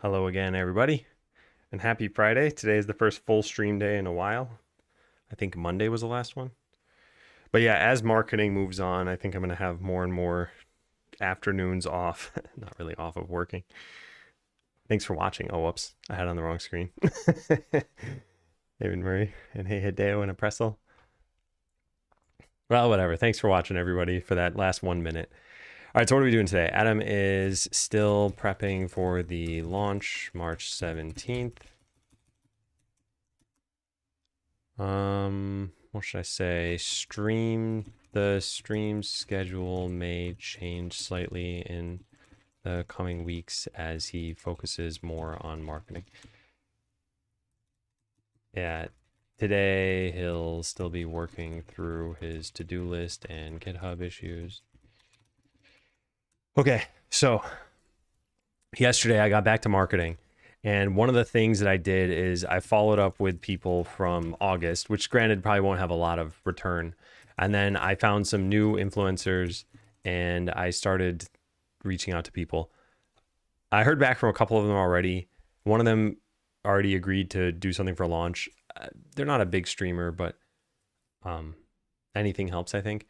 Hello again, everybody, and happy Friday. Today is the first full stream day in a while. I think Monday was the last one. But yeah, as marketing moves on, I think I'm going to have more and more afternoons off. Not really off of working. Thanks for watching. Oh, whoops. I had it on the wrong screen. David Murray and Hey Hideo and a pretzel. Well, whatever. Thanks for watching, everybody, for that last 1 minute. All right, so what are we doing today? Adam is still prepping for the launch, March 17th. What should I say? The stream schedule may change slightly in the coming weeks as he focuses more on marketing. Yeah, today he'll still be working through his to-do list and GitHub issues. Okay, so yesterday I got back to marketing, and one of the things that I did is I followed up with people from August, which granted probably won't have a lot of return. And then I found some new influencers and I started reaching out to people. I heard back from a couple of them already. One of them already agreed to do something for launch. They're not a big streamer, but anything helps, I think.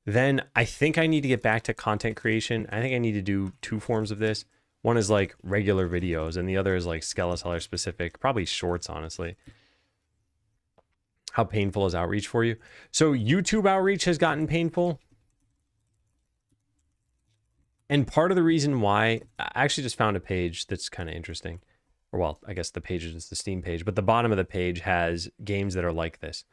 Then I think I need to get back to content creation. I think I need to do two forms of this. One is like regular videos, and the other is like Skeleseller specific, probably shorts, honestly. How painful is outreach for you? So YouTube outreach has gotten painful. And part of the reason why, I actually just found a page that's kind of interesting. Or well, I guess the page is the Steam page, but the bottom of the page has games that are like this.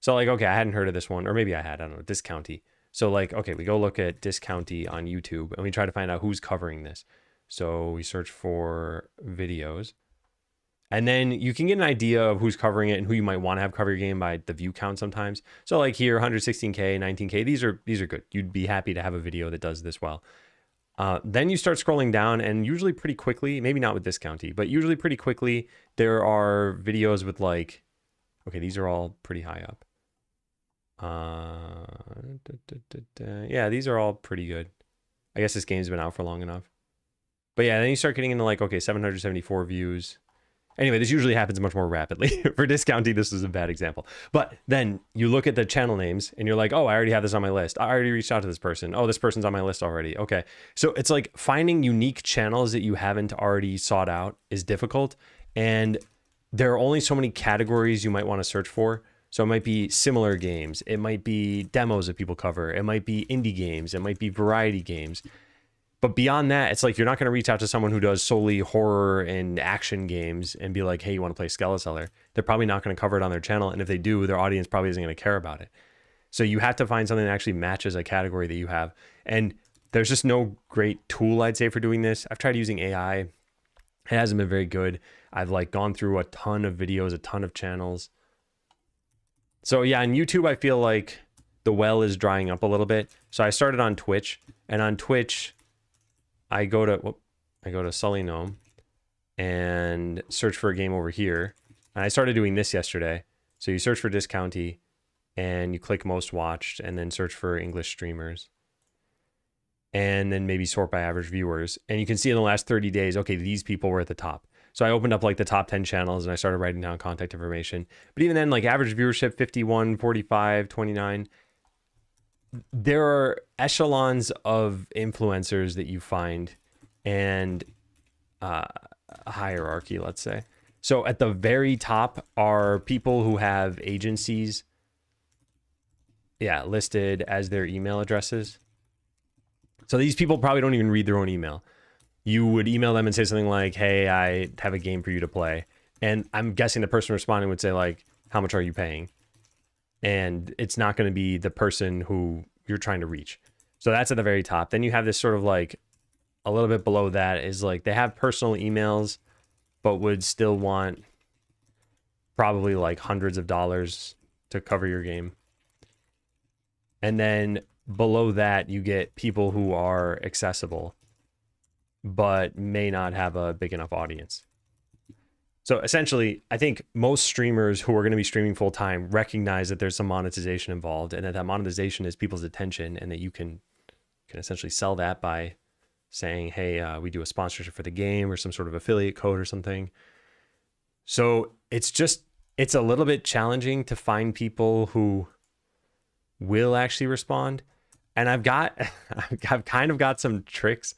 So like, okay, I hadn't heard of this one, or maybe I had, I don't know, Discounty. So like, okay, we go look at Discounty on YouTube and we try to find out who's covering this. So we search for videos, and then you can get an idea of who's covering it and who you might want to have cover your game by the view count sometimes. So like here, 116K, 19K, these are good. You'd be happy to have a video that does this well. Then you start scrolling down, and usually pretty quickly, maybe not with Discounty, but usually pretty quickly, there are videos with like, okay, these are all pretty high up. Yeah, these are all pretty good. I guess this game's been out for long enough. But yeah, then you start getting into like, okay, 774 views. Anyway, this usually happens much more rapidly. For Discounty, this is a bad example. But then you look at the channel names and you're like, oh, I already have this on my list. I already reached out to this person. Oh, this person's on my list already. Okay. So it's like finding unique channels that you haven't already sought out is difficult. And there are only so many categories you might want to search for. So it might be similar games. It might be demos that people cover. It might be indie games. It might be variety games. But beyond that, it's like you're not going to reach out to someone who does solely horror and action games and be like, hey, you want to play Skeleseller? They're probably not going to cover it on their channel. And if they do, their audience probably isn't going to care about it. So you have to find something that actually matches a category that you have. And there's just no great tool, I'd say, for doing this. I've tried using AI. It hasn't been very good. I've like gone through a ton of videos, a ton of channels. So yeah, on YouTube, I feel like the well is drying up a little bit. So I started on Twitch, and on Twitch, I go to Sully Gnome and search for a game over here. And I started doing this yesterday. So you search for Discounty and you click most watched and then search for English streamers. And then maybe sort by average viewers. And you can see in the last 30 days, okay, these people were at the top. So I opened up like the top 10 channels and I started writing down contact information. But even then, like average viewership, 51, 45, 29. There are echelons of influencers that you find and a hierarchy, let's say. So at the very top are people who have agencies, listed as their email addresses. So these people probably don't even read their own email. You would email them and say something like, hey, I have a game for you to play. And I'm guessing the person responding would say like, how much are you paying? And it's not going to be the person who you're trying to reach. So that's at the very top. Then you have this sort of like a little bit below that is like they have personal emails, but would still want probably like hundreds of dollars to cover your game. And then below that, you get people who are accessible, but may not have a big enough audience. So essentially, I think most streamers who are going to be streaming full time recognize that there's some monetization involved, and that monetization is people's attention, and that you can essentially sell that by saying, hey, we do a sponsorship for the game or some sort of affiliate code or something. So it's a little bit challenging to find people who will actually respond. And I've kind of got some tricks.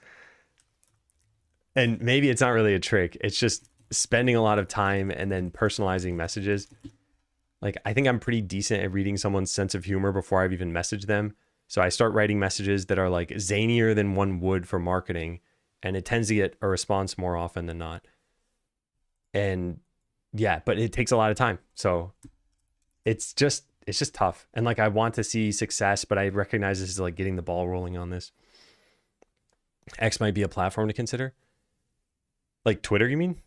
And maybe it's not really a trick. It's just spending a lot of time and then personalizing messages. Like, I think I'm pretty decent at reading someone's sense of humor before I've even messaged them. So I start writing messages that are like zanier than one would for marketing. And it tends to get a response more often than not. And yeah, but it takes a lot of time. So it's just tough. And like, I want to see success, but I recognize this is like getting the ball rolling on this. X might be a platform to consider. Like Twitter, you mean?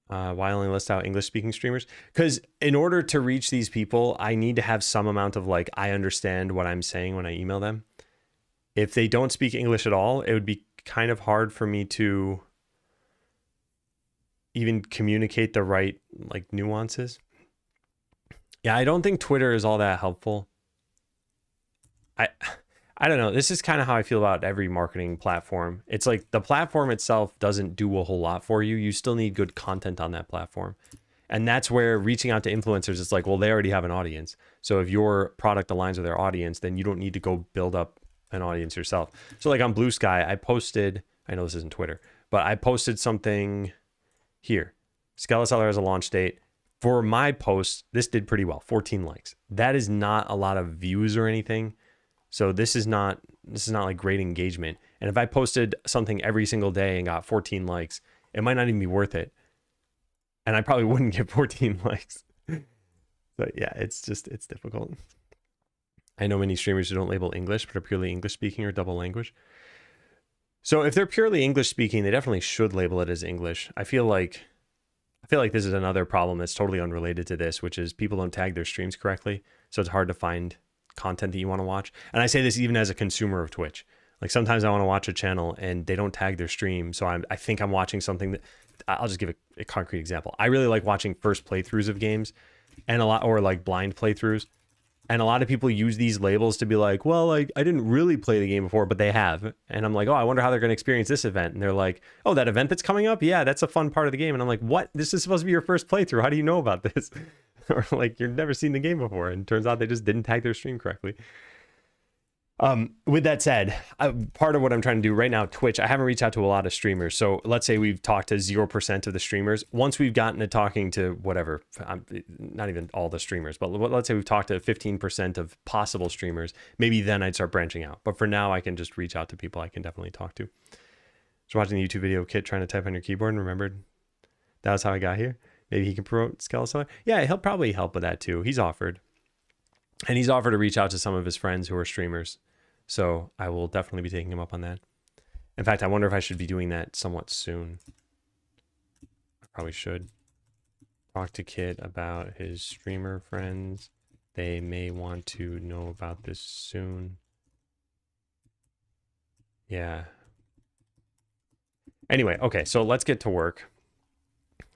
Why only list out English speaking streamers? Because in order to reach these people, I need to have some amount of like, I understand what I'm saying when I email them. If they don't speak English at all, it would be kind of hard for me to even communicate the right like nuances. Yeah, I don't think Twitter is all that helpful. I don't know. This is kind of how I feel about every marketing platform. It's like the platform itself doesn't do a whole lot for you. You still need good content on that platform. And that's where reaching out to influencers, it's like, well, they already have an audience. So if your product aligns with their audience, then you don't need to go build up an audience yourself. So like on Blue Sky, I posted, I know this isn't Twitter, but I posted something here. Skeleseller has a launch date. For my post, this did pretty well, 14 likes. That is not a lot of views or anything. So this is not like great engagement. And if I posted something every single day and got 14 likes, it might not even be worth it. And I probably wouldn't get 14 likes. But yeah, it's difficult. I know many streamers who don't label English, but are purely English speaking or double language. So if they're purely English speaking, they definitely should label it as English. I feel like this is another problem that's totally unrelated to this, which is people don't tag their streams correctly. So it's hard to find content that you want to watch. And I say this even as a consumer of Twitch. Like sometimes I want to watch a channel and they don't tag their stream. So I think I'm watching something that, I'll just give a concrete example. I really like watching first playthroughs of games and or like blind playthroughs. And a lot of people use these labels to be like, well, like I didn't really play the game before, but they have. And I'm like, oh, I wonder how they're going to experience this event. And they're like, oh, that event that's coming up? Yeah, that's a fun part of the game. And I'm like, what? This is supposed to be your first playthrough. How do you know about this? Or like you've never seen the game before. And it turns out they just didn't tag their stream correctly. With that said, part of what I'm trying to do right now, Twitch, I haven't reached out to a lot of streamers. So let's say we've talked to 0% of the streamers. Once we've gotten to talking to whatever, not even all the streamers, but let's say we've talked to 15% of possible streamers, maybe then I'd start branching out. But for now, I can just reach out to people I can definitely talk to. So watching the YouTube video of Kit trying to type on your keyboard and remembered that was how I got here. Maybe he can promote Skeleseller. Yeah, he'll probably help with that too. He's offered. And he's offered to reach out to some of his friends who are streamers. So I will definitely be taking him up on that. In fact, I wonder if I should be doing that somewhat soon. I probably should. Talk to Kit about his streamer friends. They may want to know about this soon. Yeah. Anyway, okay, so let's get to work.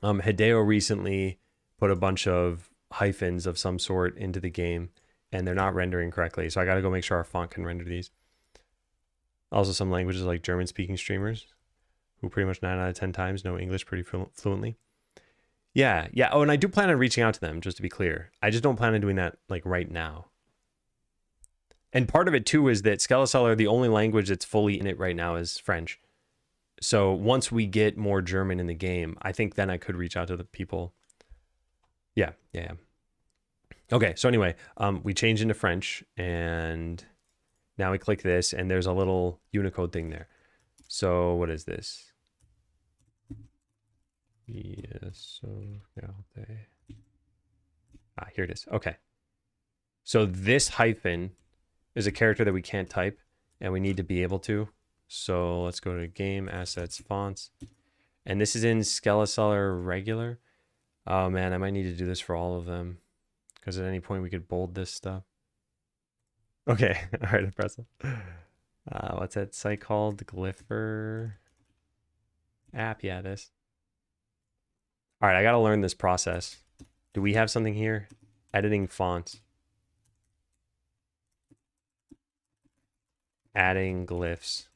Hideo recently put a bunch of hyphens of some sort into the game, and they're not rendering correctly. So I got to go make sure our font can render these. Also, some languages like German-speaking streamers, who pretty much 9 out of 10 times know English pretty fluently. Yeah. Oh, and I do plan on reaching out to them, just to be clear. I just don't plan on doing that like right now. And part of it too is that Skeleseller, the only language that's fully in it right now is French. So once we get more German in the game, I think then I could reach out to the people. Yeah. Okay, so anyway, we change into French, and now we click this, and there's a little Unicode thing there. So what is this? Yes, here it is. Okay. So this hyphen is a character that we can't type, and we need to be able to. So let's go to Game, Assets, Fonts. And this is in Skeleseller Regular. Oh man, I might need to do this for all of them, because at any point we could bold this stuff. Okay, all right, I press it. What's that site called? Glypher app, yeah, this. All right, I gotta learn this process. Do we have something here? Editing fonts. Adding glyphs.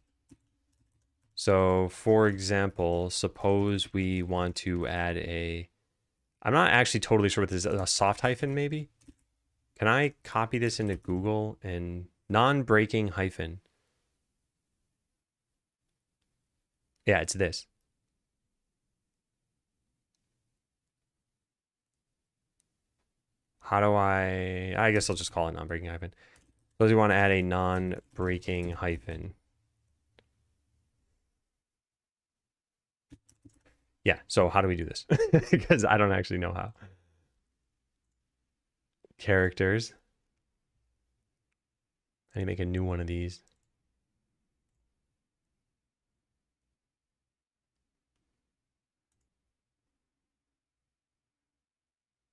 So for example, suppose we want to add a, I'm not actually totally sure what this is, a soft hyphen maybe? Can I copy this into Google and non-breaking hyphen? Yeah, it's this. How do I guess I'll just call it non-breaking hyphen. Suppose we want to add a non-breaking hyphen. Yeah, so how do we do this? Because I don't actually know how. Characters. I need to make a new one of these.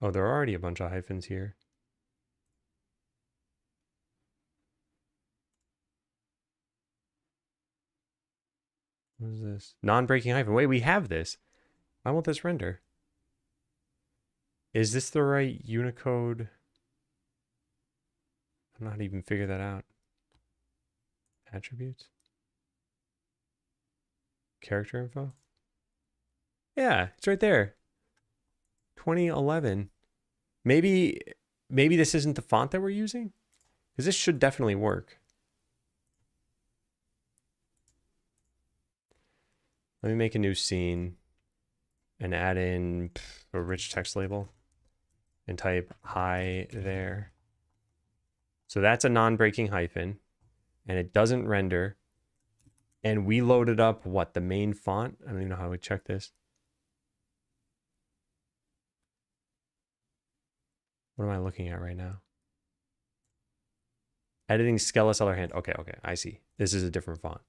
Oh, there are already a bunch of hyphens here. What is this? Non-breaking hyphen. Wait, we have this. Why won't this render? Is this the right Unicode? I'm not even figure that out. Attributes? Character info? Yeah, it's right there. 2011. Maybe this isn't the font that we're using? Because this should definitely work. Let me make a new scene and add in a rich text label and type hi there. So that's a non-breaking hyphen and it doesn't render. And we loaded up what, the main font? I don't even know how we check this. What am I looking at right now? Editing Skeleseller hand. Okay, I see. This is a different font.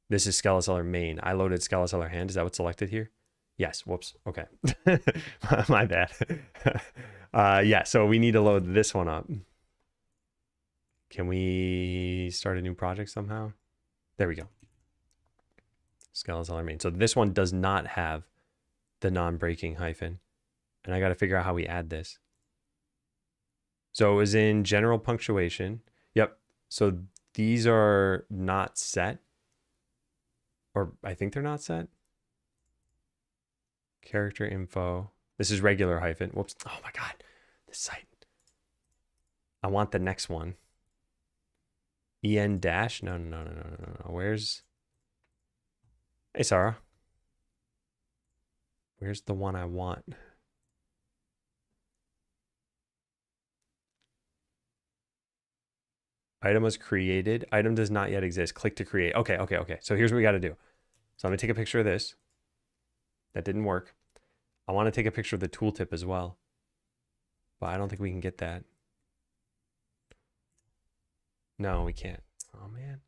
This is Skeleseller main. I loaded Skeleseller hand. Is that what's selected here? Yes. Whoops. Okay. My bad. Yeah, so we need to load this one up. Can we start a new project somehow? There we go. Skeleseller main. So this one does not have the non-breaking hyphen. And I got to figure out how we add this. So it was in general punctuation. Yep. So these are not set. Or I think they're not set. Character info. This is regular hyphen. Whoops. Oh my God. This site. I want the next one. En dash. No. Where's... Hey, Sarah. Where's the one I want? Item was created. Item does not yet exist. Click to create. Okay. So here's what we got to do. So I'm going to take a picture of this. That didn't work. I want to take a picture of the tooltip as well. But I don't think we can get that. No, we can't. Oh, man.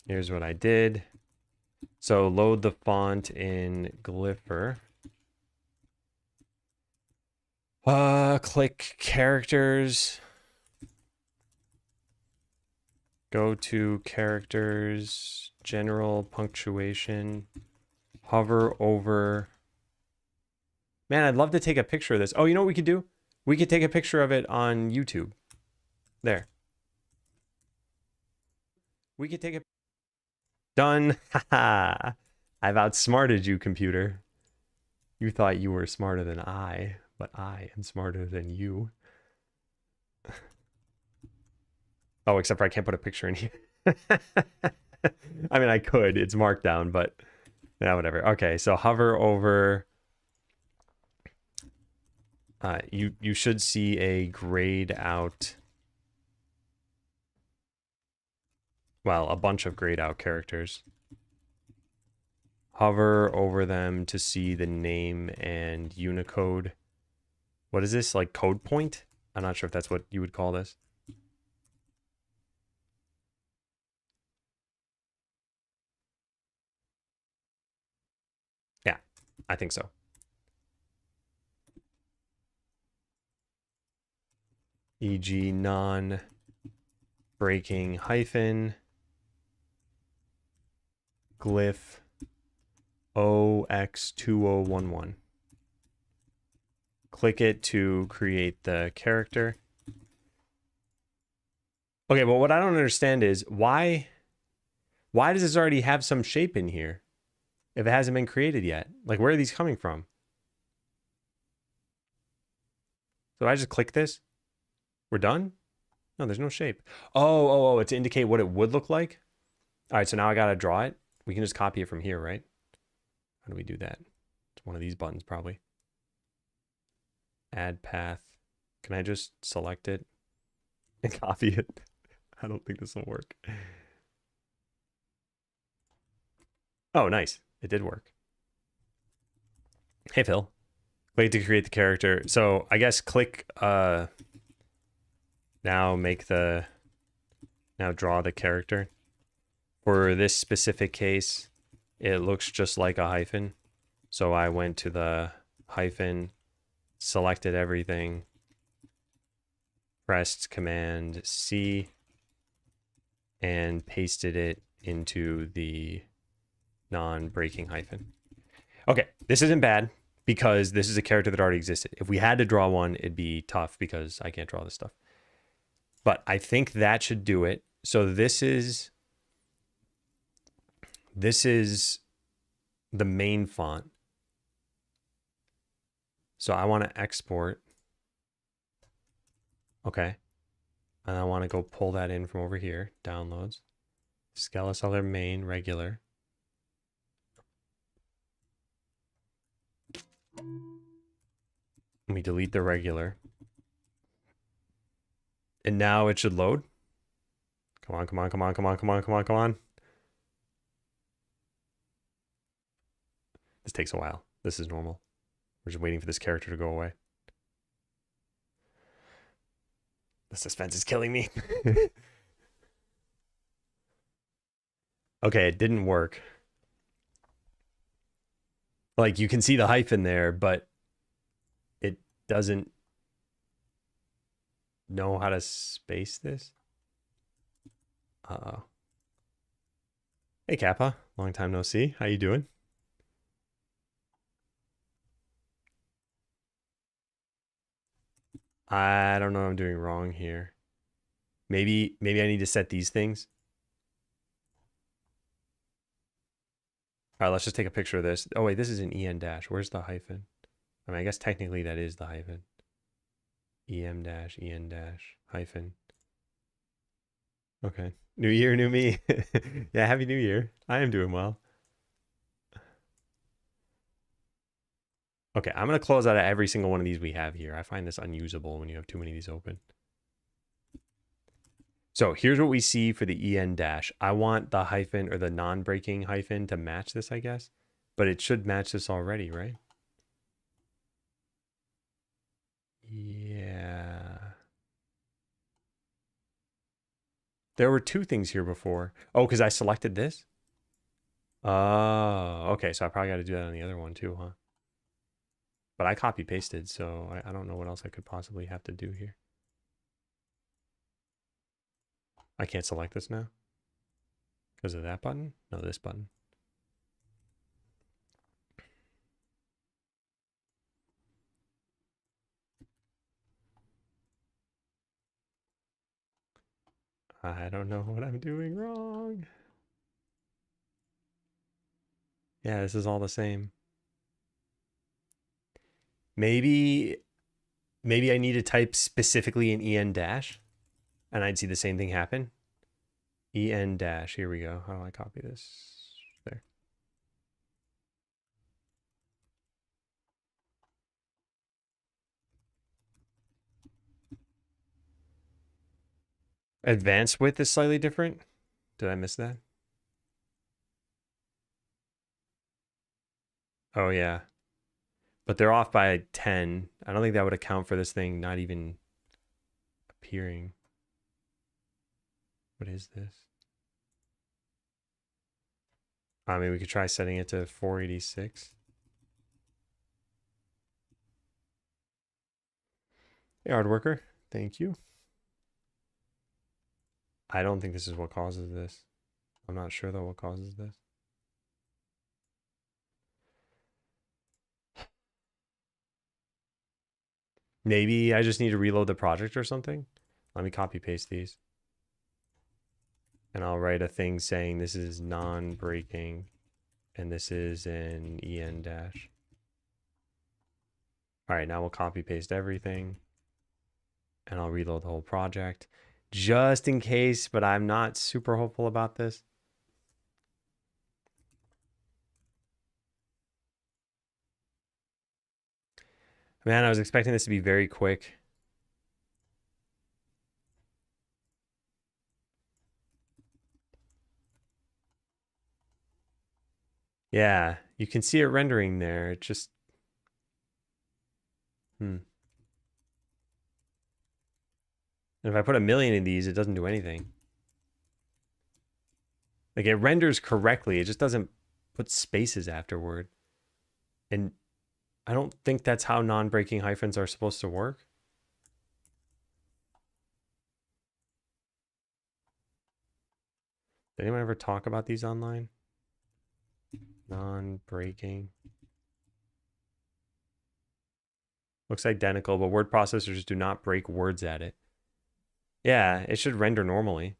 Here's what I did. So load the font in Glypher. Click characters. Go to characters, general punctuation, hover over. Man, I'd love to take a picture of this. Oh, you know what we could do? We could take a picture of it on YouTube. There. We could take a... Done. Haha. I've outsmarted you, computer. You thought you were smarter than I, but I am smarter than you. Oh, except for I can't put a picture in here. I mean, I could. It's marked down, but yeah, whatever. Okay, so hover over. You should see a grayed out. Well, a bunch of grayed out characters. Hover over them to see the name and Unicode. What is this? Like code point? I'm not sure if that's what you would call this. Yeah, I think so. E.g. non-breaking hyphen glyph OX2011. Click it to create the character. Okay, but what I don't understand is why does this already have some shape in here if it hasn't been created yet? Like, where are these coming from? So I just click this. We're done? No, there's no shape. Oh, to indicate what it would look like? All right, so now I got to draw it. We can just copy it from here, right? How do we do that? It's one of these buttons, probably. Add path. Can I just select it and copy it? I don't think this will work. Oh, nice. It did work. Hey, Phil. Wait to create the character. So I guess click now draw the character. For this specific case, it looks just like a hyphen. So I went to the hyphen, selected everything, pressed Command C, and pasted it into the non-breaking hyphen. Okay, this isn't bad because this is a character that already existed. If we had to draw one, it'd be tough because I can't draw this stuff. But I think that should do it. So this is the main font. So I want to export. Okay. And I want to go pull that in from over here. Downloads. Skeleseller main regular. Let me delete the regular. And now it should load. Come on, come on, come on, come on, come on, come on, come on. This takes a while. This is normal. We're just waiting for this character to go away. The suspense is killing me. Okay, it didn't work. Like, you can see the hyphen there, but it doesn't know how to space this. Uh-oh. Hey, Kappa. Long time no see. How you doing? I don't know what I'm doing wrong here. Maybe I need to set these things. All right, let's just take a picture of this. Oh, wait, this is an EN dash. Where's the hyphen? I mean, I guess technically that is the hyphen. EM dash, EN dash, hyphen. Okay. New year, new me. Yeah, happy new year. I am doing well. Okay, I'm going to close out of every single one of these we have here. I find this unusable when you have too many of these open. So here's what we see for the EN dash. I want the hyphen or the non-breaking hyphen to match this, I guess. But it should match this already, right? Yeah. There were two things here before. Oh, because I selected this? Oh, okay. So I probably got to do that on the other one too, huh? But I copy pasted, so I don't know what else I could possibly have to do here. I can't select this now because of that button? No, this button. I don't know what I'm doing wrong. Yeah, this is all the same. Maybe I need to type specifically an EN dash and I'd see the same thing happen. EN dash, here we go. How do I copy this? There. Advanced width is slightly different. Did I miss that? Oh, yeah. But they're off by 10. I don't think that would account for this thing not even appearing. What is this? I mean, we could try setting it to 486. Hey, hard worker. Thank you. I don't think this is what causes this. I'm not sure, though, what causes this. Maybe I just need to reload the project or something. Let me copy paste these. And I'll write a thing saying this is non-breaking and this is an en dash. All right, now we'll copy paste everything and I'll reload the whole project just in case, but I'm not super hopeful about this. Man, I was expecting this to be very quick. Yeah, you can see it rendering there. It just... And if I put a million of these, it doesn't do anything. Like, it renders correctly. It just doesn't put spaces afterward. And I don't think that's how non-breaking hyphens are supposed to work. Did anyone ever talk about these online? Non-breaking. Looks identical, but word processors do not break words at it. Yeah, it should render normally.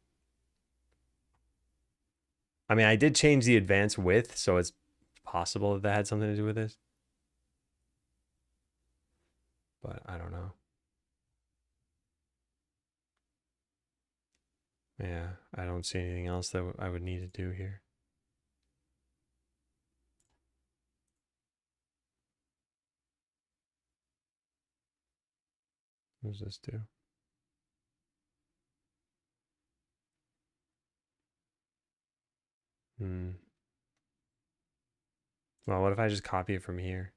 I mean, I did change the advanced width, so it's possible that had something to do with this. But I don't know. Yeah, I don't see anything else that I would need to do here. What does this do? Well, what if I just copy it from here?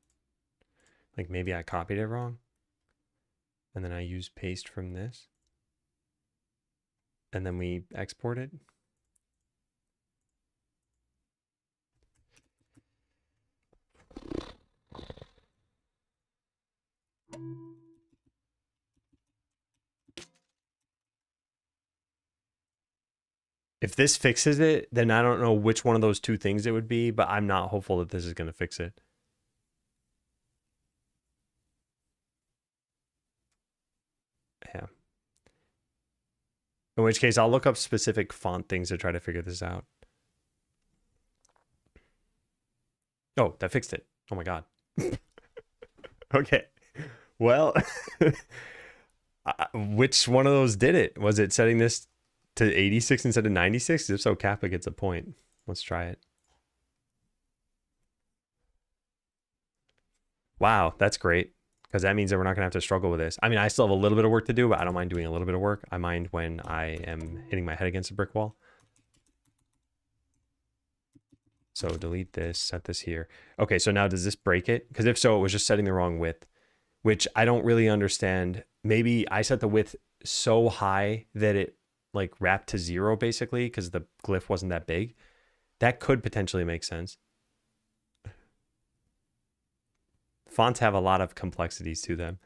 Like maybe I copied it wrong. And then I use paste from this. And then we export it. If this fixes it, then I don't know which one of those two things it would be, but I'm not hopeful that this is going to fix it. Yeah. In which case, I'll look up specific font things to try to figure this out. Oh, that fixed it. Oh my God. Okay. Well, which one of those did it? Was it setting this to 86 instead of 96? If so, Kappa gets a point. Let's try it. Wow, that's great. Because that means that we're not going to have to struggle with this. I mean, I still have a little bit of work to do, but I don't mind doing a little bit of work. I mind when I am hitting my head against a brick wall. So delete this, set this here. Okay, so now does this break it? Because if so, it was just setting the wrong width, which I don't really understand. Maybe I set the width so high that it like wrapped to 0 basically because the glyph wasn't that big. That could potentially make sense. Fonts have a lot of complexities to them.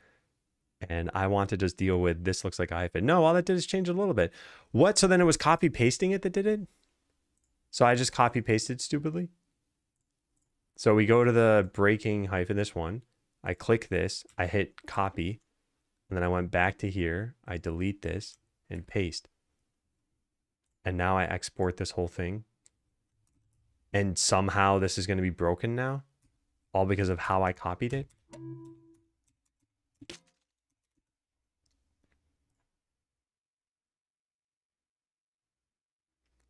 And I want to just deal with this looks like a hyphen. No, all that did is change it a little bit. What? So then it was copy pasting it that did it? So I just copy pasted stupidly? So we go to the breaking hyphen, this one. I click this, I hit copy, and then I went back to here. I delete this and paste. And now I export this whole thing. And somehow this is going to be broken now, all because of how I copied it.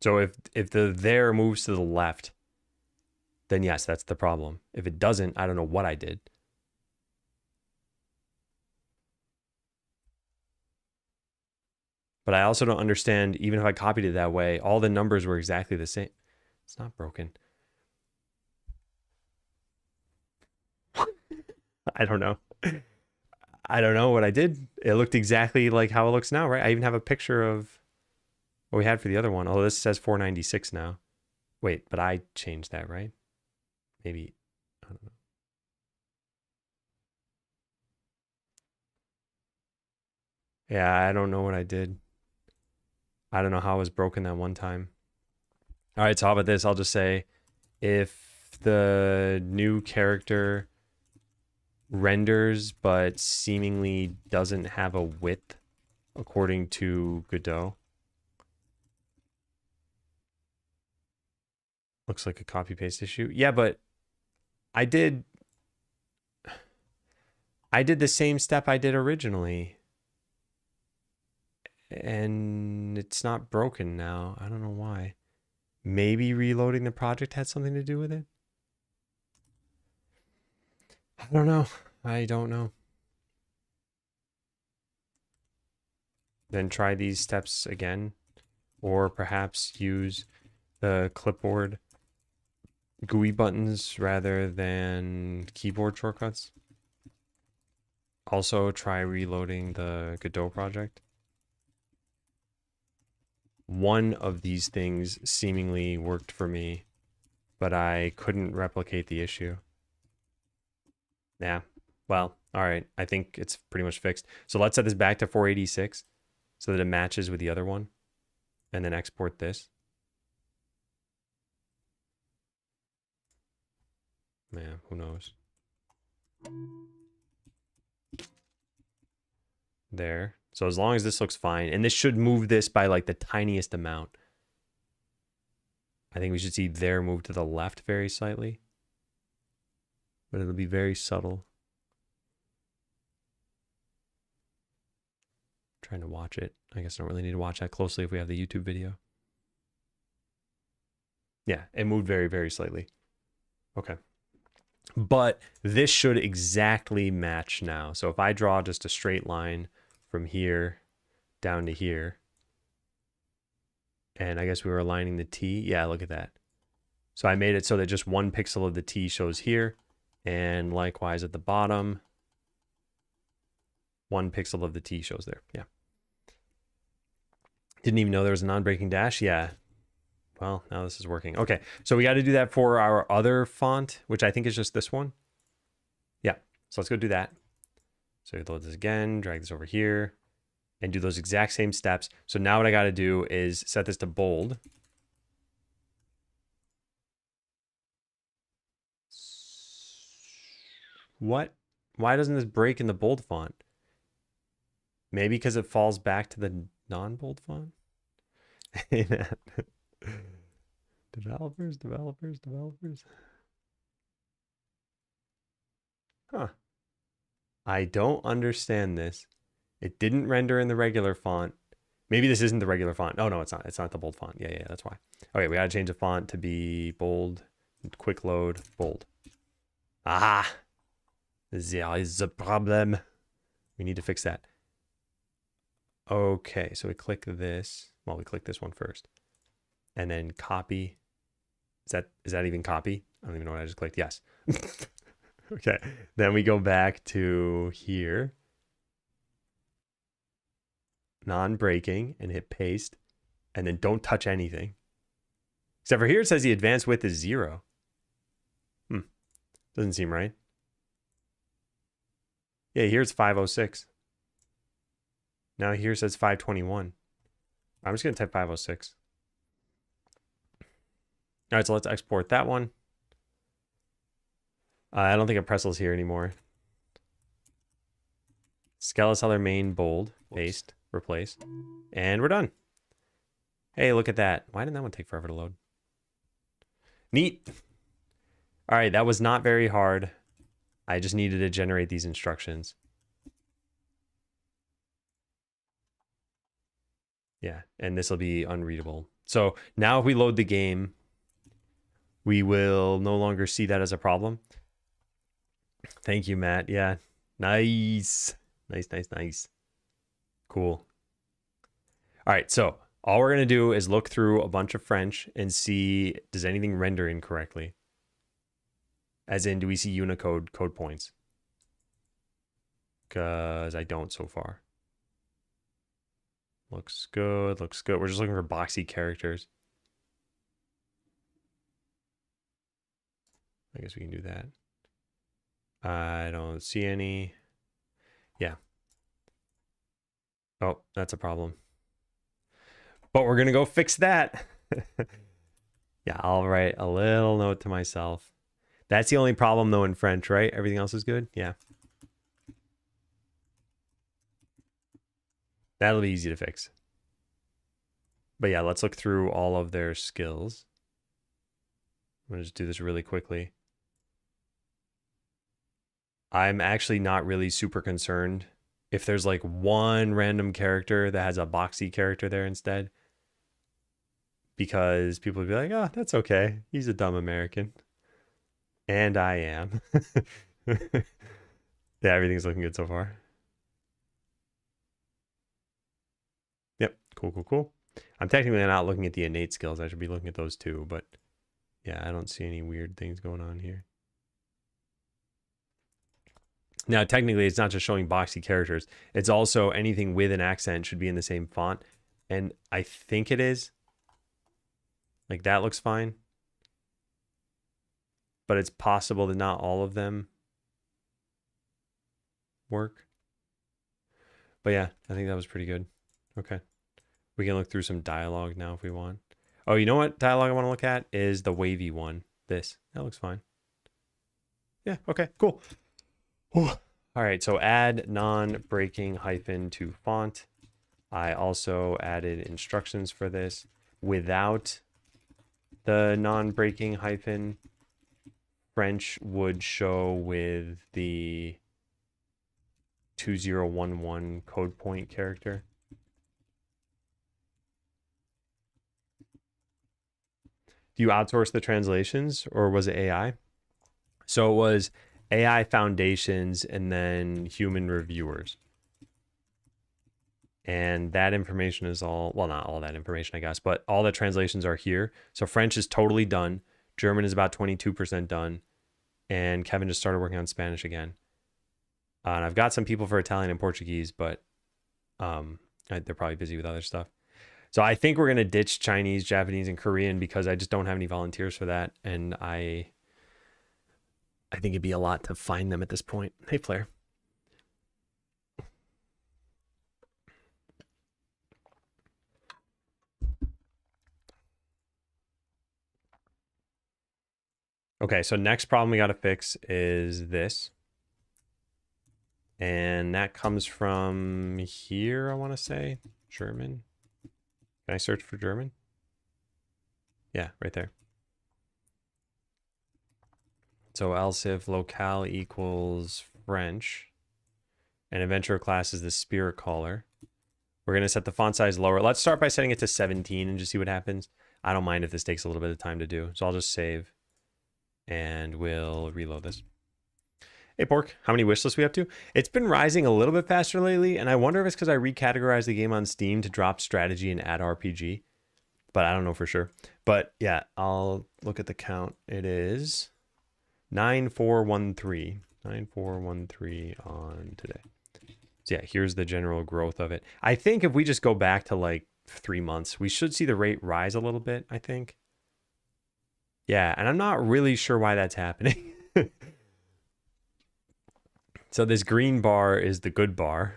So if the there moves to the left, then yes, that's the problem. If it doesn't, I don't know what I did. But I also don't understand, even if I copied it that way, all the numbers were exactly the same. It's not broken. I don't know. I don't know what I did. It looked exactly like how it looks now, right? I even have a picture of what we had for the other one. Oh, this says 496 now. Wait, but I changed that, right? Maybe, I don't know. Yeah, I don't know what I did. I don't know how it was broken that one time. All right, so how about this? I'll just say if the new character renders but seemingly doesn't have a width according to Godot, Looks like a copy paste issue. Yeah, but I did the same step I did originally. And it's not broken now. I don't know why. Maybe reloading the project had something to do with it? I don't know. I don't know. Then try these steps again. Or perhaps use the clipboard GUI buttons rather than keyboard shortcuts. Also try reloading the Godot project. One of these things seemingly worked for me, but I couldn't replicate the issue. Yeah, well, all right. I think it's pretty much fixed. So let's set this back to 486 so that it matches with the other one, and then export this. Man, who knows? There. So as long as this looks fine, and this should move this by like the tiniest amount. I think we should see there move to the left very slightly, but it'll be very subtle. I'm trying to watch it. I guess I don't really need to watch that closely if we have the YouTube video. Yeah, it moved very, very slightly. Okay. But this should exactly match now. So if I draw just a straight line from here down to here, and I guess we were aligning the T. Yeah, look at that. So I made it so that just one pixel of the T shows here, and likewise at the bottom, one pixel of the T shows there. Yeah. Didn't even know there was a non-breaking dash. Yeah. Well, now this is working. Okay, so we got to do that for our other font, which I think is just this one. Yeah, so let's go do that. So load this again, drag this over here, and do those exact same steps. So now what I got to do is set this to bold. What? Why doesn't this break in the bold font? Maybe because it falls back to the non-bold font? Developers. Huh. I don't understand this. It didn't render in the regular font. Maybe this isn't the regular font. Oh, no, it's not. It's not the bold font. Yeah, that's why. Okay, we got to change the font to be bold. Quick load, bold. Ah! There is a problem. We need to fix that. Okay, so we click this. Well, we click this one first. And then copy. Is that even copy? I don't even know what I just clicked. Yes. Okay. Then we go back to here. Non-breaking and hit paste. And then don't touch anything. Except for here it says the advanced width is 0. Doesn't seem right. Yeah, here it's 506. Now here it says 521. I'm just going to type 506. All right, so let's export that one. I don't think a Pressel's here anymore. Skeleteller main bold, paste, replace, and we're done. Hey, look at that. Why didn't that one take forever to load? Neat. All right, that was not very hard. I just needed to generate these instructions. Yeah, and this will be unreadable. So now if we load the game, we will no longer see that as a problem. Thank you, Matt. Yeah, nice. Nice. Cool. All right, so all we're going to do is look through a bunch of French and see, does anything render incorrectly? As in, do we see Unicode code points? Because I don't so far. Looks good. We're just looking for boxy characters. I guess we can do that. I don't see any. Yeah. Oh, that's a problem. But we're going to go fix that. Yeah, I'll write a little note to myself. That's the only problem, though, in French, right? Everything else is good? Yeah. That'll be easy to fix. But yeah, let's look through all of their skills. I'm going to just do this really quickly. I'm actually not really super concerned if there's like one random character that has a boxy character there instead, because people would be like, oh, that's okay. He's a dumb American. And I am. Yeah, everything's looking good so far. Yep, cool. I'm technically not looking at the innate skills. I should be looking at those too, but yeah, I don't see any weird things going on here. Now, technically, it's not just showing boxy characters. It's also anything with an accent should be in the same font. And I think it is. Like, that looks fine. But it's possible that not all of them work. But yeah, I think that was pretty good. Okay. We can look through some dialogue now if we want. Oh, you know what dialogue I want to look at is the wavy one. This. That looks fine. Yeah, okay, cool. All right, so add non-breaking hyphen to font. I also added instructions for this without the non-breaking hyphen. French would show with the 2011 code point character. Do you outsource the translations or was it AI? So it was AI foundations and then human reviewers. And that information is all, well, not all that information, I guess, but all the translations are here. So French is totally done. German is about 22% done. And Kevin just started working on Spanish again. And I've got some people for Italian and Portuguese, but they're probably busy with other stuff. So I think we're going to ditch Chinese, Japanese, and Korean because I just don't have any volunteers for that. And I think it'd be a lot to find them at this point. Hey, Flair. Okay, so next problem we got to fix is this. And that comes from here, I want to say. German. Can I search for German? Yeah, right there. So else if locale equals French and adventurer class is the spirit caller, we're going to set the font size lower. Let's start by setting it to 17 and just see what happens. I don't mind if this takes a little bit of time to do. So I'll just save and we'll reload this. Hey, Pork, how many wish lists we up to? It's been rising a little bit faster lately, and I wonder if it's because I recategorized the game on Steam to drop strategy and add RPG, but I don't know for sure. But yeah, I'll look at the count. It is 9413. 9413 on today. So yeah, here's the general growth of it. I think if we just go back to like 3 months, we should see the rate rise a little bit, I think. Yeah, and I'm not really sure why that's happening. So this green bar is the good bar.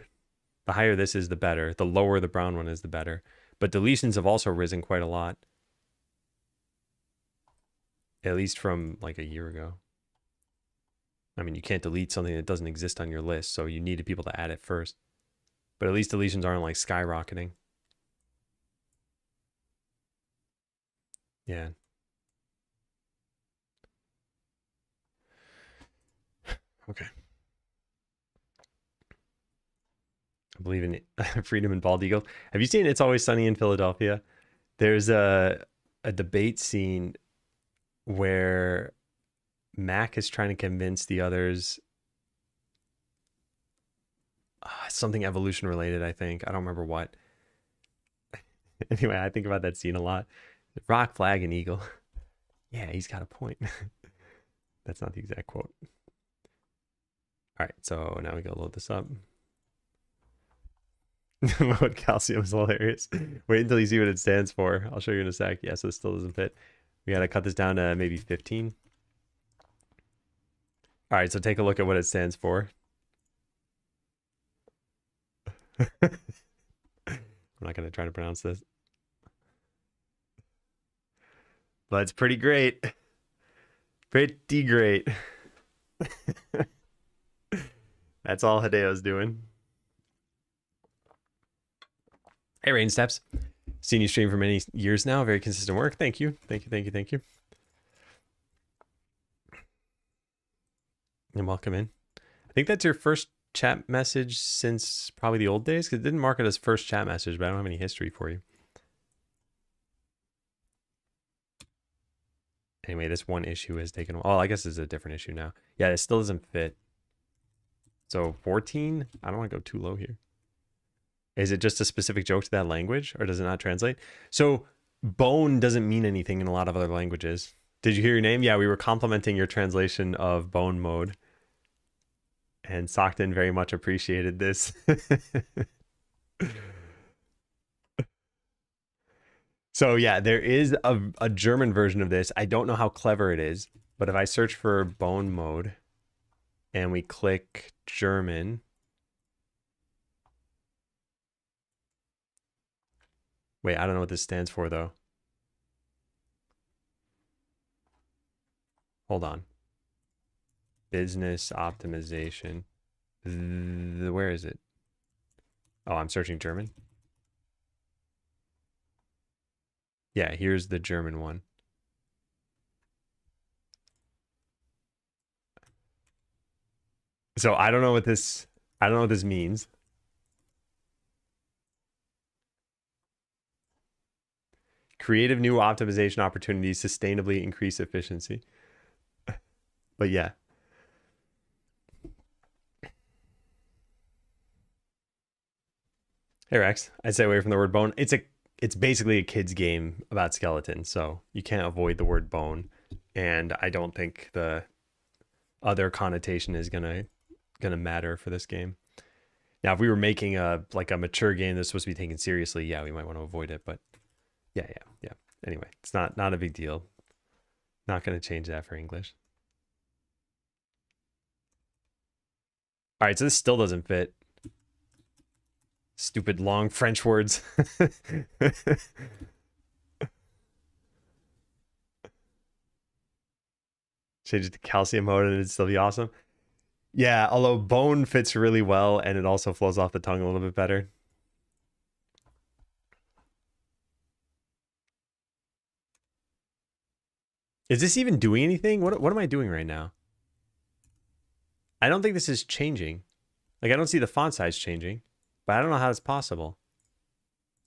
The higher this is, the better. The lower the brown one is, the better. But deletions have also risen quite a lot. At least from like a year ago. I mean, you can't delete something that doesn't exist on your list, so you needed people to add it first. But at least deletions aren't like skyrocketing. Yeah. Okay. I believe in freedom and bald eagle. Have you seen It's Always Sunny in Philadelphia? There's a debate scene where Mac is trying to convince the others something evolution related, I think. I don't remember what. Anyway, I think about that scene a lot. Rock, flag, and eagle. Yeah, he's got a point. That's not the exact quote. All right, so now we go load this up. Mode calcium is hilarious. Wait until you see what it stands for. I'll show you in a sec. Yeah, so it still doesn't fit. We got to cut this down to maybe 15. All right, so take a look at what it stands for. I'm not going to try to pronounce this. But it's pretty great. Pretty great. That's all Hideo's doing. Hey, Rain Steps. Seen you stream for many years now. Very consistent work. Thank you. Thank you. And welcome in. I think that's your first chat message since probably the old days, because it didn't mark it as first chat message, but I don't have any history for you. Anyway, this one issue has taken a while. Oh, I guess it's a different issue now. Yeah, it still doesn't fit. So 14? I don't want to go too low here. Is it just a specific joke to that language, or does it not translate? So bone doesn't mean anything in a lot of other languages. Did you hear your name? Yeah, we were complimenting your translation of bone mode. And Sockton very much appreciated this. So yeah, there is a German version of this. I don't know how clever it is, but if I search for bone mode and we click German. Wait, I don't know what this stands for though. Hold on. Business optimization. Where is it? Oh, I'm searching German. Yeah, here's the German one. So I don't know what this means. Creative new optimization opportunities sustainably increase efficiency. But yeah. Hey Rex, I'd stay away from the word bone. It's basically a kid's game about skeletons, so you can't avoid the word bone. And I don't think the other connotation is gonna matter for this game. Now, if we were making a mature game that's supposed to be taken seriously, yeah, we might want to avoid it. But yeah. Anyway, it's not a big deal. Not gonna change that for English. All right, so this still doesn't fit. Stupid long French words. Change it to calcium mode and it'd still be awesome. Yeah, although bone fits really well and it also flows off the tongue a little bit better. Is this even doing anything? What am I doing right now? I don't think this is changing. Like, I don't see the font size changing, but I don't know how it's possible.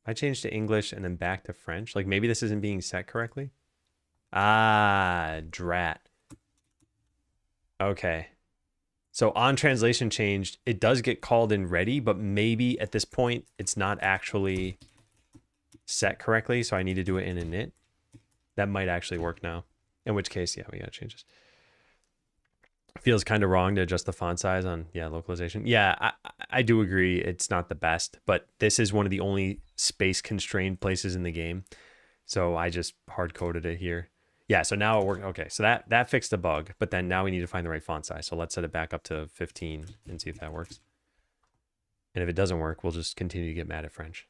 I changed to English and then back to French. Like, maybe this isn't being set correctly. Ah, drat. Okay. So on translation changed, it does get called in ready, but maybe at this point it's not actually set correctly. So I need to do it in init. That might actually work now. In which case, yeah, we gotta change this. Feels kind of wrong to adjust the font size on, yeah, localization. Yeah, I do agree it's not the best, but this is one of the only space constrained places in the game. So I just hard coded it here. Yeah, so now it worked. Okay, so that fixed the bug, but then now we need to find the right font size. So let's set it back up to 15 and see if that works. And if it doesn't work, we'll just continue to get mad at French.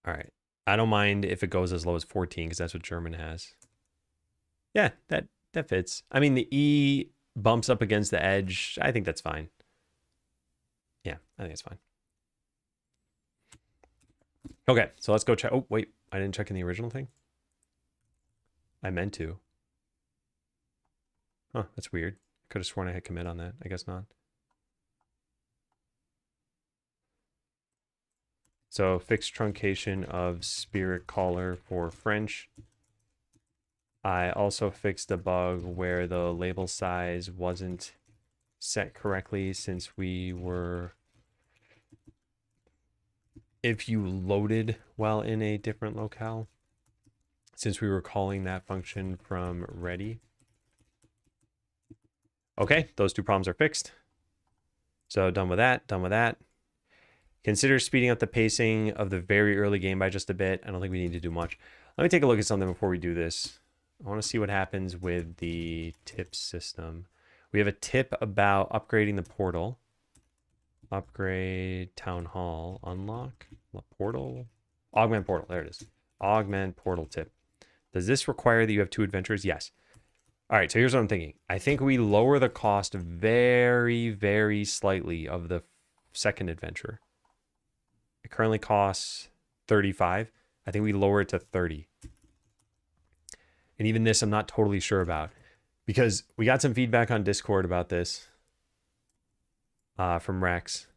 All right. I don't mind if it goes as low as 14 because that's what German has. Yeah, that fits. I mean, the E bumps up against the edge. I think that's fine. Yeah, I think it's fine. Okay, so let's go check. Oh, wait, I didn't check in the original thing. I meant to. Huh, that's weird. Could have sworn I had commit on that. I guess not. So fixed truncation of spirit caller for French. I also fixed a bug where the label size wasn't set correctly since we were, if you loaded while in a different locale, since we were calling that function from ready. Okay, those two problems are fixed. So done with that, done with that. Consider speeding up the pacing of the very early game by just a bit. I don't think we need to do much. Let me take a look at something before we do this. I want to see what happens with the tip system. We have a tip about upgrading the portal. Upgrade town hall. Unlock portal. Augment portal. There it is. Augment portal tip. Does this require that you have 2 adventures? Yes. All right, so here's what I'm thinking. I think we lower the cost very, very slightly of the second adventure. It currently costs 35. I think we lower it to 30. And even this, I'm not totally sure about, because we got some feedback on Discord about this from Rex.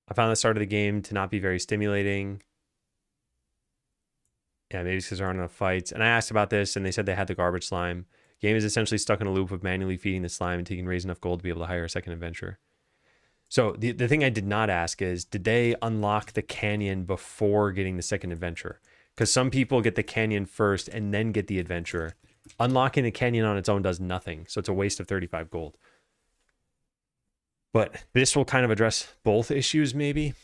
I found the start of the game to not be very stimulating. Yeah, maybe it's because there aren't enough fights. And I asked about this, and they said they had the garbage slime. Game is essentially stuck in a loop of manually feeding the slime until you can raise enough gold to be able to hire a second adventurer. So the thing I did not ask is, did they unlock the canyon before getting the second adventurer? Because some people get the canyon first and then get the adventurer. Unlocking the canyon on its own does nothing, so it's a waste of 35 gold. But this will kind of address both issues, maybe.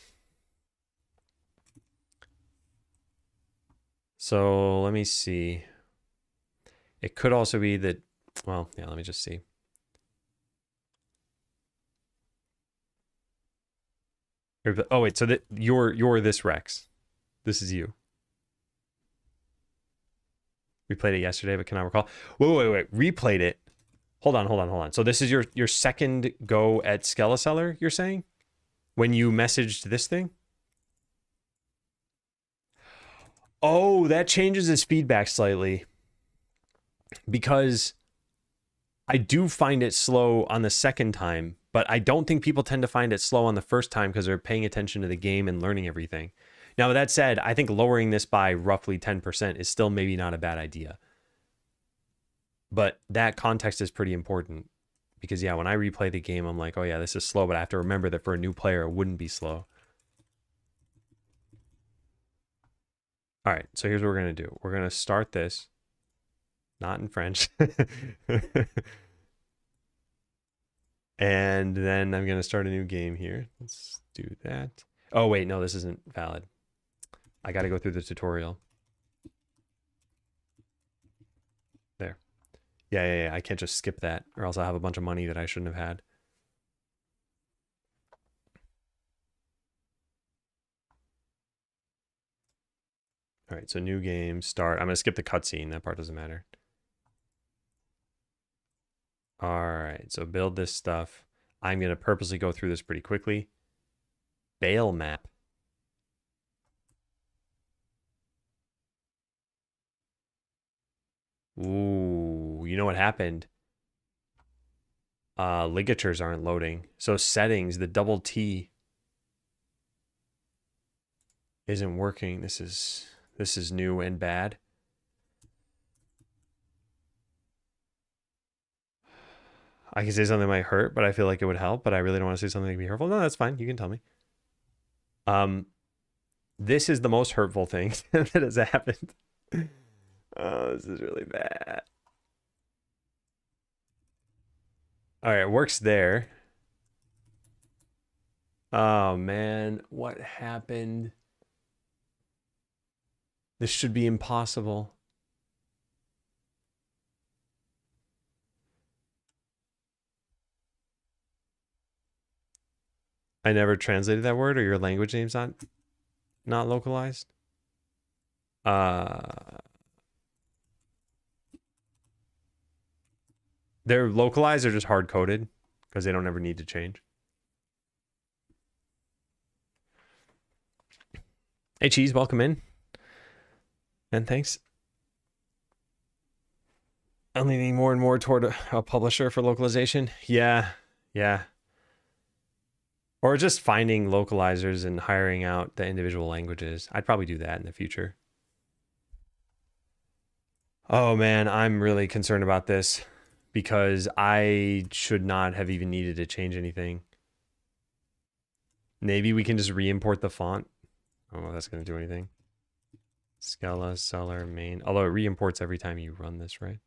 So let me see. It could also be that, well, yeah, let me just see. Oh, wait, so that you're this Rex. This is you. We played it yesterday, but cannot recall. Wait. Replayed it. Hold on. So this is your second go at Skeleseller, you're saying? When you messaged this thing? Oh, that changes his feedback slightly. Because I do find it slow on the second time, but I don't think people tend to find it slow on the first time because they're paying attention to the game and learning everything. Now, with that said, I think lowering this by roughly 10% is still maybe not a bad idea. But that context is pretty important because, yeah, when I replay the game, I'm like, oh, yeah, this is slow, but I have to remember that for a new player, it wouldn't be slow. All right, so here's what we're going to do. We're going to start this, not in French. And then I'm going to start a new game here. Let's do that. Oh, wait, no, this isn't valid. I got to go through the tutorial. There. Yeah. I can't just skip that, or else I'll have a bunch of money that I shouldn't have had. All right, so new game, start. I'm going to skip the cutscene. That part doesn't matter. All right, so build this stuff. I'm going to purposely go through this pretty quickly. Bale map. Ooh, you know what happened? Ligatures aren't loading. So settings, the double T isn't working. This is new and bad. I can say something that might hurt, but I feel like it would help, but I really don't want to say something that can be hurtful. No, that's fine. You can tell me. This is the most hurtful thing that has happened. Oh, this is really bad. All right, it works there. Oh, man. What happened? This should be impossible. I never translated that word, or your language name's not localized. They're localized or just hard coded because they don't ever need to change. Hey, Cheese, welcome in. And thanks. I'm leaning more and more toward a publisher for localization. Yeah. Or just finding localizers and hiring out the individual languages. I'd probably do that in the future. Oh, man, I'm really concerned about this because I should not have even needed to change anything. Maybe we can just re-import the font. I don't know if that's going to do anything. Skeleseller main. Although it re-imports every time you run this, right?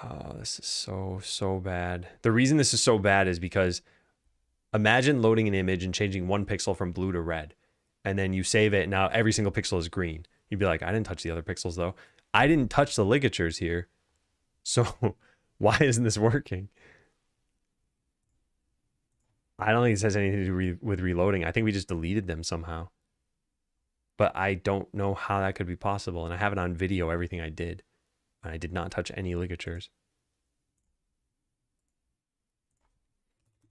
Oh, this is so bad. The reason this is so bad is because imagine loading an image and changing one pixel from blue to red. And then you save it, and now every single pixel is green. You'd be like, I didn't touch the other pixels, though. I didn't touch the ligatures here. So why isn't this working? I don't think this has anything to do with reloading. I think we just deleted them somehow. But I don't know how that could be possible. And I have it on video, everything I did. And I did not touch any ligatures.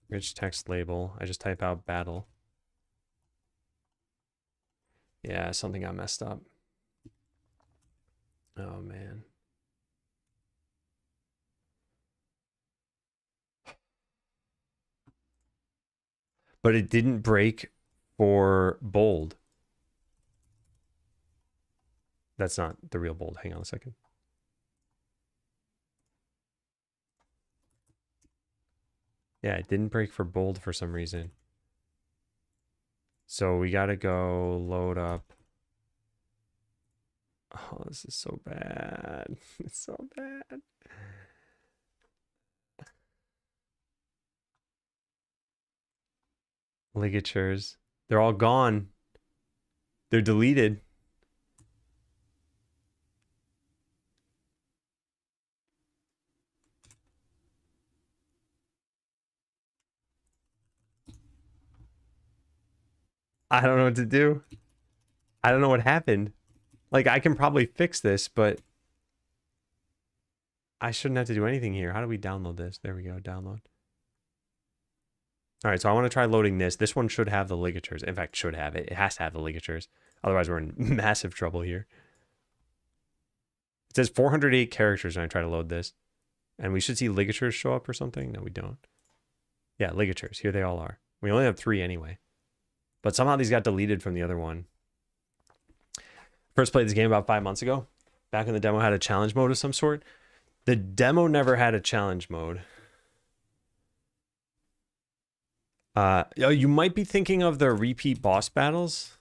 Rich text label. I just type out battle. Yeah, something got messed up. Oh, man. But it didn't break for bold. That's not the real bold. Hang on a second. Yeah, it didn't break for bold for some reason. So we got to go load up. Oh, this is so bad. It's so bad. Ligatures. They're all gone. They're deleted. I don't know what to do. I don't know what happened. Like, I can probably fix this, but I shouldn't have to do anything here. How do we download this? There we go, download. All right, so I want to try loading this. This one should have the ligatures. In fact, should have it. It has to have the ligatures. Otherwise, we're in massive trouble here. It says 408 characters when I try to load this. And we should see ligatures show up or something. No, we don't. Yeah, ligatures. Here they all are. We only have 3 anyway. But somehow these got deleted from the other one. First played this game about 5 months ago. Back when the demo had a challenge mode of some sort. The demo never had a challenge mode. You might be thinking of the repeat boss battles.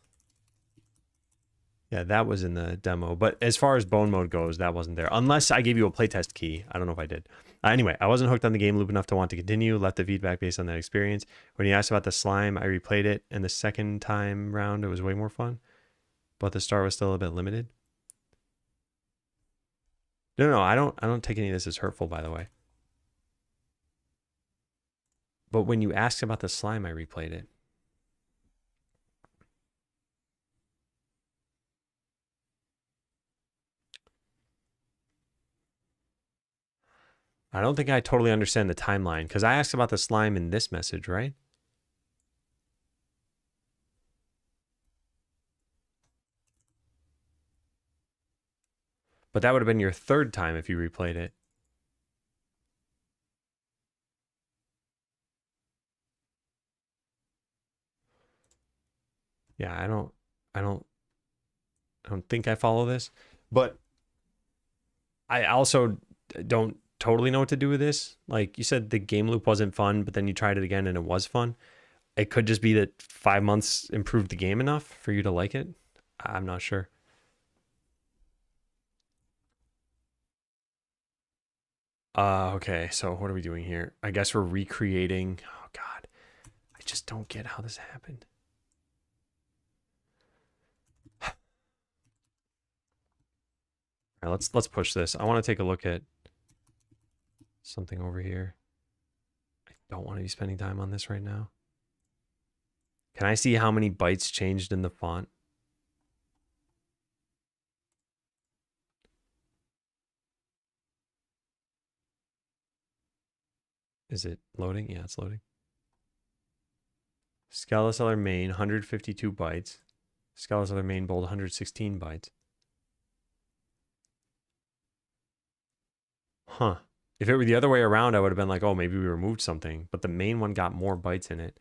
Yeah, that was in the demo. But as far as bone mode goes, that wasn't there. Unless I gave you a playtest key. I don't know if I did. Anyway, I wasn't hooked on the game loop enough to want to continue. Left the feedback based on that experience. When he asked about the slime, I replayed it. And the second time round, it was way more fun. But the star was still a bit limited. No, I don't take any of this as hurtful, by the way. But when you asked about the slime, I replayed it. I don't think I totally understand the timeline, because I asked about the slime in this message, right? But that would have been your third time if you replayed it. Yeah, I don't think I follow this, but I also don't totally know what to do with this. Like you said, the game loop wasn't fun, but then you tried it again and it was fun. It could just be that 5 months improved the game enough for you to like it. I'm not sure. Okay, so what are we doing here? I guess we're recreating. Oh God, I just don't get how this happened. All right, let's push this. I want to take a look at something over here. I don't want to be spending time on this right now. Can I see how many bytes changed in the font? Is it loading? Yeah, it's loading. Scala Seller main, 152 bytes. Scala Seller main bold, 116 bytes. Huh. If it were the other way around, I would have been like, oh, maybe we removed something. But the main one got more bytes in it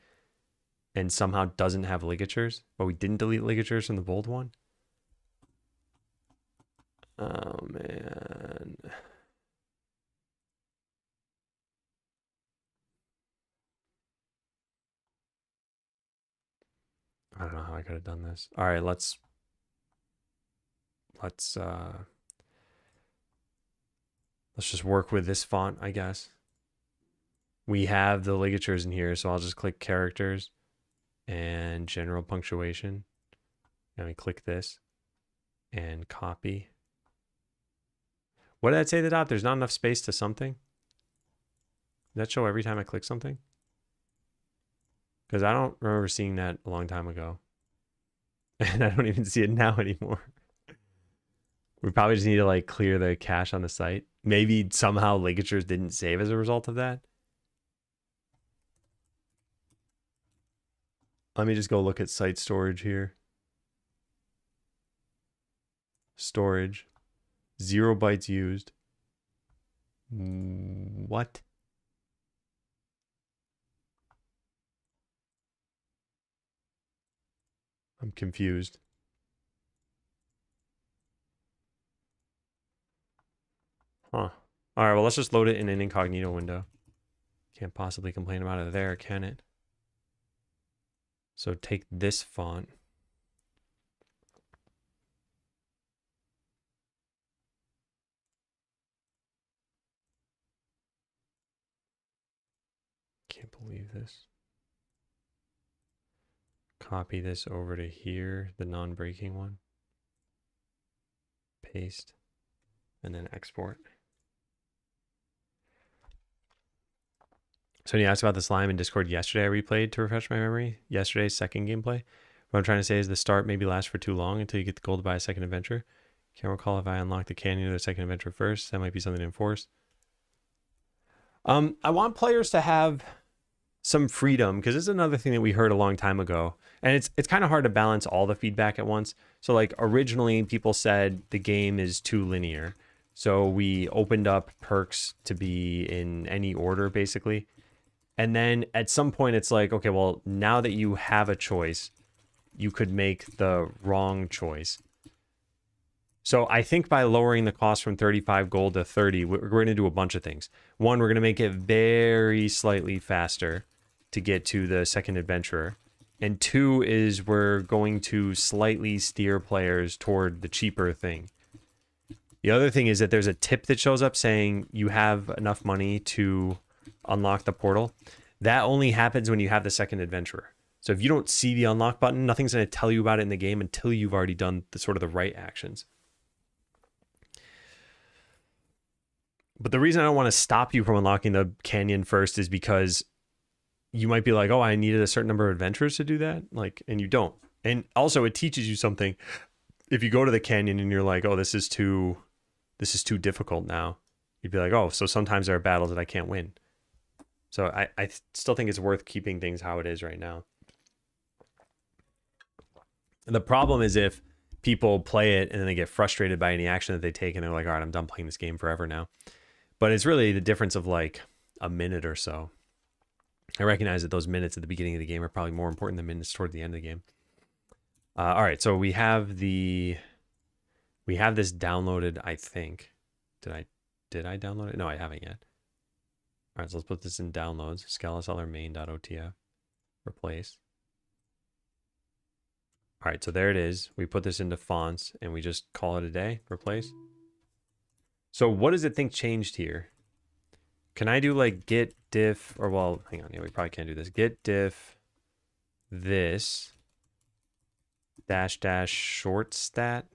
and somehow doesn't have ligatures. But we didn't delete ligatures from the bold one. Oh, man. I don't know how I could have done this. All right, let's just work with this font, I guess. We have the ligatures in here, so I'll just click characters and general punctuation. And we click this and copy. What did that say at the top? There's not enough space to something? Does that show every time I click something? Because I don't remember seeing that a long time ago. And I don't even see it now anymore. We probably just need to like clear the cache on the site. Maybe somehow ligatures didn't save as a result of that. Let me just go look at site storage here. storage. 0 bytes used. What? I'm confused. Huh. All right, well, let's just load it in an incognito window. Can't possibly complain about it there, can it? So take this font. Can't believe this. Copy this over to here, the non-breaking one. Paste. And then export. So when you asked about the slime in Discord yesterday, I replayed to refresh my memory. Yesterday's second gameplay. What I'm trying to say is the start maybe lasts for too long until you get the goal to buy a second adventure. Can't recall if I unlocked the canyon or the second adventure first. That might be something to enforce. I want players to have some freedom, because this is another thing that we heard a long time ago, and it's kind of hard to balance all the feedback at once. So like originally people said the game is too linear, so we opened up perks to be in any order basically. And then at some point it's like, okay, well, now that you have a choice, you could make the wrong choice. So I think by lowering the cost from 35 gold to 30, we're going to do a bunch of things. One, we're going to make it very slightly faster to get to the second adventurer. And two is we're going to slightly steer players toward the cheaper thing. The other thing is that there's a tip that shows up saying you have enough money to unlock the portal. That only happens when you have the second adventurer. So if you don't see the unlock button, nothing's going to tell you about it in the game until you've already done the sort of the right actions. But the reason I don't want to stop you from unlocking the canyon first is because you might be like, oh, I needed a certain number of adventures to do that. Like, and you don't. And also it teaches you something. If you go to the canyon and you're like, oh, this is too difficult now. You'd be like, oh, so sometimes there are battles that I can't win. So I still think it's worth keeping things how it is right now. And the problem is if people play it and then they get frustrated by any action that they take and they're like, all right, I'm done playing this game forever now. But it's really the difference of like a minute or so. I recognize that those minutes at the beginning of the game are probably more important than minutes toward the end of the game. All right, so we have this downloaded, I think. Did I download it? No, I haven't yet. All right, so let's put this in downloads. Scalaseller main.otf. Replace. All right, so there it is. We put this into fonts and we just call it a day. Replace. So what does it think changed here? Can I do like git diff, or well, hang on, yeah, we probably can't do this. Git diff this -- short stat.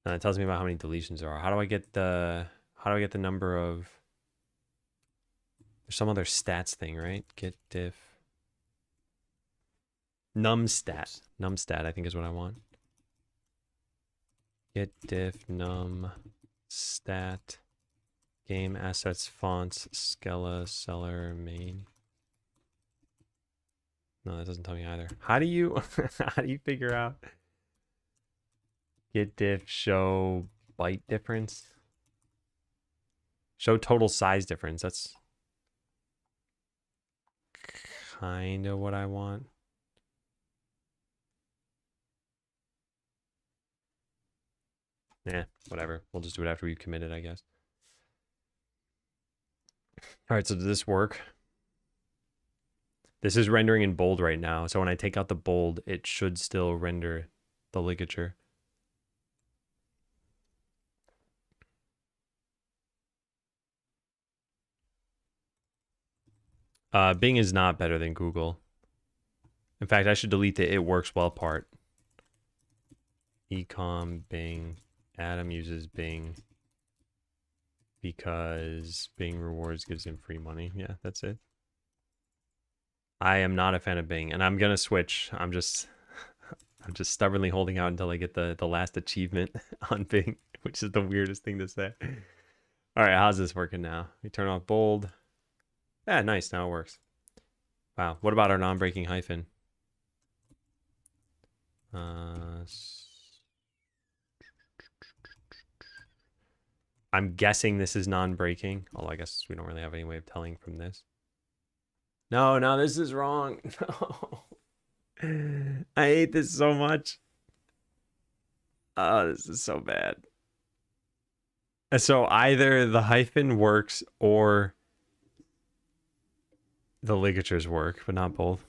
And it tells me about how many deletions there are. How do I get the number of, there's some other stats thing, right? Git diff numstat. Numstat, I think is what I want. Git diff num stat game assets fonts Scalaseller main. No, that doesn't tell me either. How do you figure out git diff show byte difference? Show total size difference. That's kind of what I want. Yeah, whatever. We'll just do it after we've committed, I guess. All right, so does this work? This is rendering in bold right now. So when I take out the bold, it should still render the ligature. Bing is not better than Google. In fact, I should delete the it works well part. Ecom, Bing. Adam uses Bing because Bing rewards gives him free money. Yeah, that's it. I am not a fan of Bing, and I'm gonna switch. I'm just stubbornly holding out until I get the last achievement on Bing, which is the weirdest thing to say. All right, how's this working now? We turn off bold. Yeah, nice. Now it works. Wow. What about our non-breaking hyphen? I'm guessing this is non-breaking. Although I guess we don't really have any way of telling from this. No, no, this is wrong. No. I hate this so much. Oh, this is so bad. So either the hyphen works or the ligatures work, but not both.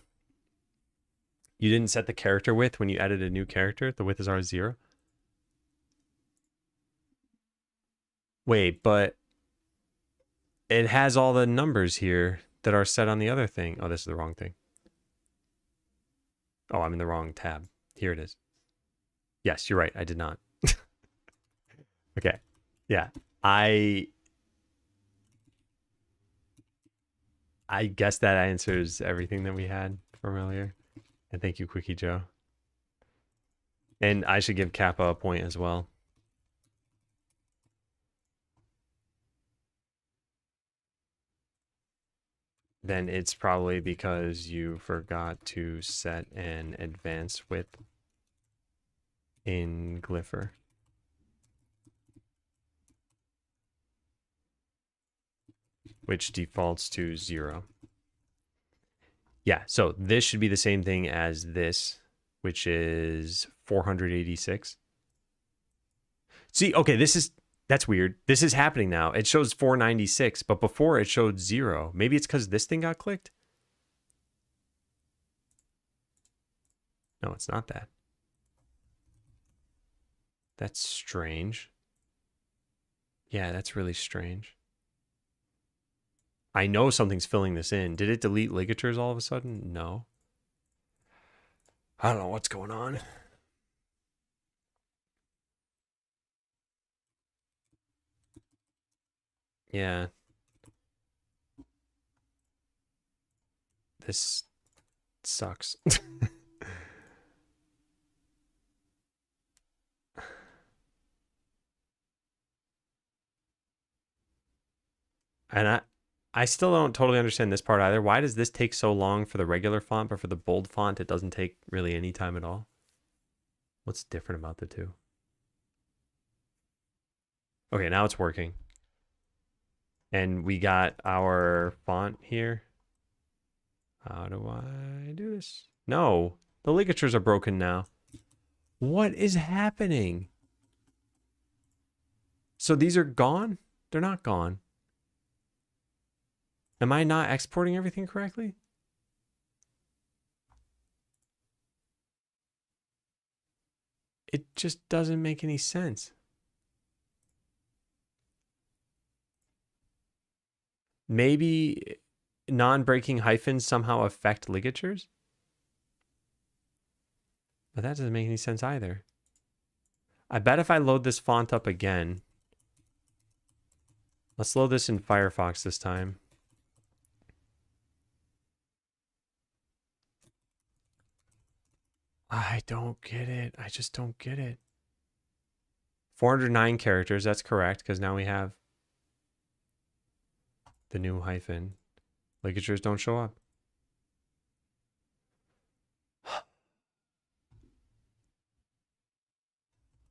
You didn't set the character width when you added a new character. The width is always 0. Wait, but it has all the numbers here that are set on the other thing. Oh, this is the wrong thing. Oh, I'm in the wrong tab. Here it is. Yes, you're right. I did not. Okay. Yeah. I guess that answers everything that we had from earlier. And thank you, Quickie Joe. And I should give Kappa a point as well. Then it's probably because you forgot to set an advanced width in Glypher. Which defaults to 0. Yeah, so this should be the same thing as this, which is 486. See, okay, that's weird. This is happening now. It shows 496, but before it showed 0. Maybe it's because this thing got clicked? No, it's not that. That's strange. Yeah, that's really strange. I know something's filling this in. Did it delete ligatures all of a sudden? No. I don't know what's going on. Yeah. This sucks. And I still don't totally understand this part either. Why does this take so long for the regular font, but for the bold font, it doesn't take really any time at all? What's different about the two? Okay, now it's working. And we got our font here. How do I do this? No, the ligatures are broken now. What is happening? So these are gone? They're not gone. Am I not exporting everything correctly? It just doesn't make any sense. Maybe non-breaking hyphens somehow affect ligatures? But that doesn't make any sense either. I bet if I load this font up again, let's load this in Firefox this time. I don't get it. I just don't get it. 409 characters, that's correct, because now we have the new hyphen. Ligatures don't show up.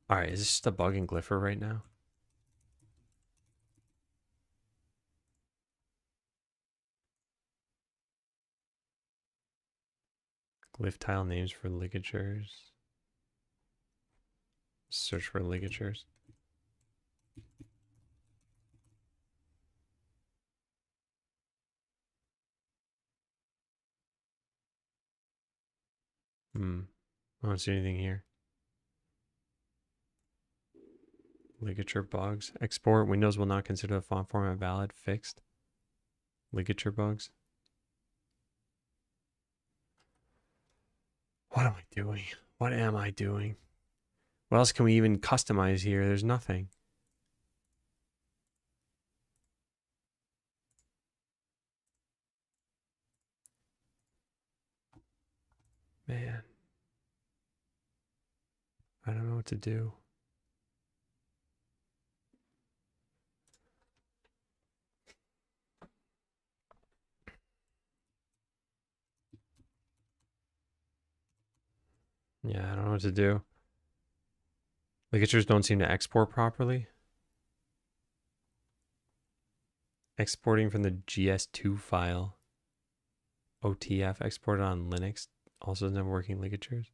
All right, is this just a bug in Glypher right now? Glyph tile names for ligatures. Search for ligatures. I don't see anything here. Ligature bugs. Export. Windows will not consider the font format valid. Fixed. Ligature bugs. What am I doing? What am I doing? What else can we even customize here? There's nothing. Man. I don't know what to do. Yeah, I don't know what what to do. Ligatures don't seem to export properly. Exporting from the GS2 file. OTF exported on Linux also doesn't have working ligatures.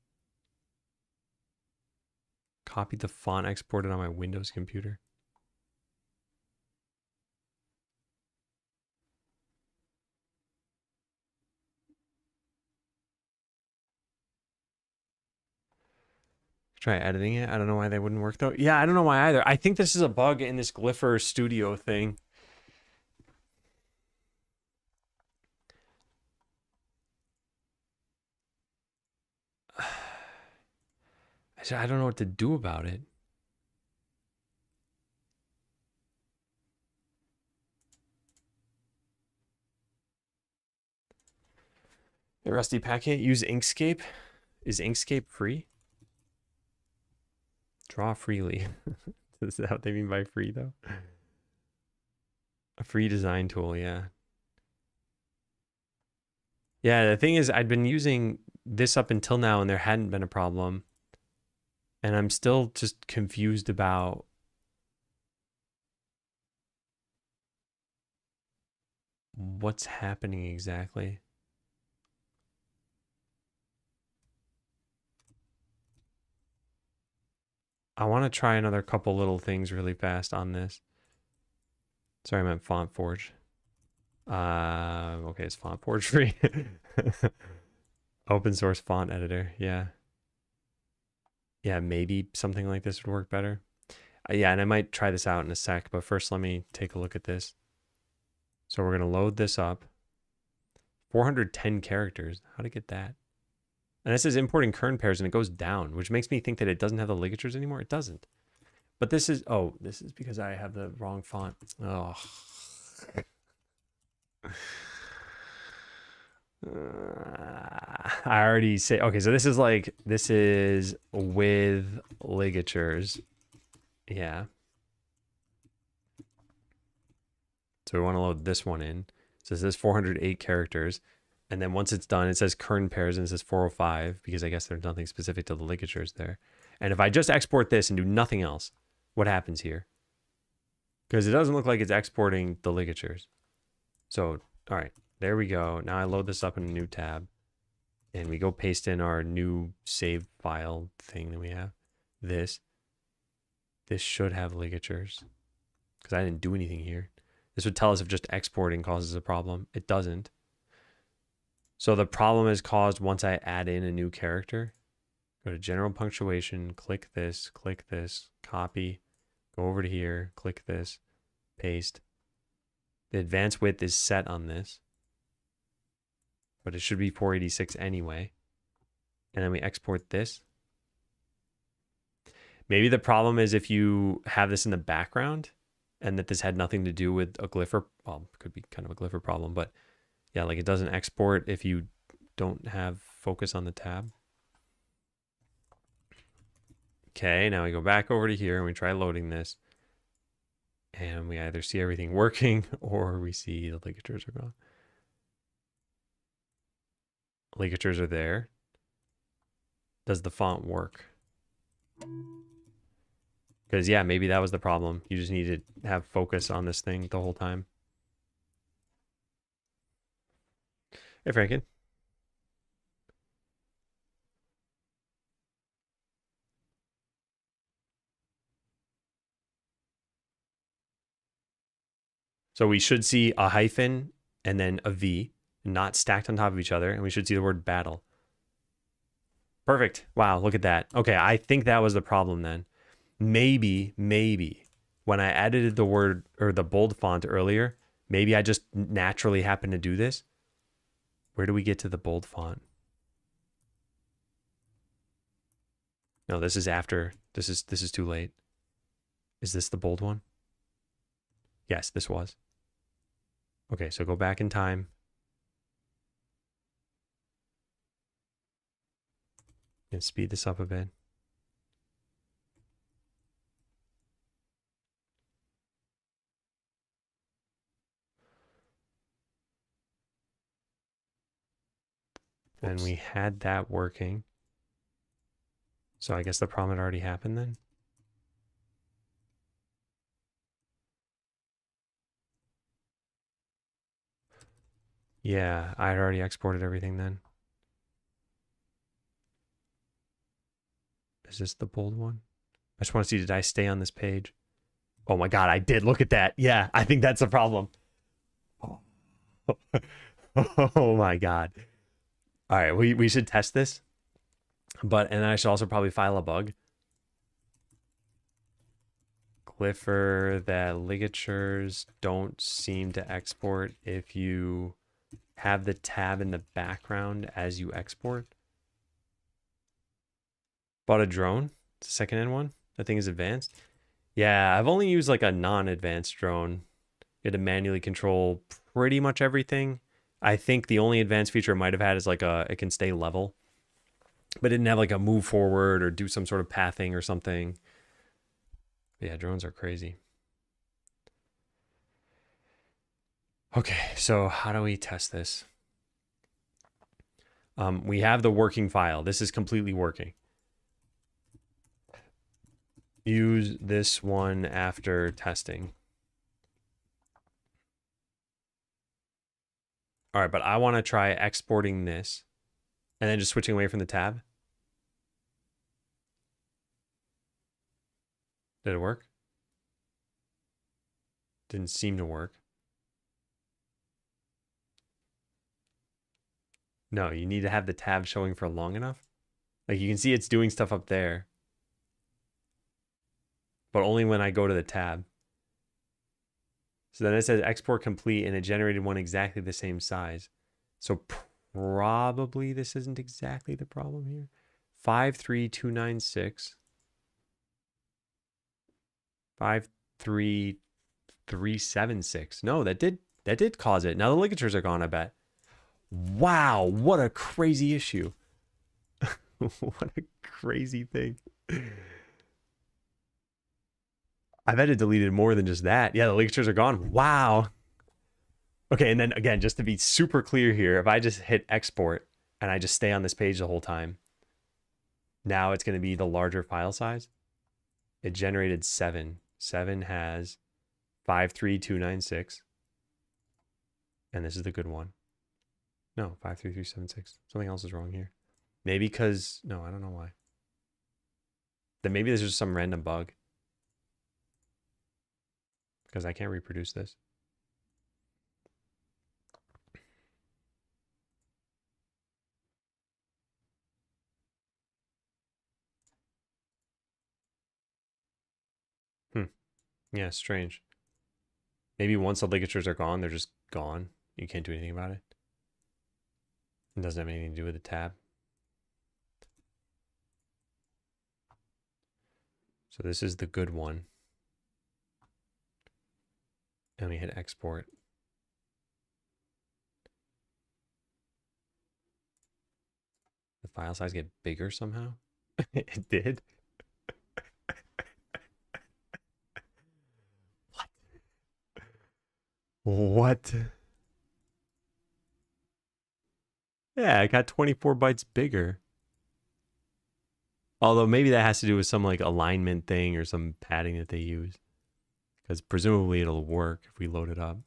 Copied the font exported on my Windows computer. Try editing it. I don't know why they wouldn't work though. Yeah, I don't know why either. I think this is a bug in this Glypher Studio thing. I don't know what to do about it. Hey, Rusty Packet, use Inkscape. Is Inkscape free? Draw freely. Is that what they mean by free though? A free design tool, yeah. Yeah, the thing is I'd been using this up until now and there hadn't been a problem. And I'm still just confused about what's happening exactly. I want to try another couple little things really fast on this. Sorry, I meant Font Forge. Okay, it's Font Forge free. Open source font editor, yeah. Yeah, maybe something like this would work better. Yeah, and I might try this out in a sec, but first let me take a look at this. So we're going to load this up. 410 characters. How to get that? And this is importing kern pairs and it goes down, which makes me think that it doesn't have the ligatures anymore. It doesn't. But this is, oh, this is because I have the wrong font. Oh. I already say, okay, so this is with ligatures. Yeah. So we want to load this one in. So it says 408 characters. And then once it's done, it says kern pairs and it says 405 because I guess there's nothing specific to the ligatures there. And if I just export this and do nothing else, what happens here? Because it doesn't look like it's exporting the ligatures. So, all right, there we go. Now I load this up in a new tab. And we go paste in our new save file thing that we have. This should have ligatures. Because I didn't do anything here. This would tell us if just exporting causes a problem. It doesn't. So the problem is caused once I add in a new character. Go to general punctuation, click this, copy, go over to here, click this, paste. The advanced width is set on this, but it should be 486 anyway. And then we export this. Maybe the problem is if you have this in the background and that this had nothing to do with a Glypher, well, it could be kind of a Glypher problem, but yeah, like it doesn't export if you don't have focus on the tab. Okay, now we go back over to here and we try loading this. And we either see everything working or we see the ligatures are gone. Ligatures are there. Does the font work? Because yeah, maybe that was the problem. You just need to have focus on this thing the whole time. Hey, Franken. So we should see a hyphen and then a V, not stacked on top of each other. And we should see the word battle. Perfect. Wow, look at that. Okay, I think that was the problem then. Maybe when I edited the word or the bold font earlier, maybe I just naturally happened to do this. Where do we get to the bold font? No, this is after. This is too late. Is this the bold one? Yes, this was. Okay, so go back in time. And speed this up a bit. And we had that working. So I guess the problem had already happened then. Yeah, I had already exported everything then. Is this the bold one? I just want to see, did I stay on this page? Oh my God, I did. Look at that. Yeah, I think that's the problem. Oh, oh my God. All right, we should test this. But, and then I should also probably file a bug. Glypher that ligatures don't seem to export if you have the tab in the background as you export. Bought a drone. It's a second-hand one. That thing is advanced. Yeah, I've only used like a non-advanced drone. You had to manually control pretty much everything. I think the only advanced feature it might have had is like it can stay level, but it didn't have like a move forward or do some sort of pathing or something. Yeah, drones are crazy. Okay, so how do we test this? We have the working file. This is completely working. Use this one after testing. All right, but I want to try exporting this and then just switching away from the tab. Did it work? Didn't seem to work. No, you need to have the tab showing for long enough. Like you can see it's doing stuff up there, but only when I go to the tab. So then it says export complete and it generated one exactly the same size. So probably this isn't exactly the problem here. 53296. 53376. No, that did cause it. Now the ligatures are gone, I bet. Wow, what a crazy issue. What a crazy thing. I bet it deleted more than just that. Yeah, the ligatures are gone. Wow. Okay, and then again, just to be super clear here, if I just hit export and I just stay on this page the whole time, now it's going to be the larger file size. It generated 7. 7 has 53296. And this is the good one. No, 53376. Something else is wrong here. Maybe because, no, I don't know why. Then maybe there's just some random bug. Because I can't reproduce this. Yeah, strange. Maybe once the ligatures are gone, they're just gone. You can't do anything about it. It doesn't have anything to do with the tab. So this is the good one. And we hit export. The file size get bigger somehow? It did? What? Yeah, it got 24 bytes bigger. Although maybe that has to do with some like alignment thing or some padding that they use. Because presumably it'll work if we load it up.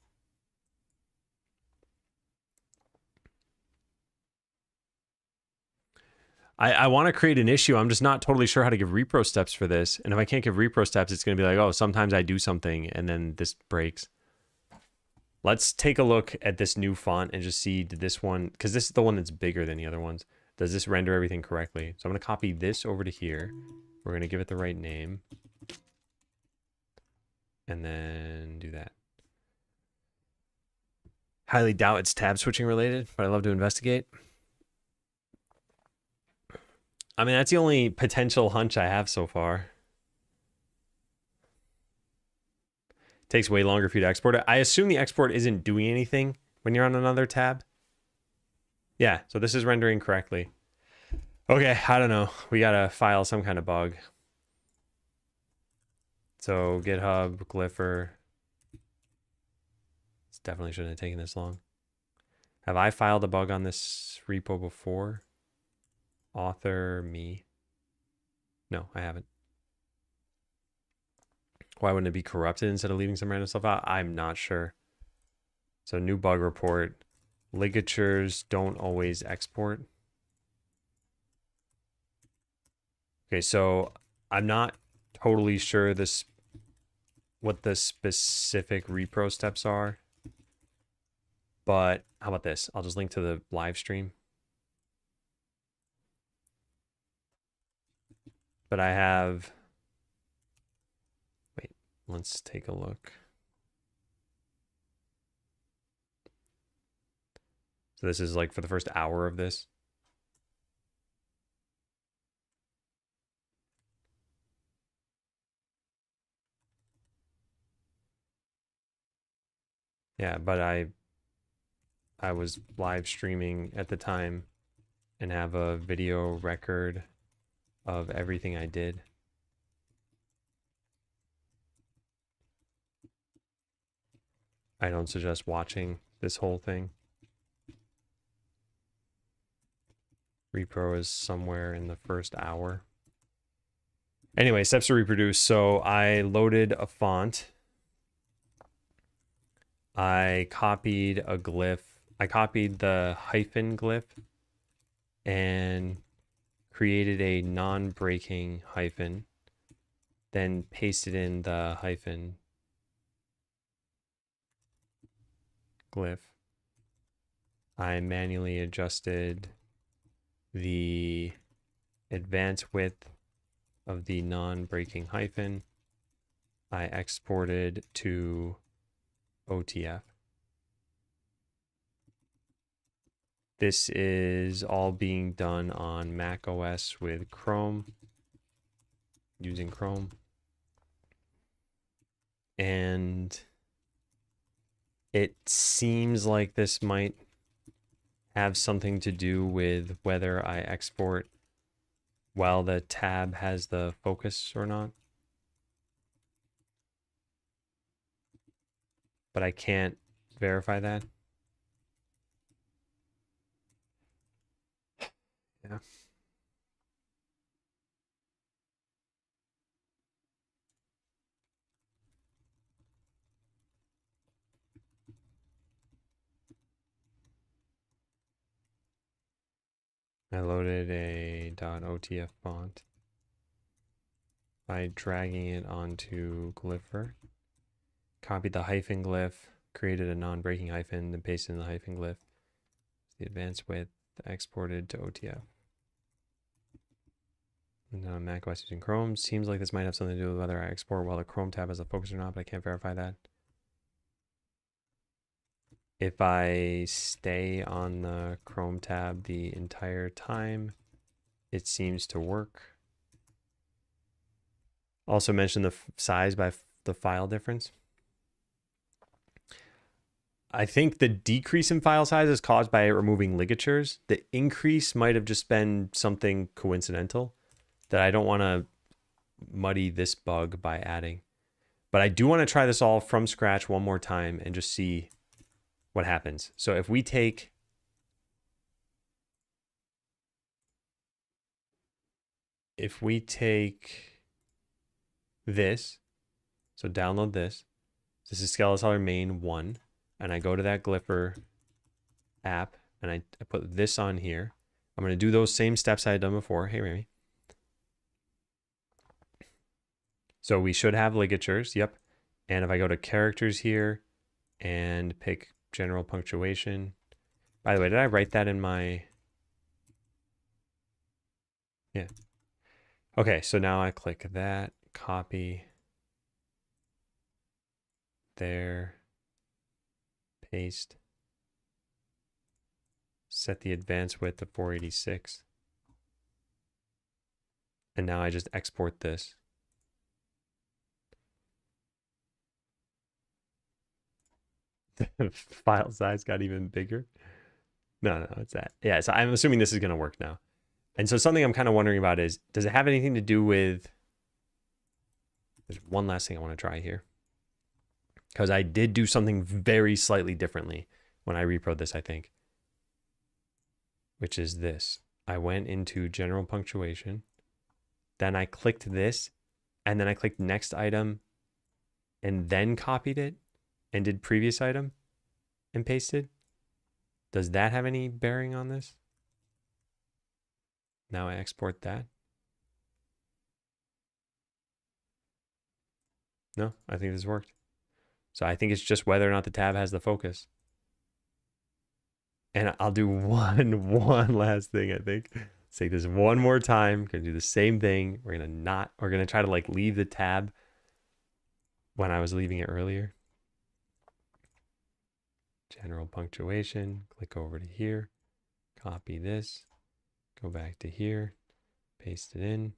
I want to create an issue. I'm just not totally sure how to give repro steps for this. And if I can't give repro steps, it's going to be like, oh, sometimes I do something and then this breaks. Let's take a look at this new font and just see, did this one, because this is the one that's bigger than the other ones. Does this render everything correctly? So I'm going to copy this over to here. We're going to give it the right name. And then do that. Highly doubt it's tab switching related, but I love to investigate. I mean, that's the only potential hunch I have so far. Takes way longer for you to export it. I assume the export isn't doing anything when you're on another tab. Yeah, so this is rendering correctly. Okay, I don't know. We gotta file some kind of bug. So GitHub, Glypher. This definitely shouldn't have taken this long. Have I filed a bug on this repo before? Author, me. No, I haven't. Why wouldn't it be corrupted instead of leaving some random stuff out? I'm not sure. So new bug report. Ligatures don't always export. Okay, so I'm not totally sure what the specific repro steps are. But how about this? I'll just link to the live stream. But I have... Wait, let's take a look. So this is like for the first hour of this. Yeah, but I was live streaming at the time and have a video record of everything I did. I don't suggest watching this whole thing. Repro is somewhere in the first hour. Anyway, steps to reproduce. So I loaded a font. I copied a glyph. I copied the hyphen glyph and created a non-breaking hyphen, then pasted in the hyphen glyph. I manually adjusted the advance width of the non-breaking hyphen. I exported to OTF. This is all being done on Mac OS with Chrome, using Chrome. And it seems like this might have something to do with whether I export while the tab has the focus or not. But I can't verify that. Yeah. I loaded a .otf font by dragging it onto Glypher. Copied the hyphen glyph, created a non-breaking hyphen, then pasted in the hyphen glyph. The advanced width exported to OTF. And now Mac OS using Chrome. Seems like this might have something to do with whether I export while the Chrome tab has a focus or not, but I can't verify that. If I stay on the Chrome tab the entire time, it seems to work. Also mention the size by the file difference. I think the decrease in file size is caused by removing ligatures. The increase might have just been something coincidental that I don't want to muddy this bug by adding. But I do want to try this all from scratch one more time and just see what happens. So if we take this, so download this. This is Skeleton main 1. And I go to that Glypher app and I put this on here. I'm going to do those same steps I had done before. Hey, Remy. So we should have ligatures. Yep. And if I go to characters here and pick general punctuation. By the way, did I write that in my... Yeah. Okay, so now I click that, copy, there, paste, set the advanced width to 486. And now I just export this. The file size got even bigger. No, it's that. Yeah, so I'm assuming this is going to work now. And so something I'm kind of wondering about is, does it have anything to do with... There's one last thing I want to try here. Because I did do something very slightly differently when I repro'd this, I think. Which is this. I went into general punctuation. then I clicked this, and then I clicked next item, and then copied it, and did previous item, and pasted. Does that have any bearing on this? Now I export that. No, I think this worked. So I think it's just whether or not the tab has the focus. And I'll do one last thing, I think. Let's take this one more time. Gonna do the same thing. We're gonna try to like leave the tab when I was leaving it earlier. General punctuation, click over to here, copy this, go back to here, paste it in,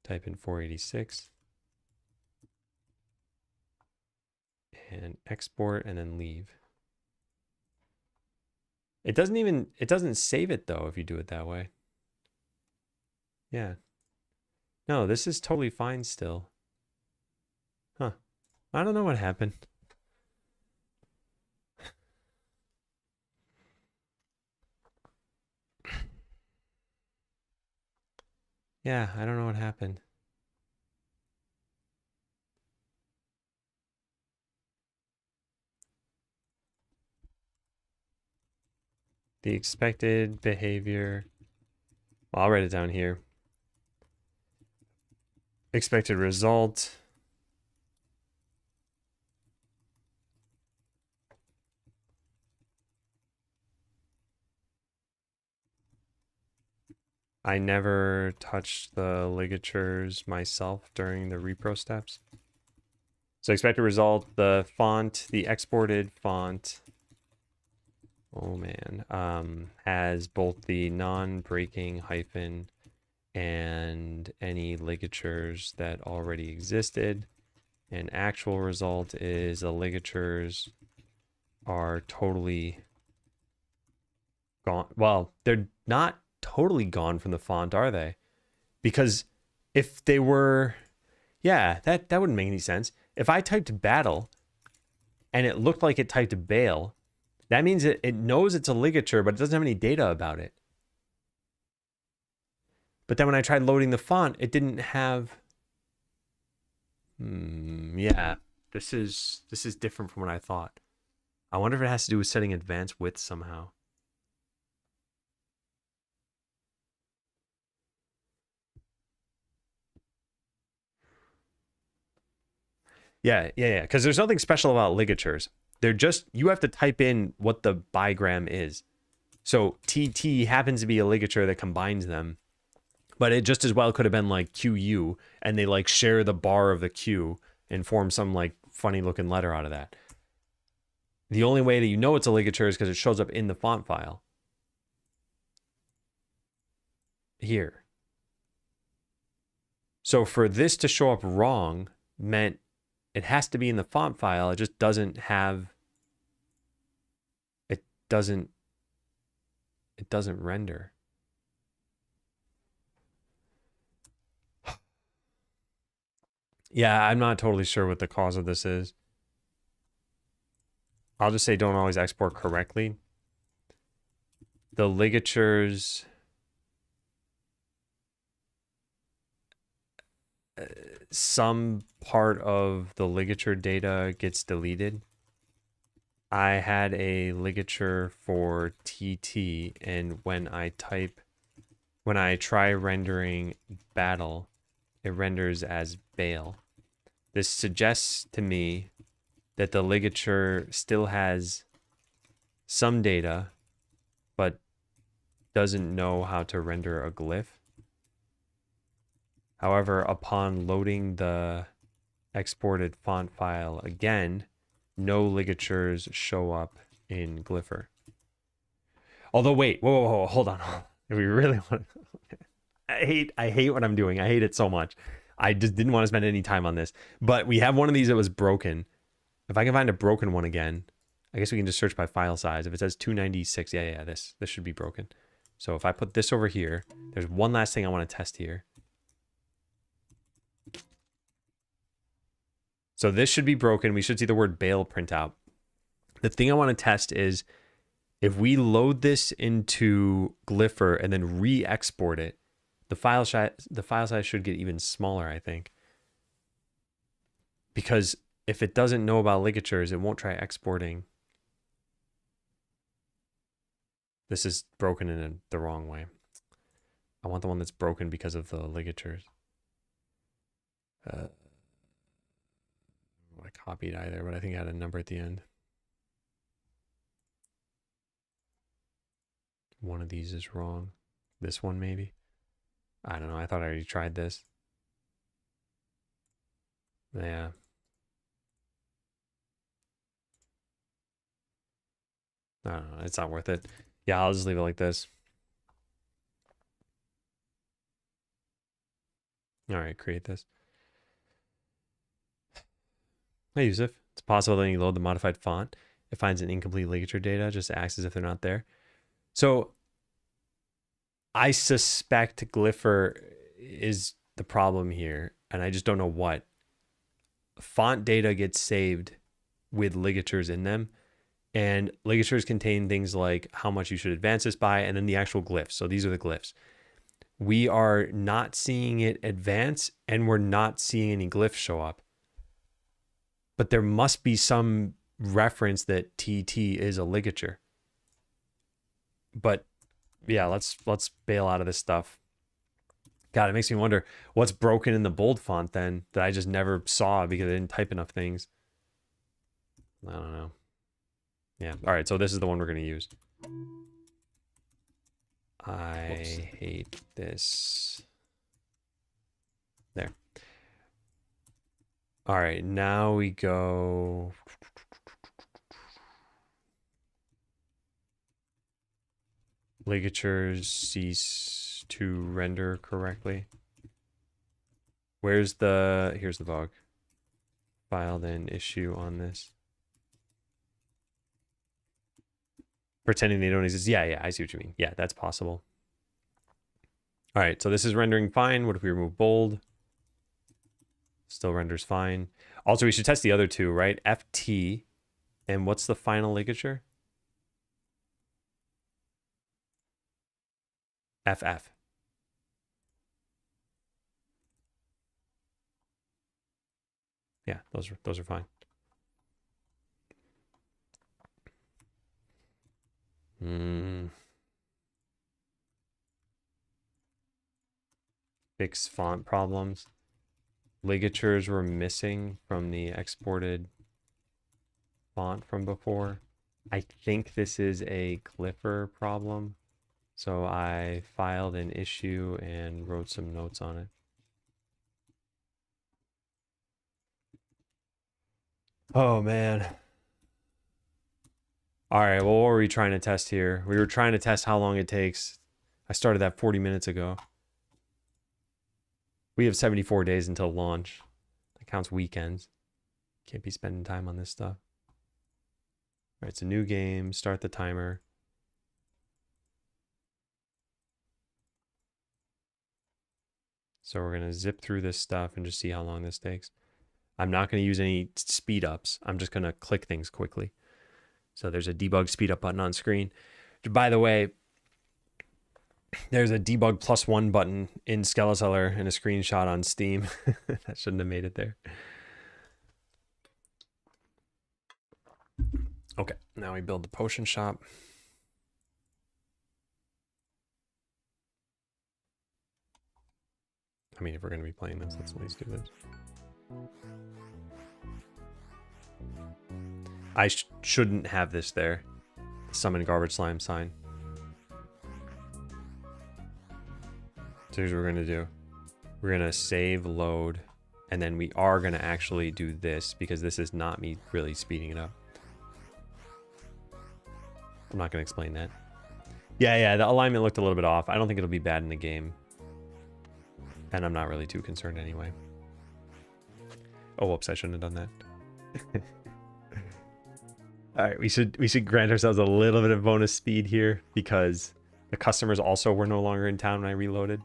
type in 486, and export, and then leave. It doesn't save it though if you do it that way. Yeah. No, this is totally fine still. Huh. I don't know what happened. Yeah, I don't know what happened. The expected behavior. Well, I'll write it down here. Expected result. I never touched the ligatures myself during the repro steps. So expected result, the font, the exported font, oh man, has both the non-breaking hyphen and any ligatures that already existed. And actual result is the ligatures are totally gone. Well, they're not totally gone from the font, are they? Because if they were, yeah, that wouldn't make any sense. If I typed battle and it looked like it typed bail, that means it knows it's a ligature, but it doesn't have any data about it. But then when I tried loading the font, it didn't have. Yeah, this is different from what I thought. I wonder if it has to do with setting advanced width somehow. Yeah. Because there's nothing special about ligatures. They're just, you have to type in what the bigram is. So TT happens to be a ligature that combines them, but it just as well could have been like QU, and they like share the bar of the Q and form some like funny looking letter out of that. The only way that you know it's a ligature is because it shows up in the font file. Here. So for this to show up wrong meant it has to be in the font file. It just doesn't have, it doesn't render. Yeah, I'm not totally sure what the cause of this is. I'll just say don't always export correctly. The ligatures, some part of the ligature data gets deleted. I had a ligature for TT, and when I try rendering battle, it renders as bail. This suggests to me that the ligature still has some data, but doesn't know how to render a glyph. However, upon loading the exported font file again, no ligatures show up in Glypher. Although, wait, whoa, hold on. If we really want to, I hate what I'm doing. I hate it so much. I just didn't want to spend any time on this. But we have one of these that was broken. If I can find a broken one again, I guess we can just search by file size. If it says 296, yeah, this should be broken. So if I put this over here, there's one last thing I want to test here. So this should be broken. We should see the word bail print out. The thing I want to test is if we load this into Glypher and then re-export it, The file size should get even smaller, I think. Because if it doesn't know about ligatures, it won't try exporting. This is broken in the wrong way. I want the one that's broken because of the ligatures. I copied either, but I think I had a number at the end. One of these is wrong. This one maybe? I don't know. I thought I already tried this. Yeah. I don't know. It's not worth it. Yeah, I'll just leave it like this. All right, create this. Hey, Yusuf. It's possible that when you load the modified font, it finds an incomplete ligature data, just acts as if they're not there. So I suspect Glypher is the problem here, and I just don't know what. Font data gets saved with ligatures in them, and ligatures contain things like how much you should advance this by, and then the actual glyphs. So these are the glyphs. We are not seeing it advance, and we're not seeing any glyphs show up. But there must be some reference that TT is a ligature. But yeah, let's bail out of this stuff. God, it makes me wonder what's broken in the bold font then that I just never saw because I didn't type enough things. I don't know. Yeah. All right. So this is the one we're going to use. I hate this. There. All right. Now we go. Ligatures cease to render correctly. Here's the bug. File then issue on this. Pretending they don't exist. Yeah, I see what you mean. Yeah, that's possible. All right, so this is rendering fine. What if we remove bold? Still renders fine. Also, we should test the other two, right? FT. And what's the final ligature? FF. Yeah, those are fine. Fix font problems. Ligatures were missing from the exported font from before. I think this is a Glypher problem. So I filed an issue and wrote some notes on it. Oh, man. All right, well, what were we trying to test here? We were trying to test how long it takes. I started that 40 minutes ago. We have 74 days until launch. That counts weekends. Can't be spending time on this stuff. All right, it's a new game. Start the timer. So we're going to zip through this stuff and just see how long this takes. I'm not going to use any speed ups. I'm just going to click things quickly. So there's a debug speed up button on screen. By the way, there's a debug +1 button in Skeleseller and a screenshot on Steam. That shouldn't have made it there. Okay, now we build the potion shop. I mean, if we're going to be playing this, let's at least do this. I shouldn't have this there. Summon garbage slime sign. So here's what we're going to do. We're going to save load. And then we are going to actually do this because this is not me really speeding it up. I'm not going to explain that. Yeah, the alignment looked a little bit off. I don't think it'll be bad in the game. And I'm not really too concerned anyway. Oh, whoops, I shouldn't have done that. All right, we should grant ourselves a little bit of bonus speed here because the customers also were no longer in town when I reloaded.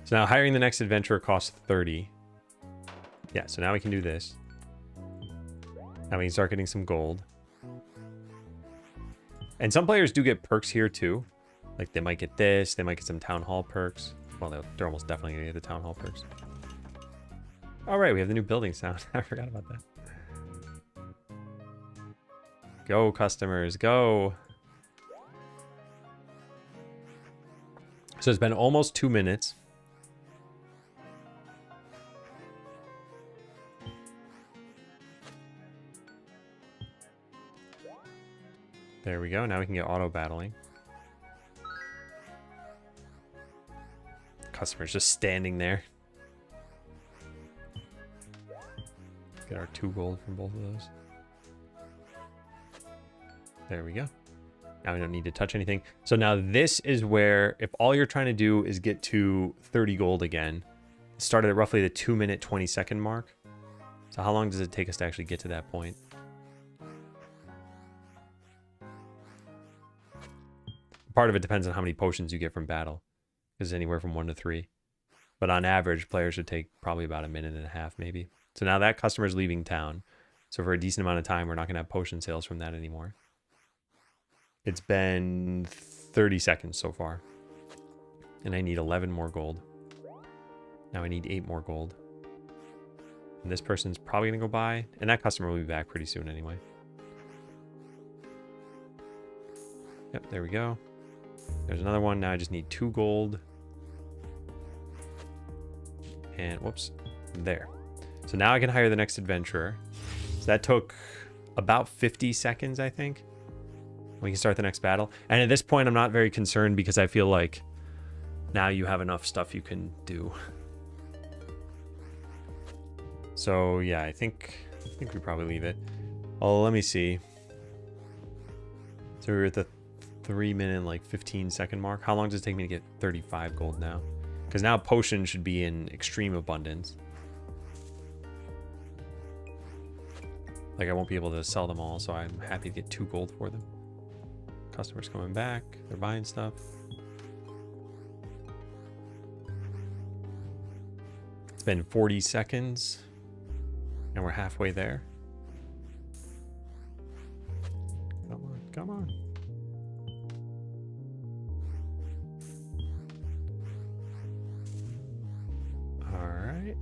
So now hiring the next adventurer costs 30. Yeah, so now we can do this. Now we can start getting some gold. And some players do get perks here too. Like they might get this, they might get some town hall perks. Well, they're almost definitely gonna get the town hall perks. All right, we have the new building sound. I forgot about that. Go, customers, go. So it's been almost 2 minutes. There we go. Now we can get auto battling. Customer's just standing there. Get our 2 gold from both of those. There we go. Now we don't need to touch anything. So now this is where, if all you're trying to do is get to 30 gold again, it started at roughly the 2-minute, 20-second mark. So how long does it take us to actually get to that point? Part of it depends on how many potions you get from battle. Because it's anywhere from 1 to 3. But on average, players should take probably about 1.5 minutes, maybe. So now that customer's leaving town. So for a decent amount of time, we're not going to have potion sales from that anymore. It's been 30 seconds so far. And I need 11 more gold. Now I need 8 more gold. And this person's probably going to go by. And that customer will be back pretty soon anyway. Yep, there we go. There's another one. Now I just need 2 gold. And whoops, there. So now I can hire the next adventurer. So that took about 50 seconds, I think. We can start the next battle. And at this point, I'm not very concerned because I feel like now you have enough stuff you can do. So yeah, I think we probably leave it. Oh, let me see. So we're at the 3-minute, like 15-second mark. How long does it take me to get 35 gold now? Because now potions should be in extreme abundance. Like I won't be able to sell them all, so I'm happy to get 2 gold for them. Customers coming back. They're buying stuff. It's been 40 seconds. And we're halfway there. Come on, come on. Alright.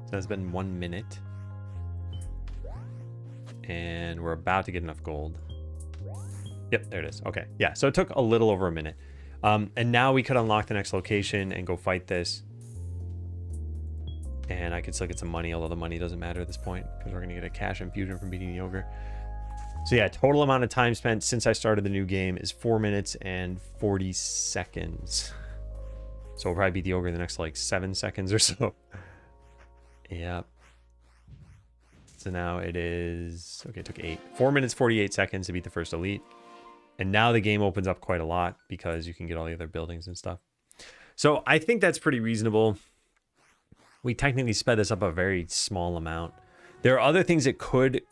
So it's been 1 minute. And we're about to get enough gold. Yep, there it is. Okay, yeah, so it took a little over a minute. And now we could unlock the next location and go fight this. And I could still get some money, although the money doesn't matter at this point because we're going to get a cash infusion from beating the ogre. So yeah, total amount of time spent since I started the new game is 4 minutes and 40 seconds. So we'll probably beat the ogre in the next like 7 seconds or so. Yep. So now it is, okay, it took 4 minutes, 48 seconds to beat the first elite. And now the game opens up quite a lot because you can get all the other buildings and stuff. So I think that's pretty reasonable. We technically sped this up a very small amount. There are other things that could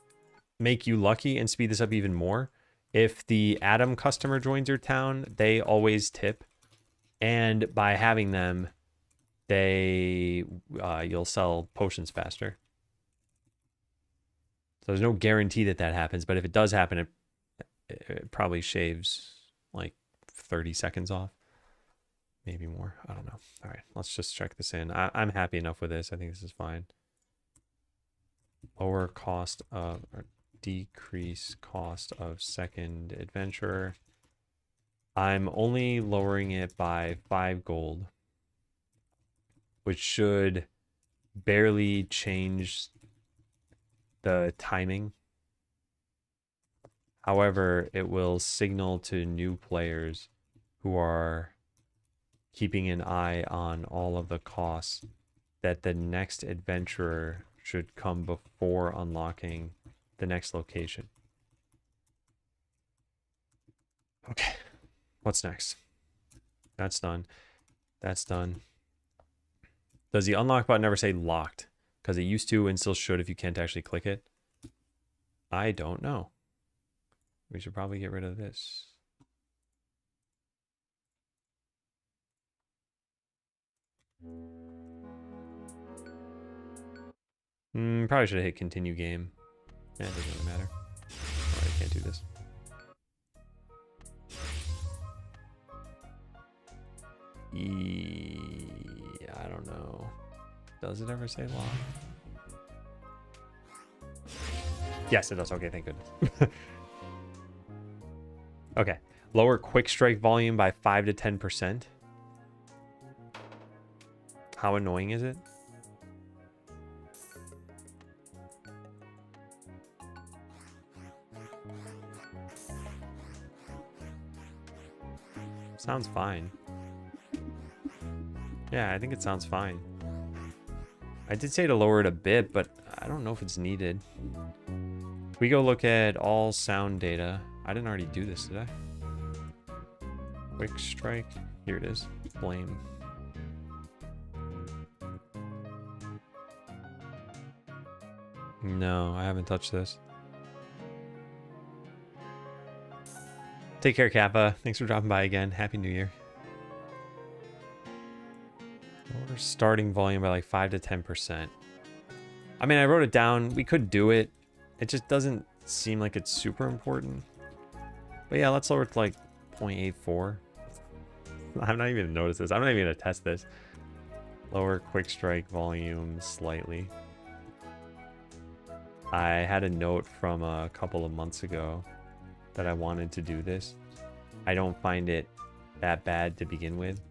make you lucky and speed this up even more. If the Atom customer joins your town, they always tip. And by having them, you'll sell potions faster. So there's no guarantee that that happens, but if it does happen, it probably shaves like 30 seconds off. Maybe more. I don't know. All right, let's just check this in. I'm happy enough with this. I think this is fine. Lower cost of, or decrease cost of second adventurer. I'm only lowering it by 5 gold, which should barely change the timing. However, it will signal to new players who are keeping an eye on all of the costs that the next adventurer should come before unlocking the next location. Okay, what's next? That's done. That's done. Does the unlock button ever say locked? Because it used to and still should if you can't actually click it. I don't know. We should probably get rid of this. Probably should have hit continue game. Yeah, it doesn't really matter. Alright, I can't do this. I don't know. Does it ever say lock? Yes, it does. Okay, thank goodness. Okay. Lower quick strike volume by 5 to 10%. How annoying is it? Sounds fine. Yeah, I think it sounds fine. I did say to lower it a bit, but I don't know if it's needed. We go look at all sound data. I didn't already do this, did I? Quick strike. Here it is. Flame. No, I haven't touched this. Take care, Kappa. Thanks for dropping by again. Happy New Year. Lower starting volume by like 5 to 10%. I mean, I wrote it down. We could do it. It just doesn't seem like it's super important. But yeah, let's lower it to like 0.84. I'm not even gonna notice this. I'm not even gonna test this. Lower quick strike volume slightly. I had a note from a couple of months ago that I wanted to do this. I don't find it that bad to begin with.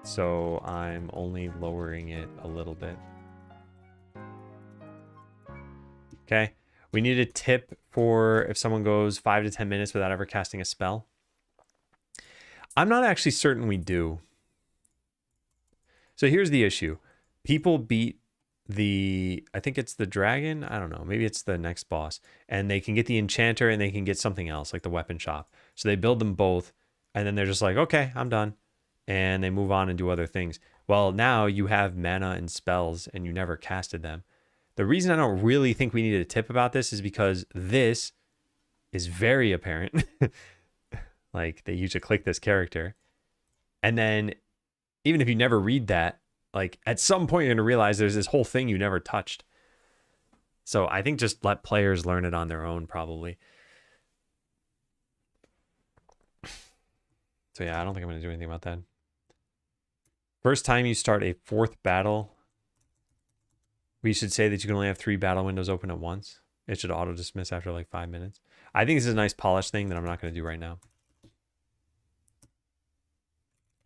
So I'm only lowering it a little bit. Okay. We need a tip for if someone goes 5 to 10 minutes without ever casting a spell. I'm not actually certain we do. So here's the issue. People beat I think it's the dragon. I don't know. Maybe it's the next boss. And they can get the enchanter and they can get something else like the weapon shop. So they build them both. And then they're just like, okay, I'm done. And they move on and do other things. Well, now you have mana and spells and you never casted them. The reason I don't really think we need a tip about this is because this is very apparent. Like they usually click this character. And then even if you never read that, like at some point you're going to realize there's this whole thing you never touched. So I think just let players learn it on their own probably. So yeah, I don't think I'm going to do anything about that. First time you start a 4th battle, we should say that you can only have 3 battle windows open at once. It should auto dismiss after like 5 minutes. I think this is a nice polish thing that I'm not going to do right now.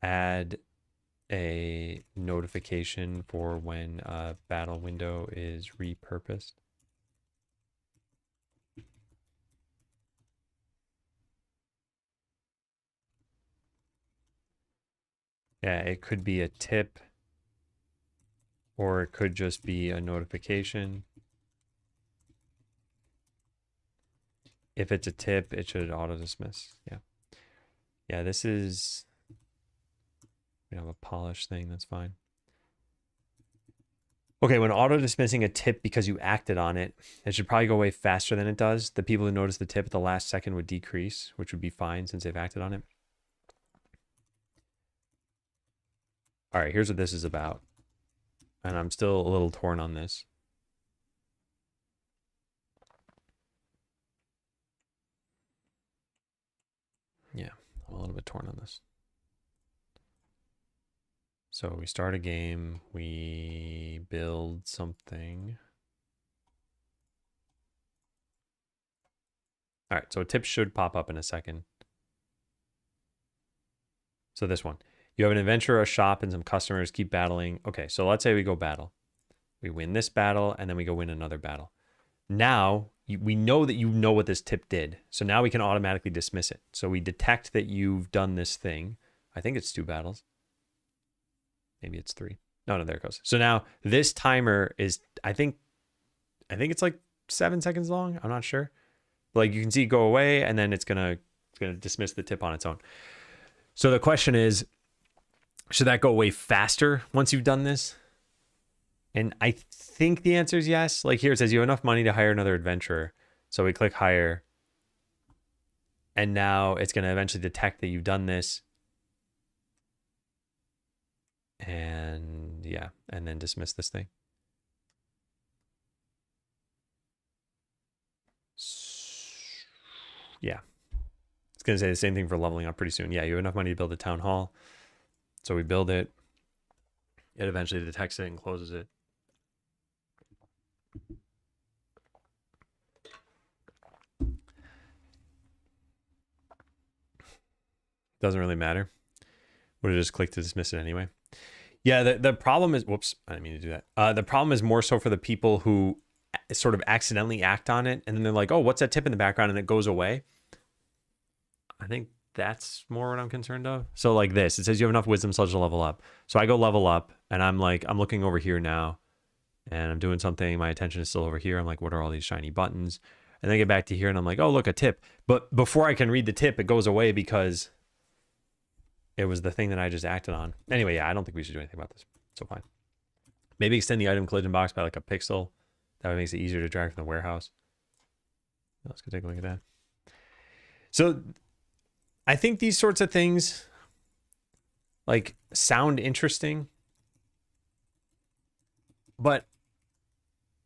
Add a notification for when a battle window is repurposed. Yeah, it could be a tip or it could just be a notification. If it's a tip, it should auto dismiss. Yeah. Yeah, this is, we have a polish thing. That's fine. Okay, when auto dismissing a tip because you acted on it, it should probably go away faster than it does. The people who notice the tip at the last second would decrease, which would be fine since they've acted on it. All right, here's what this is about. And I'm still a little torn on this. Yeah, I'm a little bit torn on this. So we start a game, we build something. All right, so a tip should pop up in a second. So this one. You have an adventure, a shop, and some customers. Keep battling. Okay, so let's say we go battle. We win this battle, and then we go win another battle. Now, we know that you know what this tip did. So now we can automatically dismiss it. So we detect that you've done this thing. I think it's 2 battles. Maybe it's 3. No, there it goes. So now this timer is, I think it's like 7 seconds long. I'm not sure. But like you can see it go away, and then it's gonna dismiss the tip on its own. So the question is, should that go away faster once you've done this? And I think the answer is yes. Like here it says you have enough money to hire another adventurer. So we click hire. And now it's going to eventually detect that you've done this. And yeah, and then dismiss this thing. Yeah. It's going to say the same thing for leveling up pretty soon. Yeah, you have enough money to build a town hall. So we build it. It eventually detects it and closes it. Doesn't really matter. Would have just clicked to dismiss it anyway. Yeah, the problem is, whoops, I didn't mean to do that. The problem is more so for the people who sort of accidentally act on it, and then they're like, oh, what's that tip in the background? And it goes away. I think that's more what I'm concerned of. So like this, it says you have enough wisdom sludge to level up. So I go level up, and I'm like, I'm looking over here now, and I'm doing something. My attention is still over here. I'm like, what are all these shiny buttons? And then I get back to here, and I'm like, oh, look, a tip. But before I can read the tip, it goes away because it was the thing that I just acted on. Anyway, yeah, I don't think we should do anything about this. So fine. Maybe extend the item collision box by like a pixel. That way makes it easier to drag from the warehouse. Let's go take a look at that. So I think these sorts of things like sound interesting, but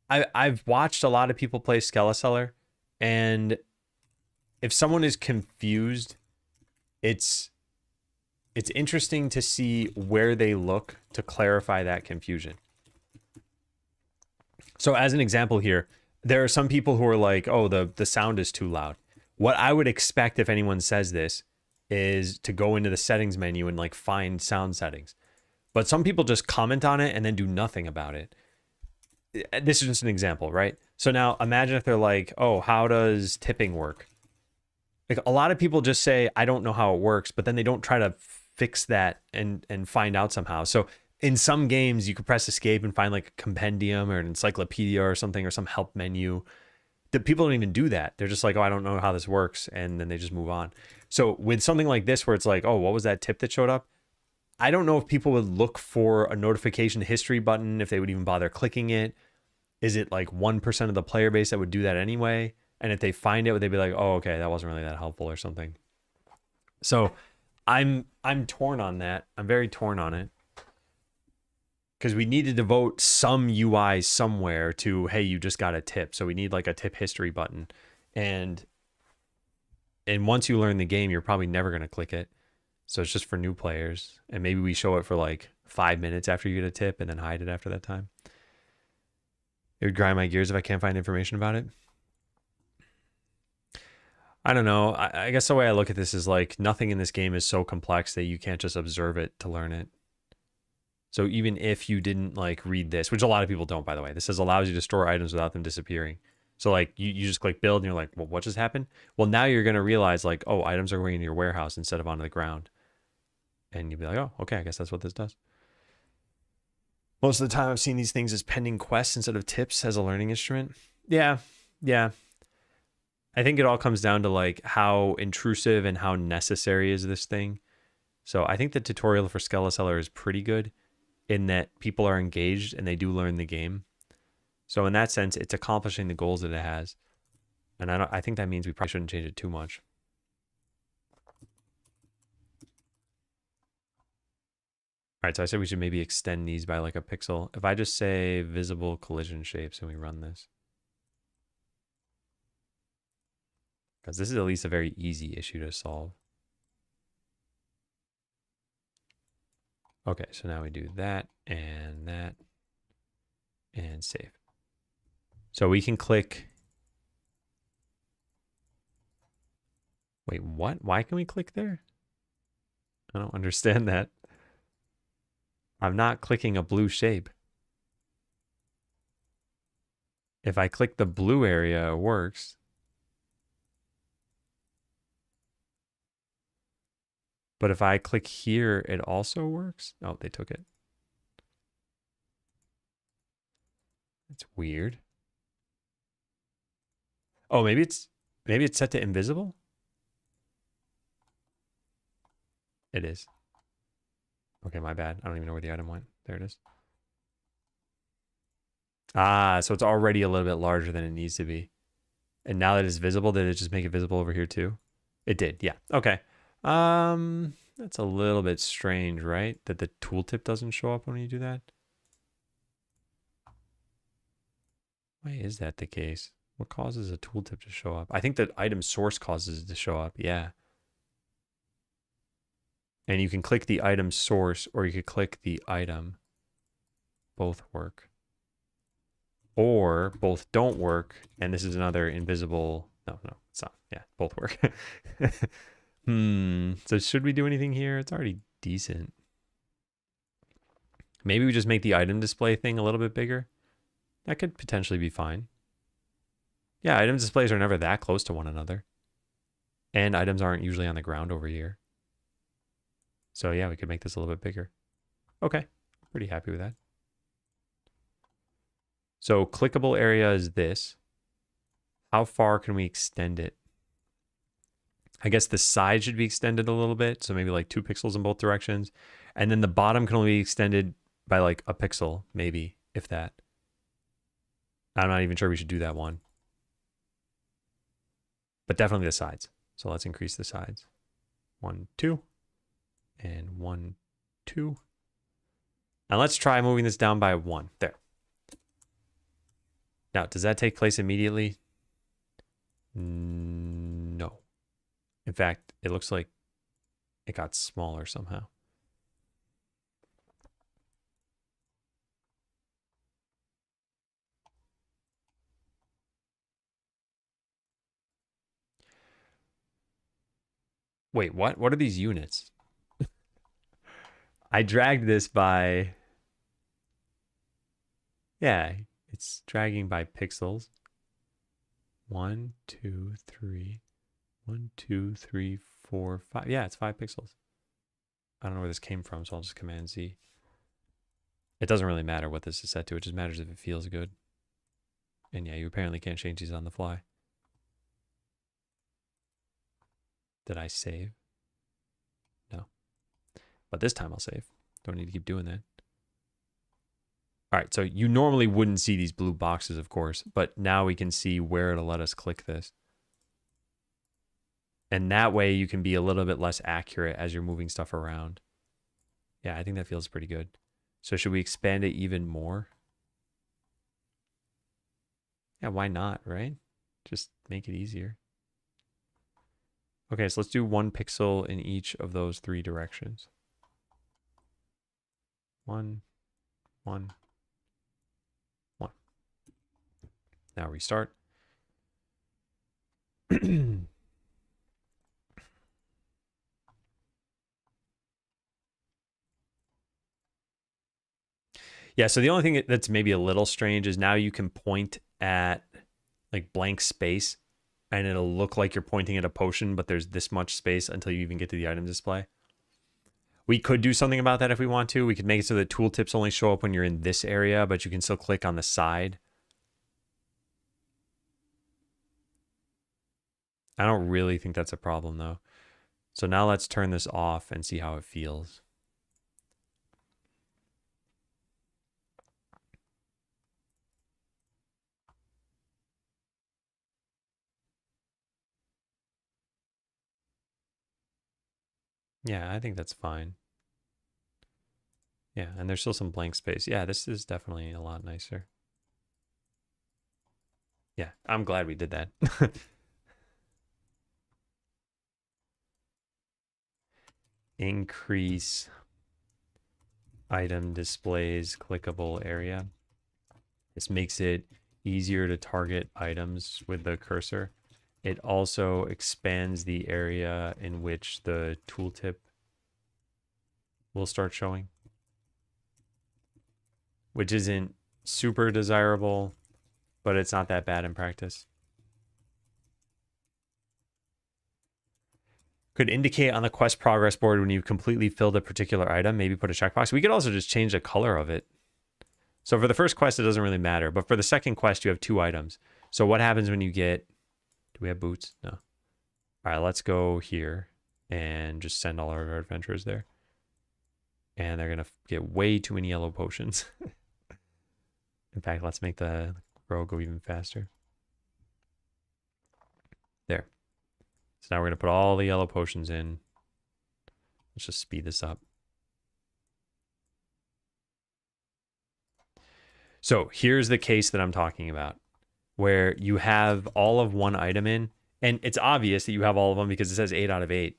I've watched a lot of people play Skeleseller, and if someone is confused, it's interesting to see where they look to clarify that confusion. So as an example here, there are some people who are like, oh, the sound is too loud. What I would expect if anyone says this is to go into the settings menu and like find sound settings. But some people just comment on it and then do nothing about it. This is just an example, right? So now imagine if they're like, oh, how does tipping work? Like a lot of people just say, I don't know how it works, but then they don't try to fix that and find out somehow. So in some games, you could press escape and find like a compendium or an encyclopedia or something or some help menu. The people don't even do that. They're just like, oh, I don't know how this works. And then they just move on. So with something like this, where it's like, oh, what was that tip that showed up? I don't know if people would look for a notification history button, if they would even bother clicking it. Is it like 1% of the player base that would do that anyway? And if they find it, would they be like, oh, okay, that wasn't really that helpful or something? So I'm torn on that. I'm very torn on it. Because we need to devote some UI somewhere to, hey, you just got a tip. So we need like a tip history button. And once you learn the game, you're probably never going to click it. So it's just for new players. And maybe we show it for like 5 minutes after you get a tip and then hide it after that time. It would grind my gears if I can't find information about it. I don't know. I guess the way I look at this is like nothing in this game is so complex that you can't just observe it to learn it. So even if you didn't like read this, which a lot of people don't, by the way, this says allows you to store items without them disappearing. So like you just click build and you're like, well, what just happened? Well, now you're going to realize like, oh, items are going into your warehouse instead of onto the ground. And you'll be like, oh, okay, I guess that's what this does. Most of the time I've seen these things as pending quests instead of tips as a learning instrument. Yeah. I think it all comes down to like how intrusive and how necessary is this thing. So I think the tutorial for Skeleseller is pretty good in that people are engaged and they do learn the game. So in that sense, it's accomplishing the goals that it has. And I think that means we probably shouldn't change it too much. All right, so I said we should maybe extend these by like a pixel. If I just say visible collision shapes and we run this. Because this is at least a very easy issue to solve. Okay, so now we do that and save. So we can click. Wait, what? Why can we click there? I don't understand that. I'm not clicking a blue shape. If I click the blue area, it works. But if I click here, it also works. Oh, they took it. It's weird. Oh, maybe it's set to invisible. It is. Okay, my bad. I don't even know where the item went. There it is. Ah, so it's already a little bit larger than it needs to be. And now that it's visible, did it just make it visible over here too? It did, yeah. Okay. That's a little bit strange, right? That the tooltip doesn't show up when you do that. Why is that the case? What causes a tooltip to show up? I think the item source causes it to show up, yeah. And you can click the item source, or you could click the item. Both work. Or both don't work, and this is another invisible... No, it's not. Yeah, both work. So should we do anything here? It's already decent. Maybe we just make the item display thing a little bit bigger. That could potentially be fine. Yeah, item displays are never that close to one another. And items aren't usually on the ground over here. So yeah, we could make this a little bit bigger. Okay, pretty happy with that. So clickable area is this. How far can we extend it? I guess the side should be extended a little bit. So maybe like 2 pixels in both directions. And then the bottom can only be extended by like a pixel, maybe, if that. I'm not even sure we should do that one. But definitely the sides. So let's increase the sides. 1, 2. And 1, 2. And let's try moving this down by 1. There. Now, does that take place immediately? No. In fact, it looks like it got smaller somehow. Wait, what? What are these units? I dragged this by... Yeah, it's dragging by pixels. 1, 2, 3. 1, 2, 3, 4, 5. Yeah, it's 5 pixels. I don't know where this came from, so I'll just Command Z. It doesn't really matter what this is set to. It just matters if it feels good. And yeah, you apparently can't change these on the fly. Did I save? No. But this time I'll save. Don't need to keep doing that. All right, so you normally wouldn't see these blue boxes, of course, but now we can see where to let us click this. And that way you can be a little bit less accurate as you're moving stuff around. Yeah, I think that feels pretty good. So should we expand it even more? Yeah, why not, right? Just make it easier. Okay, so let's do 1 pixel in each of those 3 directions. 1, 1, 1. Now restart. Yeah, so the only thing that's maybe a little strange is now you can point at like blank space and it'll look like you're pointing at a potion, but there's this much space until you even get to the item display. We could do something about that if we want to. We could make it so that tooltips only show up when you're in this area, but you can still click on the side. I don't really think that's a problem though. So now let's turn this off and see how it feels. Yeah, I think that's fine. Yeah, and there's still some blank space. Yeah, this is definitely a lot nicer. Yeah, I'm glad we did that. Increase item displays clickable area. This makes it easier to target items with the cursor. It also expands the area in which the tooltip will start showing, which isn't super desirable, but it's not that bad in practice. Could indicate on the quest progress board when you've completely filled a particular item, maybe put a checkbox. We could also just change the color of it. So for the first quest, it doesn't really matter, but for the second quest, you have 2 items. So what happens when you get... Do we have boots? No. All right, let's go here and just send all our adventurers there. And they're going to get way too many yellow potions. In fact, let's make the row go even faster. There. So now we're going to put all the yellow potions in. Let's just speed this up. So here's the case that I'm talking about, where you have all of one item in, and it's obvious that you have all of them because it says 8 out of 8.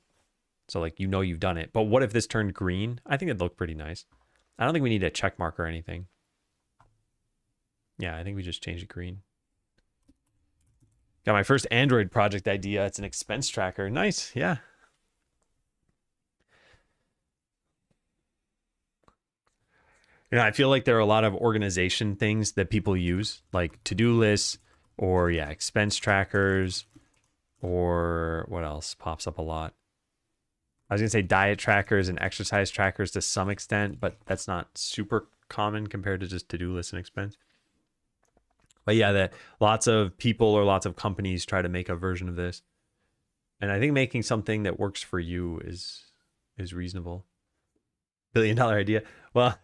So like, you know, you've done it. But what if this turned green? I think it'd look pretty nice. I don't think we need a check mark or anything. Yeah, I think we just change it green. Got my first Android project idea. It's an expense tracker. Nice. Yeah. You know, I feel like there are a lot of organization things that people use, like to-do lists or, yeah, expense trackers, or what else pops up a lot? I was going to say diet trackers and exercise trackers to some extent, but that's not super common compared to just to-do lists and expense. But yeah, that lots of people or lots of companies try to make a version of this. And I think making something that works for you is reasonable. $1 billion idea. Well,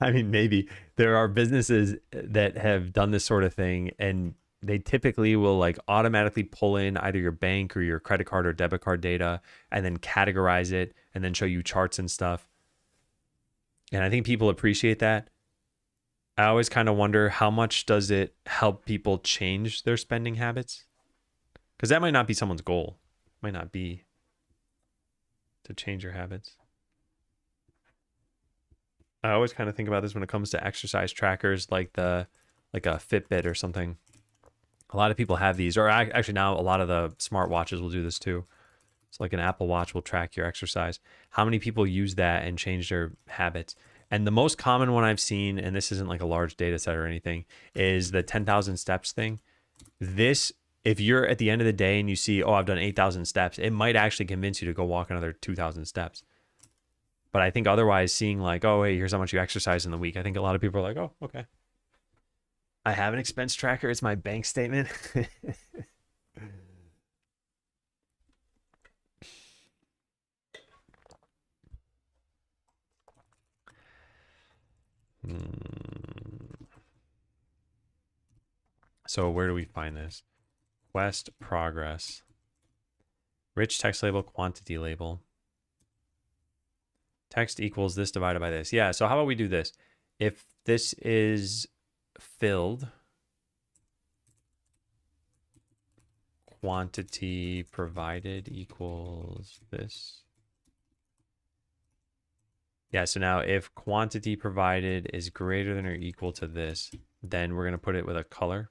I mean, maybe there are businesses that have done this sort of thing, and they typically will like automatically pull in either your bank or your credit card or debit card data and then categorize it and then show you charts and stuff. And I think people appreciate that. I always kind of wonder, how much does it help people change their spending habits? Because that might not be someone's goal. It might not be to change your habits. I always kind of think about this when it comes to exercise trackers, like a Fitbit or something. A lot of people have these, or actually now a lot of the smartwatches will do this too. It's like an Apple Watch will track your exercise. How many people use that and change their habits? And the most common one I've seen, and this isn't like a large data set or anything, is the 10,000 steps thing. This, if you're at the end of the day and you see, oh, I've done 8,000 steps, it might actually convince you to go walk another 2,000 steps. But I think otherwise, seeing like, oh, hey, here's how much you exercise in the week, I think a lot of people are like, oh, okay. I have an expense tracker. It's my bank statement. So where do we find this? Quest progress. Rich text label, quantity label. Text equals this divided by this. Yeah, so how about we do this? If this is filled, quantity provided equals this. Yeah, so now if quantity provided is greater than or equal to this, then we're going to put it with a color.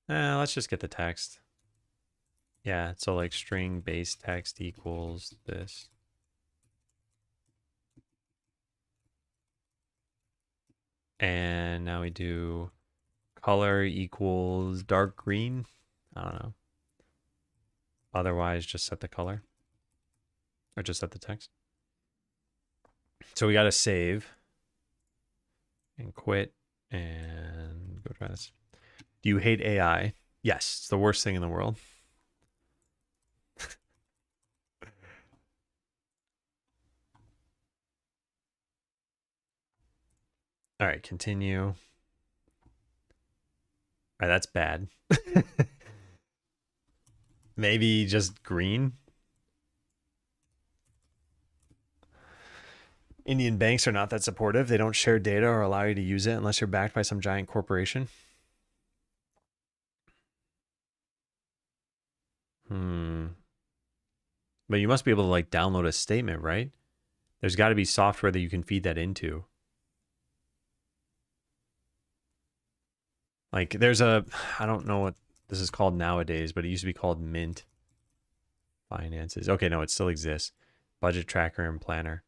Let's just get the text. Yeah, so like string base text equals this. And now we do color equals dark green. I don't know. Otherwise, just set the color. Or just set the text. So we got to save. And quit. And go try this. Do you hate AI? Yes, it's the worst thing in the world. All right, continue. All right, that's bad. Maybe just green. Indian banks are not that supportive. They don't share data or allow you to use it unless you're backed by some giant corporation. But you must be able to like download a statement, right? There's got to be software that you can feed that into. Like there's I don't know what this is called nowadays, but it used to be called Mint Finances. Okay, no, it still exists. Budget tracker and planner.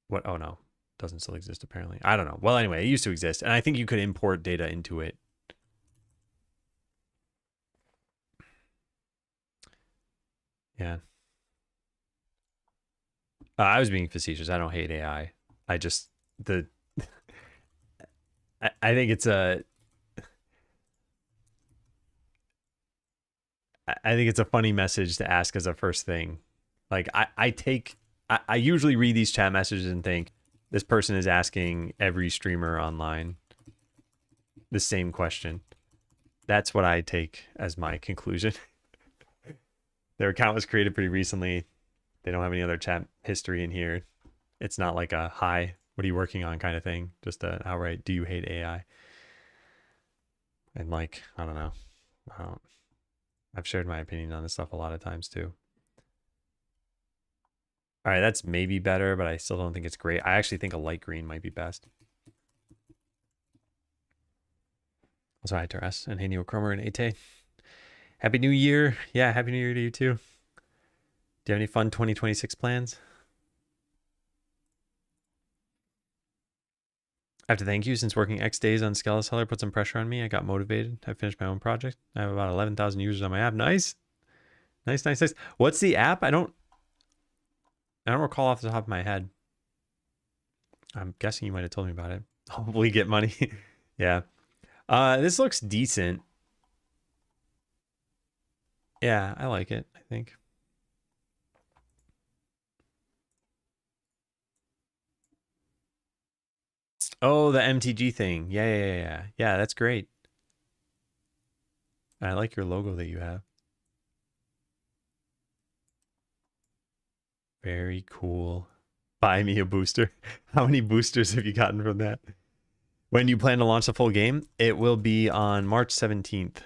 What? Oh no, doesn't still exist apparently. I don't know. Well, anyway, it used to exist, and I think you could import data into it. Yeah. I was being facetious. I don't hate AI. I just I think it's a funny message to ask as a first thing. Like I usually read these chat messages and think this person is asking every streamer online the same question. That's what I take as my conclusion. Their account was created pretty recently. They don't have any other chat history in here. It's not like a hi, what are you working on kind of thing. Just a outright, do you hate AI? And like, I don't know. I've shared my opinion on this stuff a lot of times too. All right, that's maybe better, but I still don't think it's great. I actually think a light green might be best. Also, hi, Teres, and hey, Neochroma and Ate. Happy New Year. Yeah, Happy New Year to you too. Do you have any fun 2026 plans? I have to thank you since working X days on Skeleseller put some pressure on me. I got motivated. I finished my own project. I have about 11,000 users on my app. Nice. Nice, nice, nice. What's the app? I don't recall off the top of my head. I'm guessing you might have told me about it. Hopefully get money. Yeah. This looks decent. Yeah, I like it, I think. Oh, the MTG thing. Yeah. Yeah, that's great. I like your logo that you have. Very cool. Buy me a booster. How many boosters have you gotten from that? When do you plan to launch the full game? It will be on March 17th.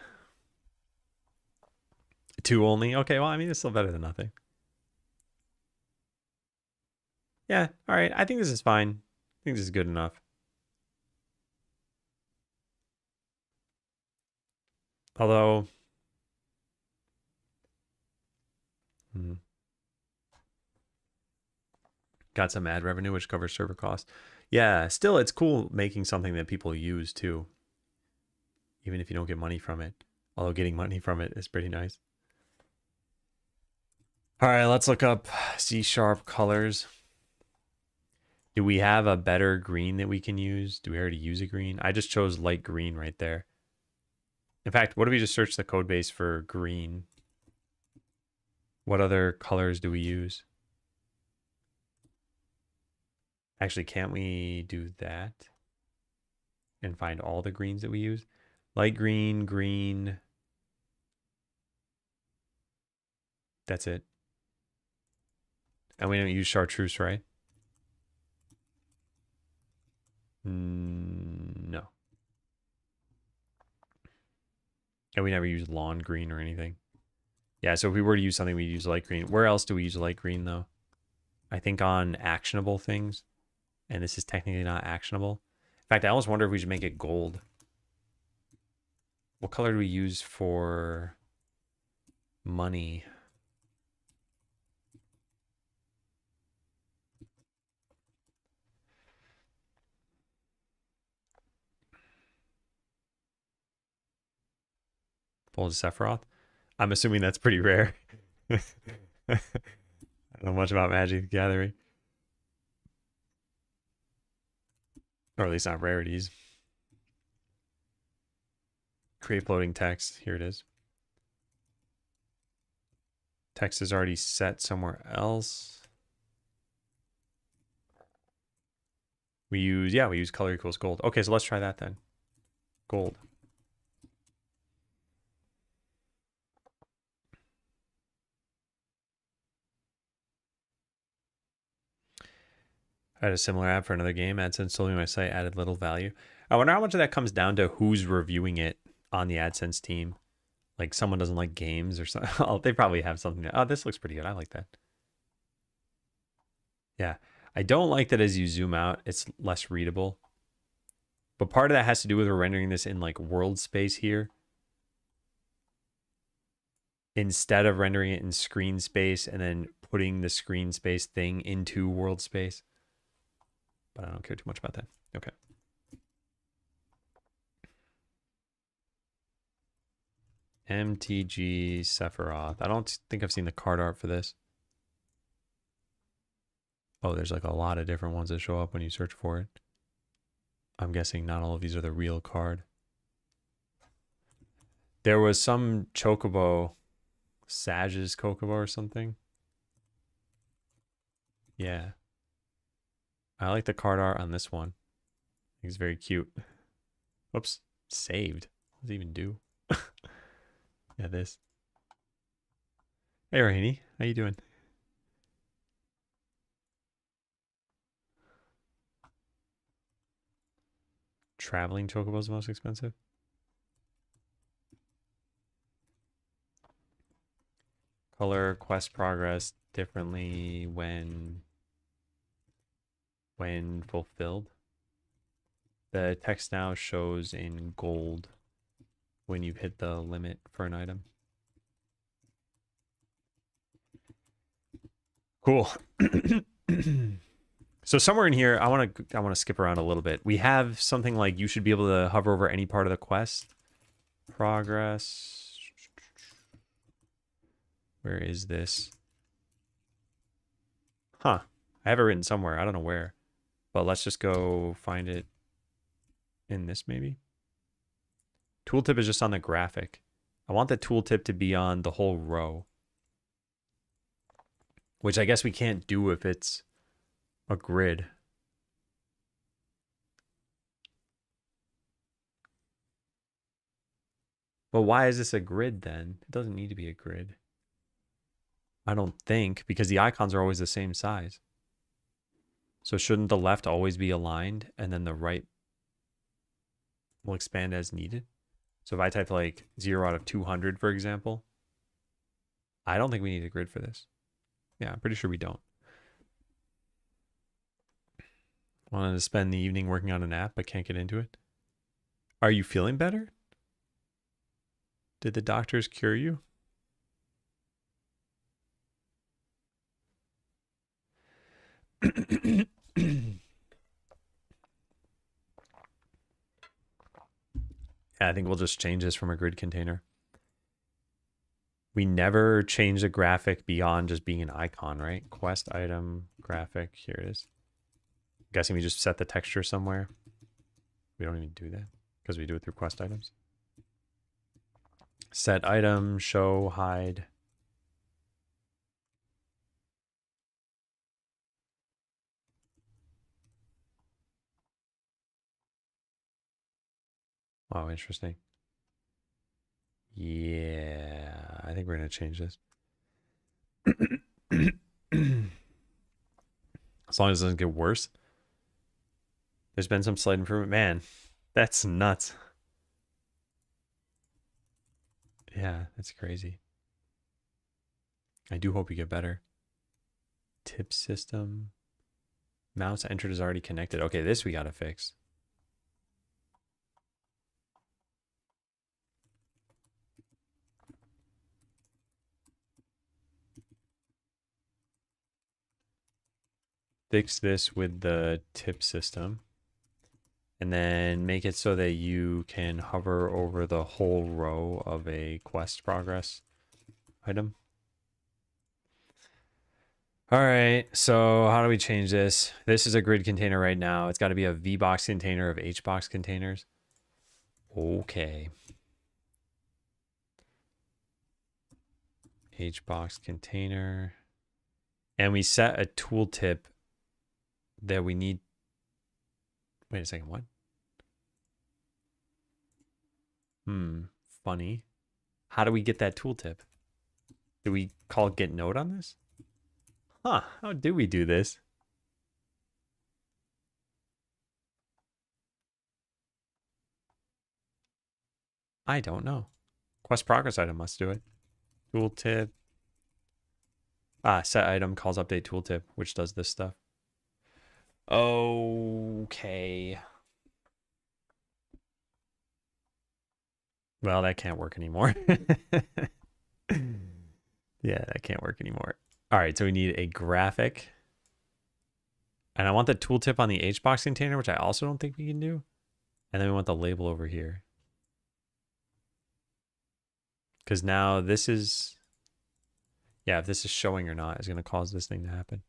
2 only? Okay, well, I mean, it's still better than nothing. Yeah, all right. I think this is fine. I think this is good enough. Although... got some ad revenue, which covers server costs. Yeah, still, it's cool making something that people use, too. Even if you don't get money from it. Although getting money from it is pretty nice. All right, let's look up C# colors. Do we have a better green that we can use? Do we already use a green? I just chose light green right there. In fact, what if we just search the code base for green? What other colors do we use? Actually, can't we do that? And find all the greens that we use? Light green, green. That's it. And we don't use chartreuse, right? No. And we never use lawn green or anything. Yeah, so if we were to use something, we'd use light green. Where else do we use light green, though? I think on actionable things. And this is technically not actionable. In fact, I almost wonder if we should make it gold. What color do we use for money? Full Sephiroth? I'm assuming that's pretty rare. I don't know much about Magic the Gathering. Or at least not rarities. Create floating text. Here it is. Text is already set somewhere else. We use color equals gold. Okay, so let's try that then. Gold. I had a similar ad for another game. AdSense told me my site added little value. I wonder how much of that comes down to who's reviewing it on the AdSense team. Like someone doesn't like games or something. Oh, they probably have something. Oh, this looks pretty good. I like that. Yeah. I don't like that as you zoom out, it's less readable. But part of that has to do with we're rendering this in like world space here, instead of rendering it in screen space and then putting the screen space thing into world space. But I don't care too much about that. Okay. MTG Sephiroth. I don't think I've seen the card art for this. Oh, there's like a lot of different ones that show up when you search for it. I'm guessing not all of these are the real card. There was some Chocobo, Sage's Chocobo or something. Yeah. I like the card art on this one. I think it's very cute. Whoops. Saved. What does it even do? Yeah, this. Hey, Rainy. How you doing? Traveling Chocobo is the most expensive? Color quest progress differently when fulfilled. The text now shows in gold when you've hit the limit for an item. Cool. So somewhere in here, I want to skip around a little bit. We have something like you should be able to hover over any part of the quest. Progress. Where is this? Huh. I have it written somewhere. I don't know where. But let's just go find it in this maybe. Tooltip is just on the graphic. I want the tooltip to be on the whole row. Which I guess we can't do if it's a grid. But why is this a grid then? It doesn't need to be a grid. I don't think, because the icons are always the same size. So shouldn't the left always be aligned and then the right will expand as needed? So if I type like 0 out of 200, for example, I don't think we need a grid for this. Yeah, I'm pretty sure we don't. Wanted to spend the evening working on an app, but can't get into it. Are you feeling better? Did the doctors cure you? I think we'll just change this from a grid container. We never change the graphic beyond just being an icon, right? Quest item, graphic, here it is. I'm guessing we just set the texture somewhere. We don't even do that because we do it through quest items. Set item, show, hide. Wow, interesting. Yeah, I think we're going to change this. As long as it doesn't get worse. There's been some slight improvement. Man, that's nuts. Yeah, that's crazy. I do hope you get better. Tip system. Mouse entered is already connected. Okay, this we got to fix. Fix this with the tip system. And then make it so that you can hover over the whole row of a quest progress item. All right, so how do we change this? This is a grid container right now. It's got to be a VBox container of HBox containers. Okay. HBox container. And we set a tooltip that we need. Wait a second, what? Funny. How do we get that tooltip? Do we call get node on this? Huh, how do we do this? I don't know. Quest progress item must do it. Tooltip. Set item calls update tooltip, which does this stuff. Okay. Well, that can't work anymore. Yeah, that can't work anymore. All right, so we need a graphic. And I want the tooltip on the HBox container, which I also don't think we can do. And then we want the label over here. Because now this is... Yeah, if this is showing or not is going to cause this thing to happen.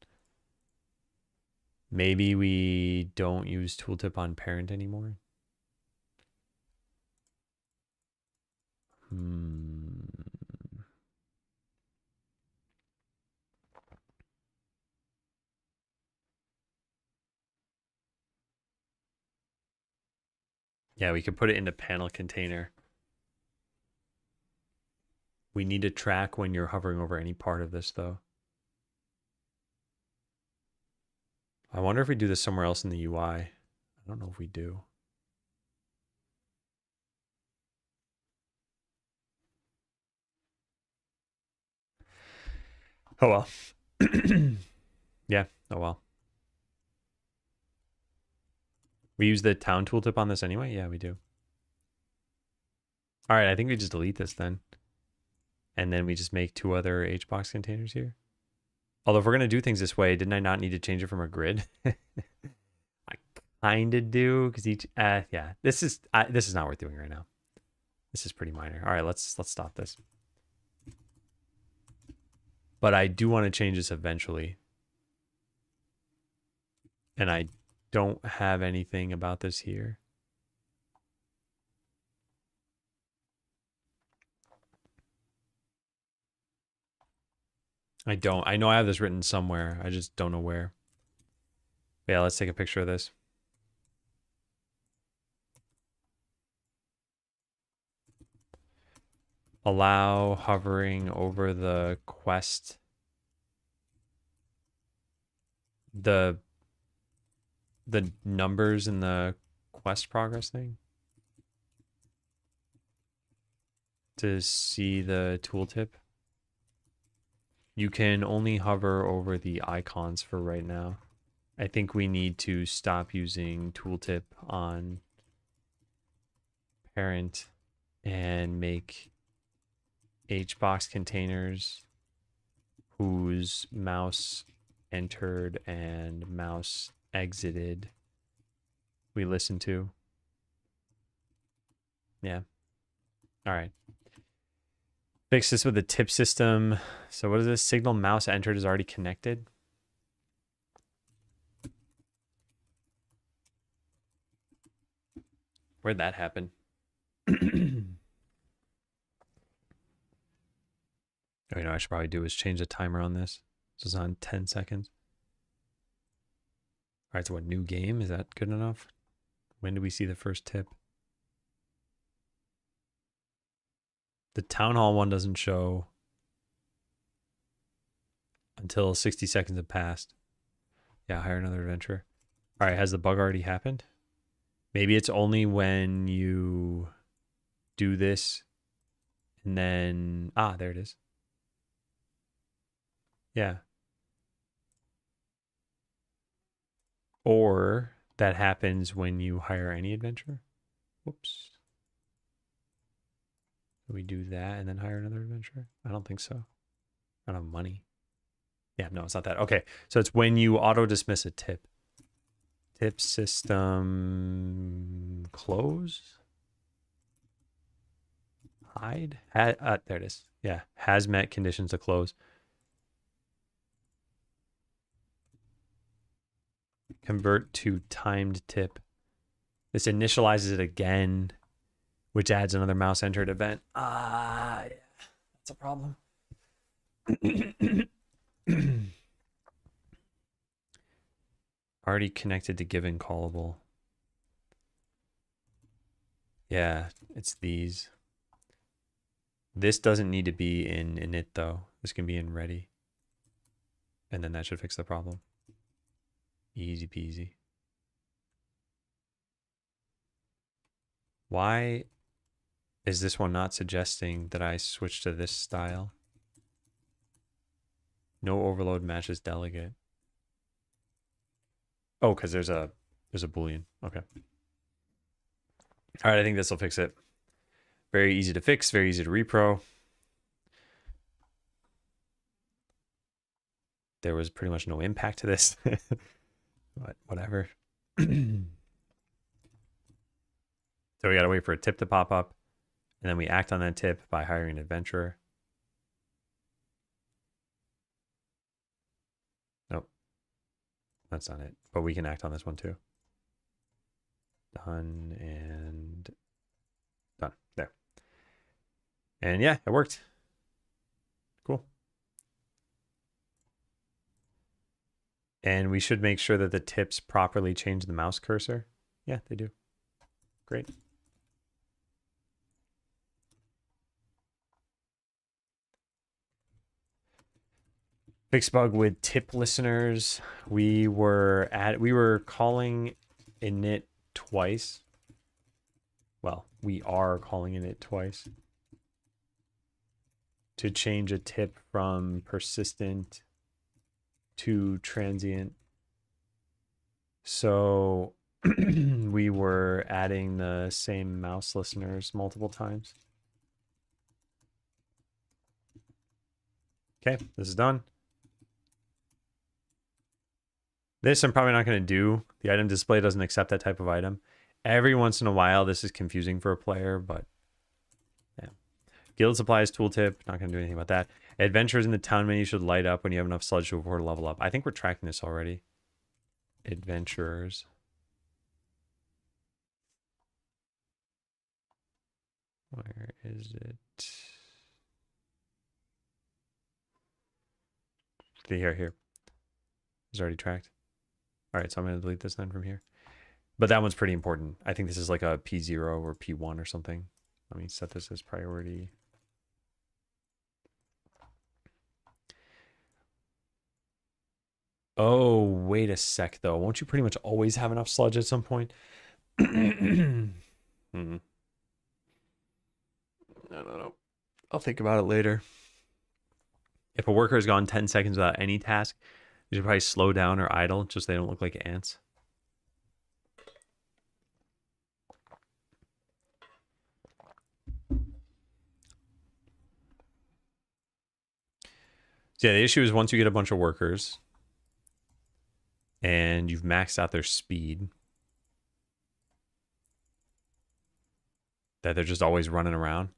Maybe we don't use tooltip on parent anymore. Yeah, we could put it in the panel container. We need to track when you're hovering over any part of this, though. I wonder if we do this somewhere else in the UI. I don't know if we do. Oh well. Yeah, oh well. We use the town tooltip on this anyway? Yeah, we do. All right, I think we just delete this then. And then we just make 2 other HBox containers here. Although if we're going to do things this way, didn't I not need to change it from a grid? I kind of do because each, yeah, this is not worth doing right now. This is pretty minor. All right, let's stop this. But I do want to change this eventually. And I don't have anything about this here. I don't. I know I have this written somewhere. I just don't know where. But yeah, let's take a picture of this. Allow hovering over the quest. The numbers in the quest progress thing. To see the tooltip. You can only hover over the icons for right now. I think we need to stop using tooltip on parent and make HBox containers whose mouse entered and mouse exited we listen to. Yeah. All right. Fix this with the tip system. So what is this? Signal mouse entered is already connected. Where'd that happen? Oh, you know, I should probably do is change the timer on this. This is on 10 seconds. All right, so what, new game? Is that good enough? When do we see the first tip? The town hall one doesn't show until 60 seconds have passed. Yeah, hire another adventurer. All right, has the bug already happened? Maybe it's only when you do this and then... Ah, there it is. Yeah. Or that happens when you hire any adventurer. Whoops. We do that and then hire another adventurer? I don't think so. I don't have money. Yeah, no, it's not that. Okay, so it's when you auto dismiss a tip. Tip system close. Hide. There it is. Yeah, has met conditions to close. Convert to timed tip. This initializes it again, which adds another mouse entered event. Yeah, that's a problem. Already connected to given callable. Yeah, it's these. This doesn't need to be in init though. This can be in ready. And then that should fix the problem. Easy peasy. Why is this one not suggesting that I switch to this style? No overload matches delegate. Oh, because there's a Boolean. Okay. All right, I think this will fix it. Very easy to fix, very easy to repro. There was pretty much no impact to this. But whatever. So we got to wait for a tip to pop up. And then we act on that tip by hiring an adventurer. Nope. That's not it. But we can act on this one too. Done and done. There. And yeah, it worked. Cool. And we should make sure that the tips properly change the mouse cursor. Yeah, they do. Great. Fix bug with tip listeners. We were calling init twice. Well, we are calling init twice to change a tip from persistent to transient. So we were adding the same mouse listeners multiple times. Okay, this is done. This I'm probably not going to do. The item display doesn't accept that type of item. Every once in a while, this is confusing for a player, but yeah. Guild supplies tooltip, not going to do anything about that. Adventures in the town menu should light up when you have enough sludge to afford a level up. I think we're tracking this already. Adventurers. Where is it? Here. It's already tracked. All right, so I'm going to delete this then from here. But that one's pretty important. I think this is like a P0 or P1 or something. Let me set this as priority. Oh, wait a sec, though. Won't you pretty much always have enough sludge at some point? I don't know. I'll think about it later. If a worker has gone 10 seconds without any task, you should probably slow down or idle, just so they don't look like ants. So yeah, the issue is once you get a bunch of workers and you've maxed out their speed, that they're just always running around.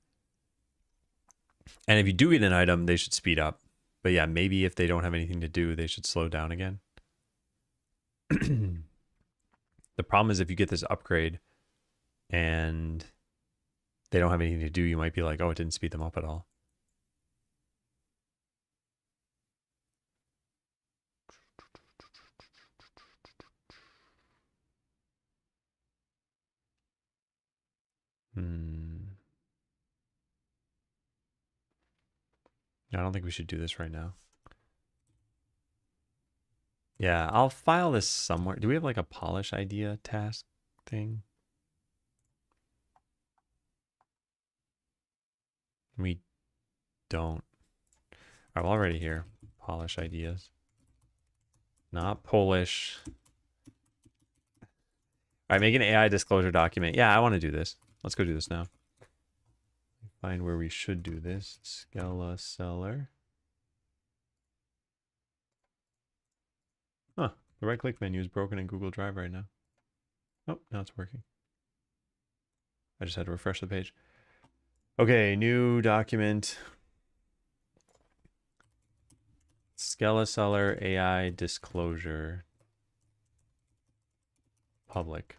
And if you do get an item, they should speed up. But yeah, maybe if they don't have anything to do, they should slow down again. The problem is if you get this upgrade and they don't have anything to do, you might be like, oh, it didn't speed them up at all. I don't think we should do this right now. Yeah, I'll file this somewhere. Do we have like a polish idea task thing? We don't. All right, well, already here. Polish ideas. Not Polish. All right, make an AI disclosure document. Yeah, I want to do this. Let's go do this now. Find where we should do this. Scala seller. Huh. The right click menu is broken in Google Drive right now. Oh, now it's working. I just had to refresh the page. Okay, new document. Scala seller AI disclosure. Public.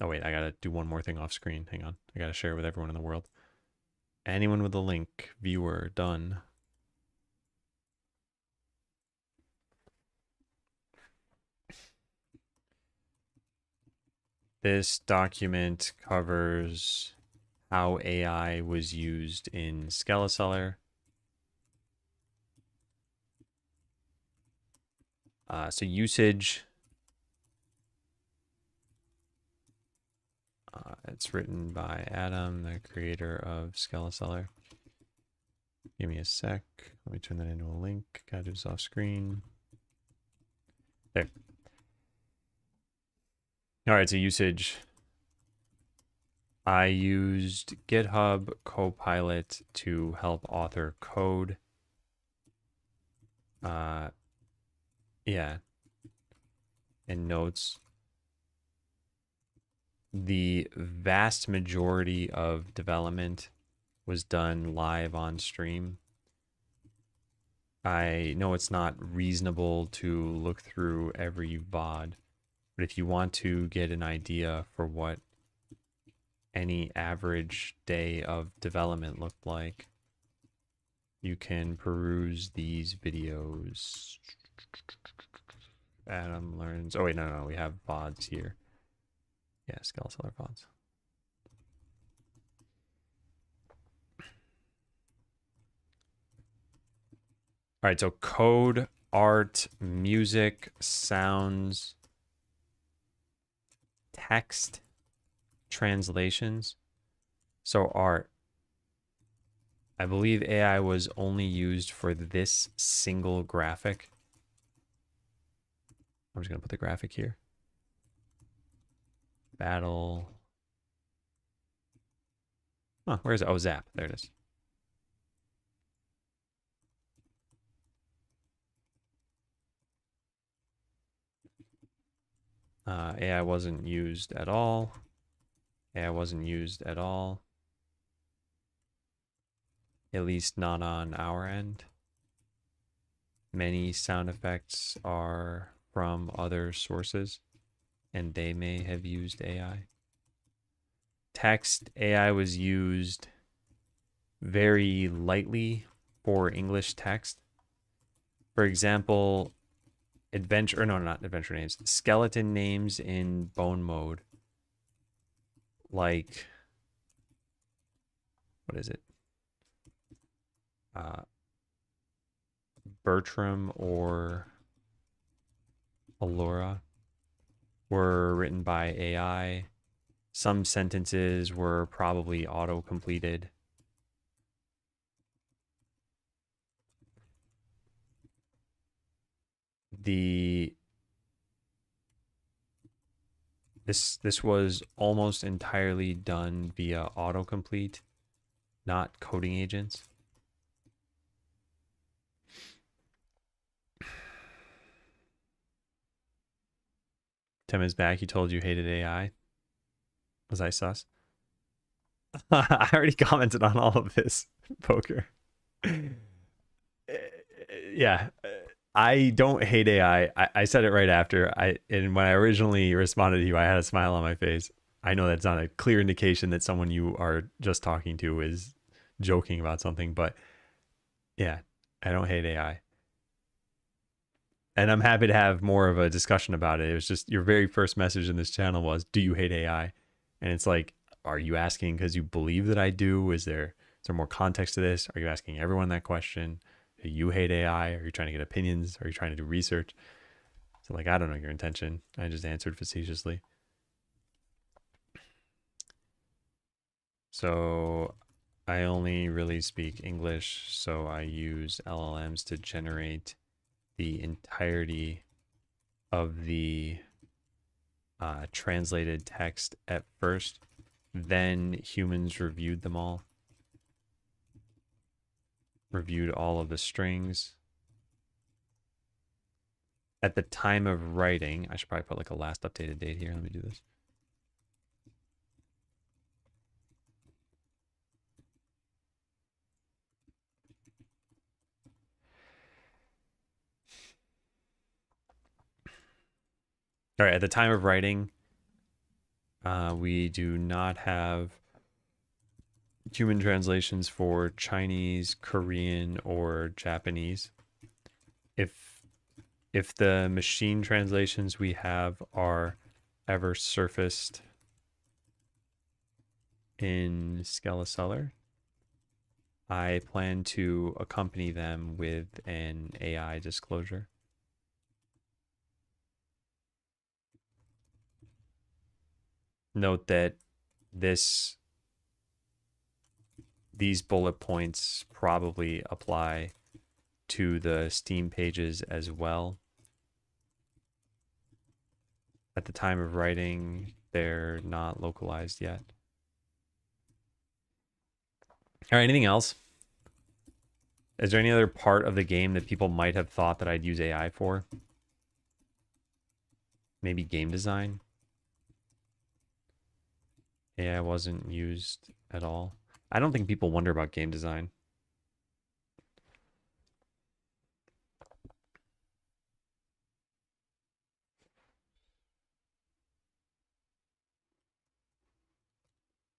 Oh wait, I gotta do one more thing off screen. Hang on. I gotta share it with everyone in the world. Anyone with a link, viewer, done. This document covers how AI was used in Scala seller. So usage. It's written by Adam, the creator of Scala seller. Give me a sec. Let me turn that into a link. Gotta do this off screen. There. All right, so usage. I used GitHub Copilot to help author code. Yeah. And notes. The vast majority of development was done live on stream. I know it's not reasonable to look through every VOD, but if you want to get an idea for what any average day of development looked like, you can peruse these videos. Adam learns. Oh wait, no, we have VODs here. Yeah, Scala seller VODs. All right, so code, art, music, sounds, text, translations. So art. I believe AI was only used for this single graphic. I'm just going to put the graphic here. Battle. Oh, where is it? Oh, Zap. There it is. AI wasn't used at all. AI wasn't used at all. At least not on our end. Many sound effects are from other sources, and they may have used AI. Text AI was used very lightly for English text. For example, not adventure names, skeleton names in bone mode. Like, what is it? Bertram or Allura were written by AI. Some sentences were probably auto-completed. This was almost entirely done via autocomplete, not coding agents. Tim is back. He told you hated AI. Was I sus? I already commented on all of this, Poker. Yeah, I don't hate AI. I said it right after. And when I originally responded to you, I had a smile on my face. I know that's not a clear indication that someone you are just talking to is joking about something, but yeah, I don't hate AI. And I'm happy to have more of a discussion about it. It was just your very first message in this channel was, do you hate AI? And it's like, are you asking because you believe that I do? Is there more context to this? Are you asking everyone that question? Do you hate AI? Are you trying to get opinions? Are you trying to do research? So like, I don't know your intention. I just answered facetiously. So I only really speak English, so I use LLMs to generate the entirety of the translated text at first. Then humans reviewed them all. Reviewed all of the strings. At the time of writing, I should probably put like a last updated date here. Let me do this. All right, at the time of writing, we do not have human translations for Chinese, Korean, or Japanese. If the machine translations we have are ever surfaced in Skeleseller, I plan to accompany them with an AI disclosure. Note that these bullet points probably apply to the Steam pages as well. At the time of writing, they're not localized yet. All right, anything else? Is there any other part of the game that people might have thought that I'd use AI for? Maybe game design? AI wasn't used at all. I don't think people wonder about game design.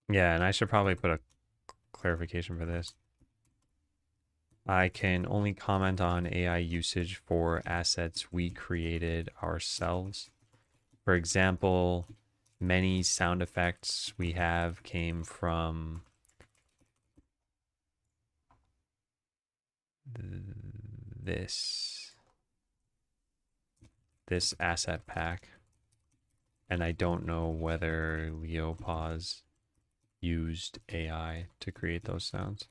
Yeah, and I should probably put a clarification for this. I can only comment on AI usage for assets we created ourselves. For example, many sound effects we have came from this asset pack. And I don't know whether Leopause used AI to create those sounds.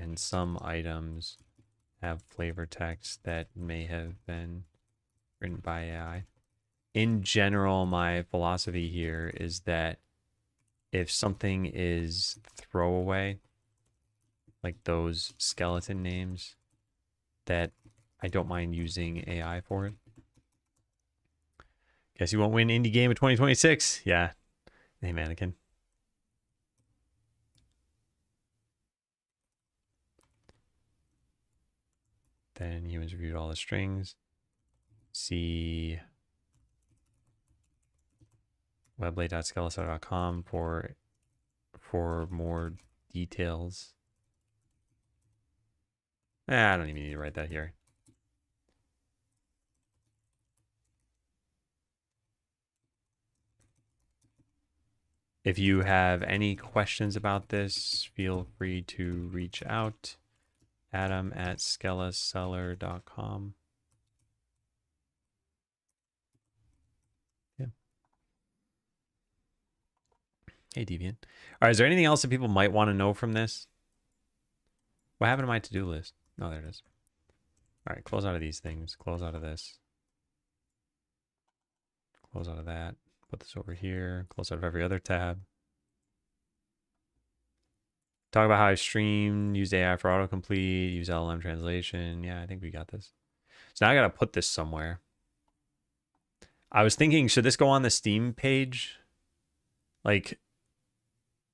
and some items have flavor text that may have been written by AI. In general, my philosophy here is that if something is throwaway, like those skeleton names, that I don't mind using AI for it. Guess you won't win indie game of 2026. Yeah. Hey, mannequin. Then humans reviewed all the strings. See weblate.skeleton.com for more details. I don't even need to write that here. If you have any questions about this, feel free to reach out. Adam@skeleseller.com. Yeah. Hey, Deviant. All right, is there anything else that people might want to know from this? What happened to my to-do list? Oh, there it is. All right, close out of these things. Close out of this. Close out of that. Put this over here. Close out of every other tab. Talk about how I streamed, used AI for autocomplete, use LLM translation. Yeah, I think we got this. So now I got to put this somewhere. I was thinking, should this go on the Steam page? Like,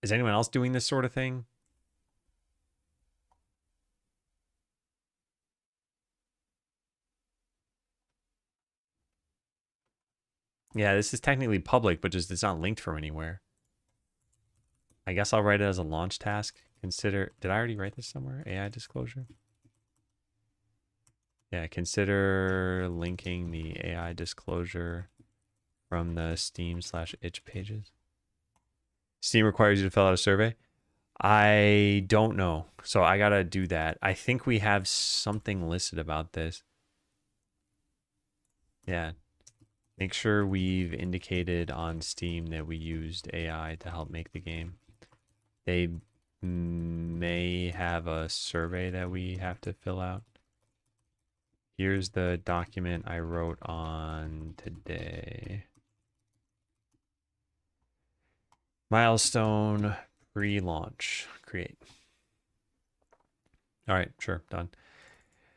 is anyone else doing this sort of thing? Yeah, this is technically public, but just it's not linked from anywhere. I guess I'll write it as a launch task. Consider, did I already write this somewhere? AI disclosure? Yeah, consider linking the AI disclosure from the Steam/itch pages. Steam requires you to fill out a survey. I don't know. So I got to do that. I think we have something listed about this. Yeah. Make sure we've indicated on Steam that we used AI to help make the game. They may have a survey that we have to fill out. Here's the document I wrote on today. Milestone pre-launch. Create. All right, sure, done.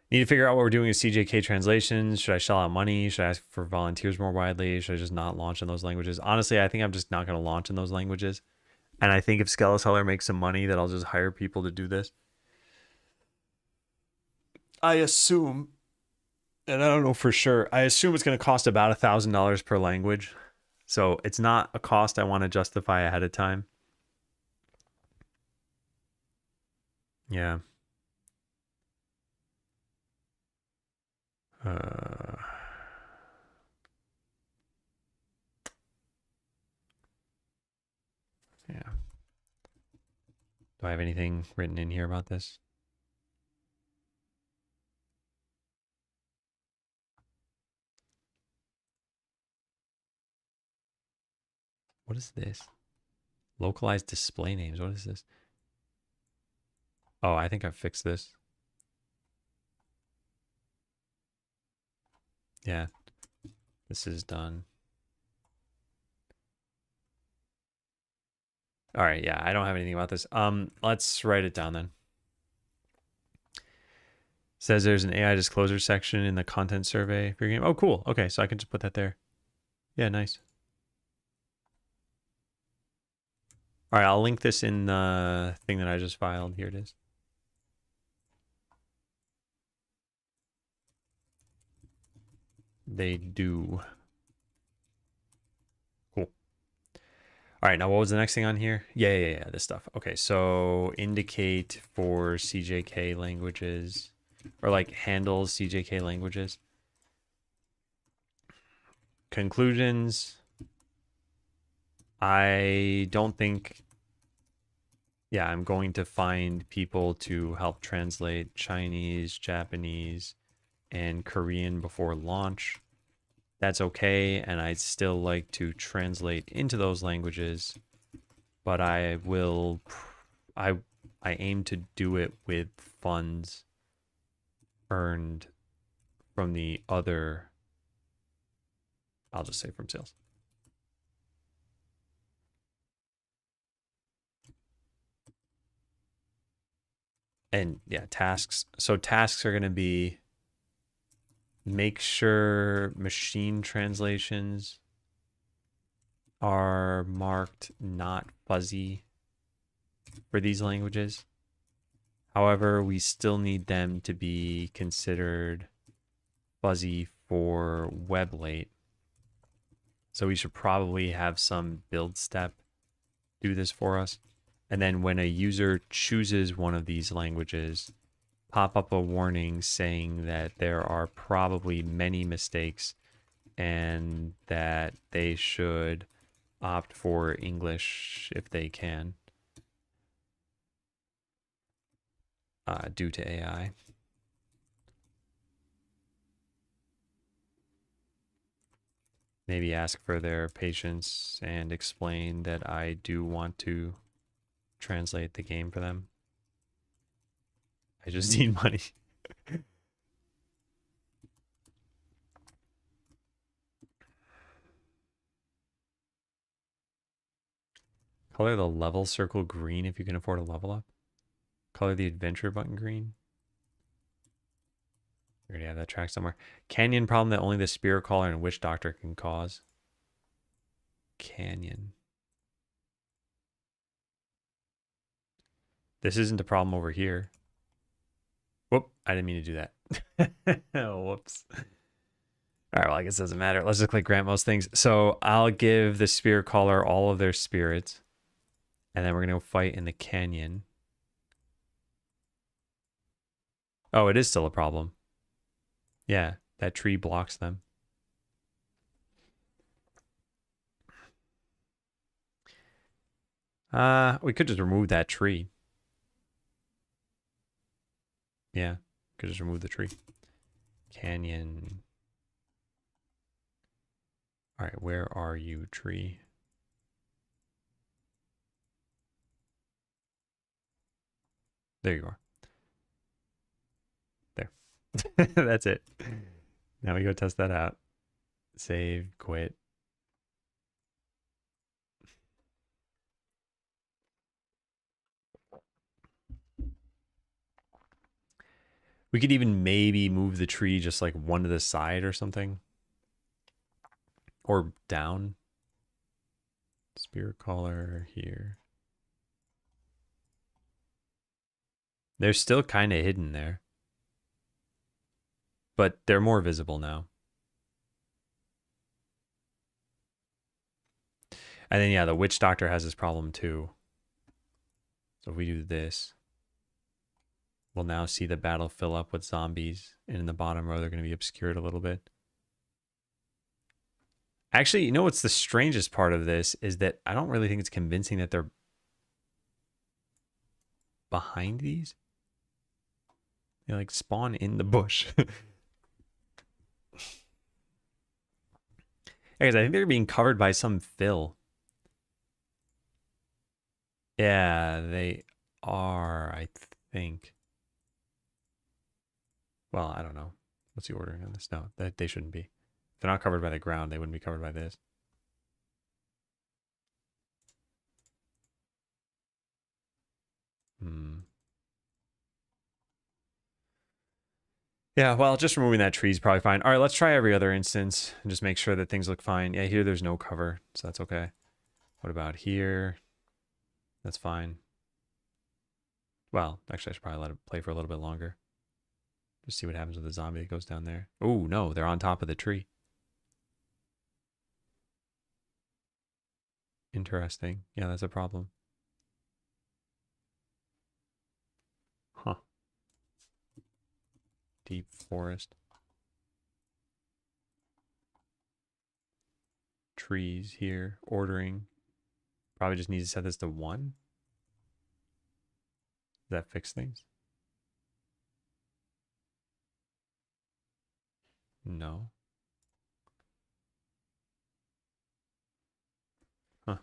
Need to figure out what we're doing with CJK translations. Should I shell out money? Should I ask for volunteers more widely? Should I just not launch in those languages? Honestly, I think I'm just not going to launch in those languages. And I think if Skeleseller makes some money, that I'll just hire people to do this. I assume, and I don't know for sure, I assume it's going to cost about $1,000 per language. So it's not a cost I want to justify ahead of time. Yeah. Yeah. Do I have anything written in here about this? What is this? Localized display names. What is this? Oh, I think I've fixed this. Yeah. This is done. All right, yeah, I don't have anything about this. Let's write it down then. Says there's an AI disclosure section in the content survey for your game. Oh, cool. Okay, so I can just put that there. Yeah, nice. All right, I'll link this in the thing that I just filed. Here it is. They do. Cool. All right, now what was the next thing on here? Yeah, this stuff. Okay, so indicate for CJK languages, or like handles CJK languages. Conclusions. I don't think, yeah, I'm going to find people to help translate Chinese, Japanese, and Korean before launch. That's okay, and I'd still like to translate into those languages, but I I aim to do it with funds earned from the other, I'll just say from sales. And yeah, tasks. So tasks are going to be make sure machine translations are marked not fuzzy for these languages. However, we still need them to be considered fuzzy for web late. So we should probably have some build step do this for us. And then when a user chooses one of these languages, pop up a warning saying that there are probably many mistakes and that they should opt for English if they can, due to AI. Maybe ask for their patience and explain that I do want to translate the game for them. I just need money. Color the level circle green if you can afford a level up. Color the adventure button green. We already have that track somewhere. Canyon problem that only the spirit caller and witch doctor can cause. Canyon. This isn't a problem over here. Whoop, I didn't mean to do that. Oh, whoops. All right, well, I guess it doesn't matter. Let's just click grant most things. So I'll give the spirit caller all of their spirits. And then we're going to go fight in the canyon. Oh, it is still a problem. Yeah, that tree blocks them. We could just remove that tree. Yeah, could just remove the tree. Canyon. All right, where are you, tree? There you are. There. That's it. Now we go test that out. Save, quit. We could even maybe move the tree just like one to the side or something. Or down. Spirit caller here. They're still kind of hidden there. But they're more visible now. And then, yeah, the witch doctor has this problem too. So if we do this, we'll now see the battle fill up with zombies. And in the bottom row, they're going to be obscured a little bit. Actually, you know what's the strangest part of this is that I don't really think it's convincing that they're behind these. They like spawn in the bush. Guys, I think they're being covered by some fill. Yeah, they are, I think. Well, I don't know. What's the ordering on this? No, they shouldn't be. If they're not covered by the ground, they wouldn't be covered by this. Yeah, well, just removing that tree is probably fine. All right, let's try every other instance and just make sure that things look fine. Yeah, here there's no cover, so that's okay. What about here? That's fine. Well, actually, I should probably let it play for a little bit longer. Just see what happens with the zombie that goes down there. Oh, no, they're on top of the tree. Interesting. Yeah, that's a problem. Huh. Deep forest. Trees here. Ordering. Probably just need to set this to 1. Does that fix things? No. Huh.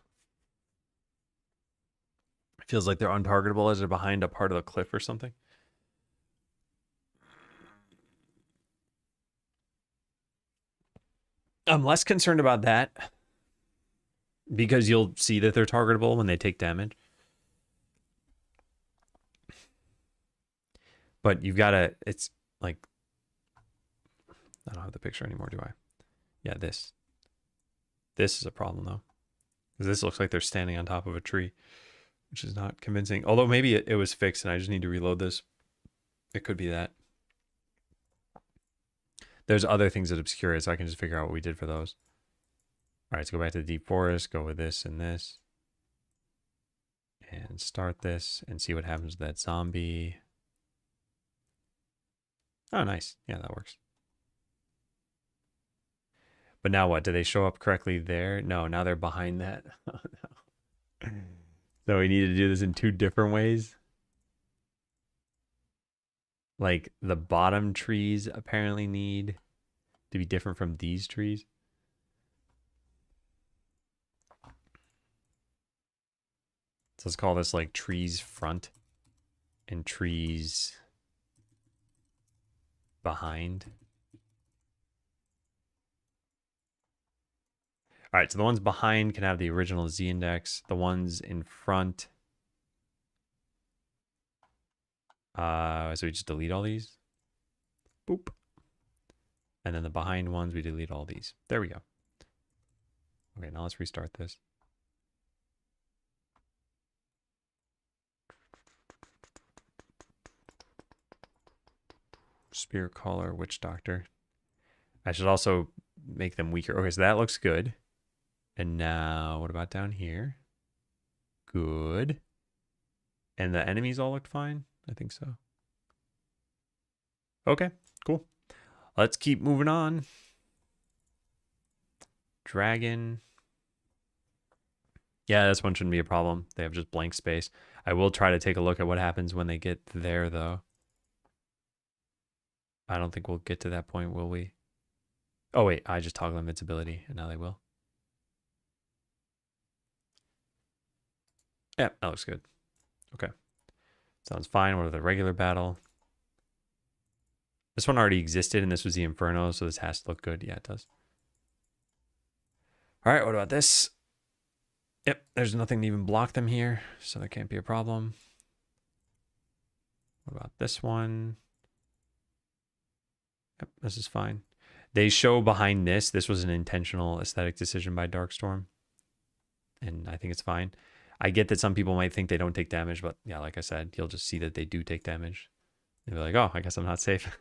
Feels like they're untargetable as they're behind a part of the cliff or something. I'm less concerned about that because you'll see that they're targetable when they take damage. But you've got to, it's like, I don't have the picture anymore, do I? Yeah, this. This is a problem, though. Because this looks like they're standing on top of a tree, which is not convincing. Although maybe it was fixed and I just need to reload this. It could be that. There's other things that obscure it, so I can just figure out what we did for those. All right, let's go back to the deep forest, go with this and this. And start this and see what happens with that zombie. Oh, nice. Yeah, that works. But now what? Do they show up correctly there? No, now they're behind that. Oh, no. So we need to do this in two different ways. Like the bottom trees apparently need to be different from these trees. So let's call this like trees front and trees behind. All right, so the ones behind can have the original Z index. The ones in front. So we just delete all these. Boop. And then the behind ones, we delete all these. There we go. Okay, now let's restart this. Spear Caller, Witch Doctor. I should also make them weaker. Okay, so that looks good. And now, what about down here? Good. And the enemies all looked fine? I think so. Okay, cool. Let's keep moving on. Dragon. Yeah, this one shouldn't be a problem. They have just blank space. I will try to take a look at what happens when they get there, though. I don't think we'll get to that point, will we? Oh, wait, I just toggle invincibility, and now they will. Yeah, that looks good. Okay. Sounds fine. What are the regular battle? This one already existed, and this was the Inferno, so this has to look good. Yeah, it does. All right, what about this? Yep, there's nothing to even block them here, so there can't be a problem. What about this one? Yep, this is fine. They show behind this. This was an intentional aesthetic decision by Darkstorm, and I think it's fine. I get that some people might think they don't take damage, but yeah, like I said, you'll just see that they do take damage. They'll be like, oh, I guess I'm not safe.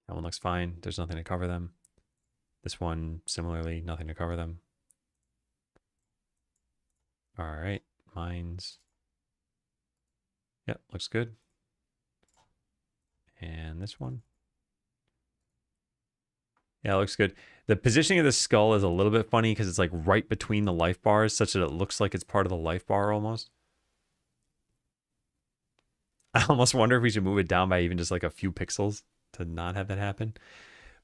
That one looks fine. There's nothing to cover them. This one, similarly, nothing to cover them. All right, mines. Yep, looks good. And this one. Yeah, it looks good. The positioning of the skull is a little bit funny because it's like right between the life bars, such that it looks like it's part of the life bar almost. I almost wonder if we should move it down by even just like a few pixels to not have that happen.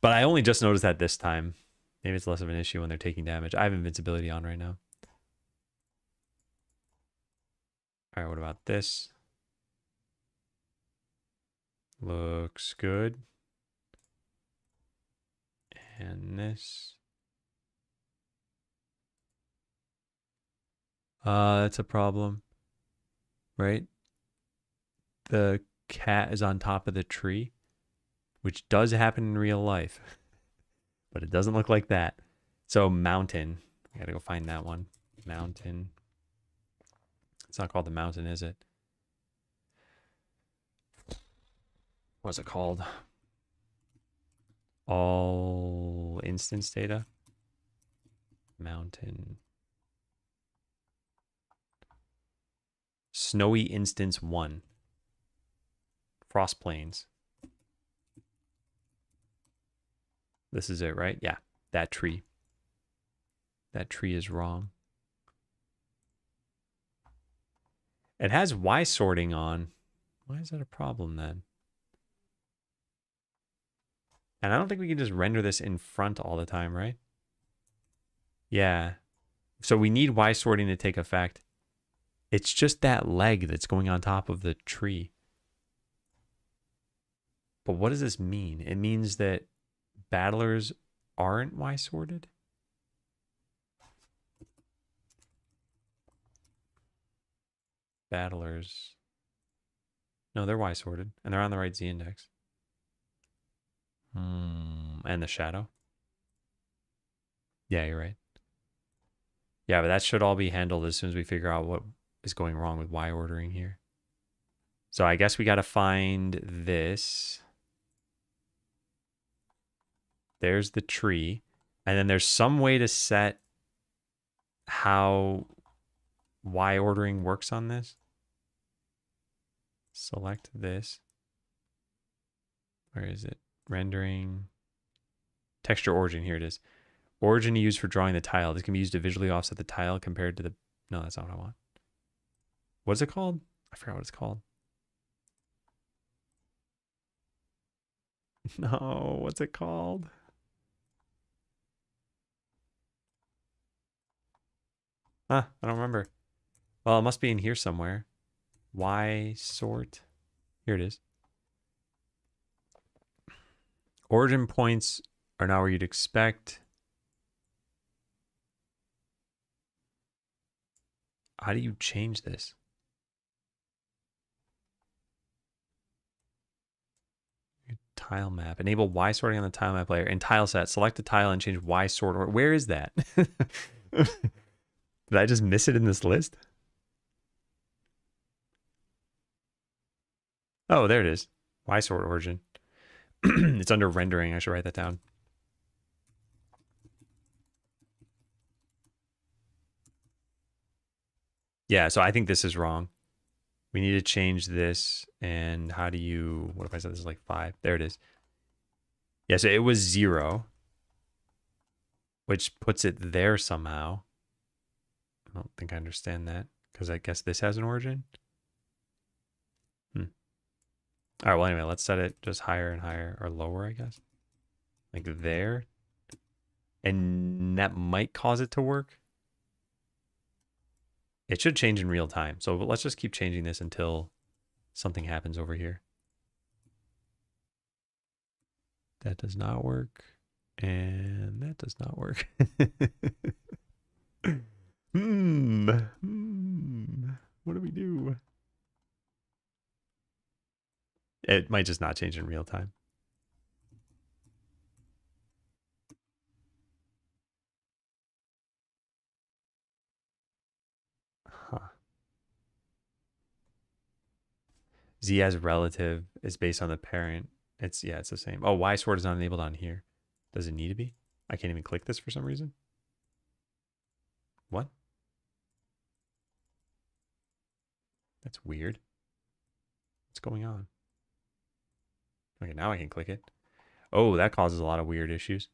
But I only just noticed that this time. Maybe it's less of an issue when they're taking damage. I have invincibility on right now. All right, what about this? Looks good. And this. That's a problem, right? The cat is on top of the tree, which does happen in real life, but it doesn't look like that. So mountain, I gotta go find that one. Mountain. It's not called the mountain, is it? What's it called? All instance data. Mountain. Snowy instance 1. Frost plains. This is it, right? Yeah, that tree. That tree is wrong. It has Y sorting on. Why is that a problem then? And I don't think we can just render this in front all the time, right? Yeah. So we need Y sorting to take effect. It's just that leg that's going on top of the tree. But what does this mean? It means that battlers aren't Y sorted? Battlers. No, they're Y sorted. And they're on the right Z index. And the shadow. Yeah, you're right. Yeah, but that should all be handled as soon as we figure out what is going wrong with Y ordering here. So I guess we got to find this. There's the tree. And then there's some way to set how Y ordering works on this. Select this. Where is it? Rendering. Texture origin. Here it is. Origin to use for drawing the tile. This can be used to visually offset the tile compared to the... No, that's not what I want. What's it called? I forgot what it's called. No, what's it called? Huh, I don't remember. Well, it must be in here somewhere. Y sort. Here it is. Origin points are not where you'd expect. How do you change this? Tile map. Enable Y sorting on the tile map layer. In tile set, select a tile and change Y sort. Or where is that? Did I just miss it in this list? Oh, there it is. Y sort origin. It's under rendering. I should write that down. Yeah, so I think this is wrong. We need to change this. And how do you... What if I said this is like 5? There it is. Yeah, so it was 0. Which puts it there somehow. I don't think I understand that. Because I guess this has an origin. All right, well, anyway, let's set it just higher and higher. Or lower, I guess. Like there. And that might cause it to work. It should change in real time. So let's just keep changing this until something happens over here. That does not work. And that does not work. What do we do? It might just not change in real time. Huh. Z as relative is based on the parent. It's the same. Oh, Y sort is not enabled on here. Does it need to be? I can't even click this for some reason. What? That's weird. What's going on? Okay, now I can click it. Oh, that causes a lot of weird issues.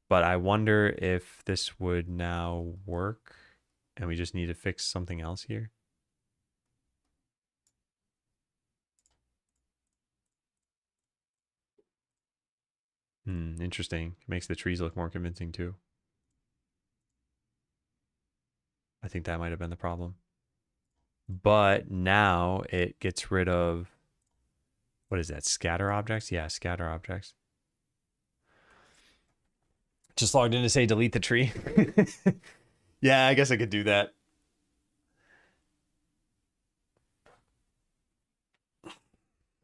But I wonder if this would now work and we just need to fix something else here. Interesting. Makes the trees look more convincing too. I think that might have been the problem. But now it gets rid of, what is that, scatter objects? Yeah, scatter objects. Just logged in to say delete the tree. Yeah, I guess I could do that.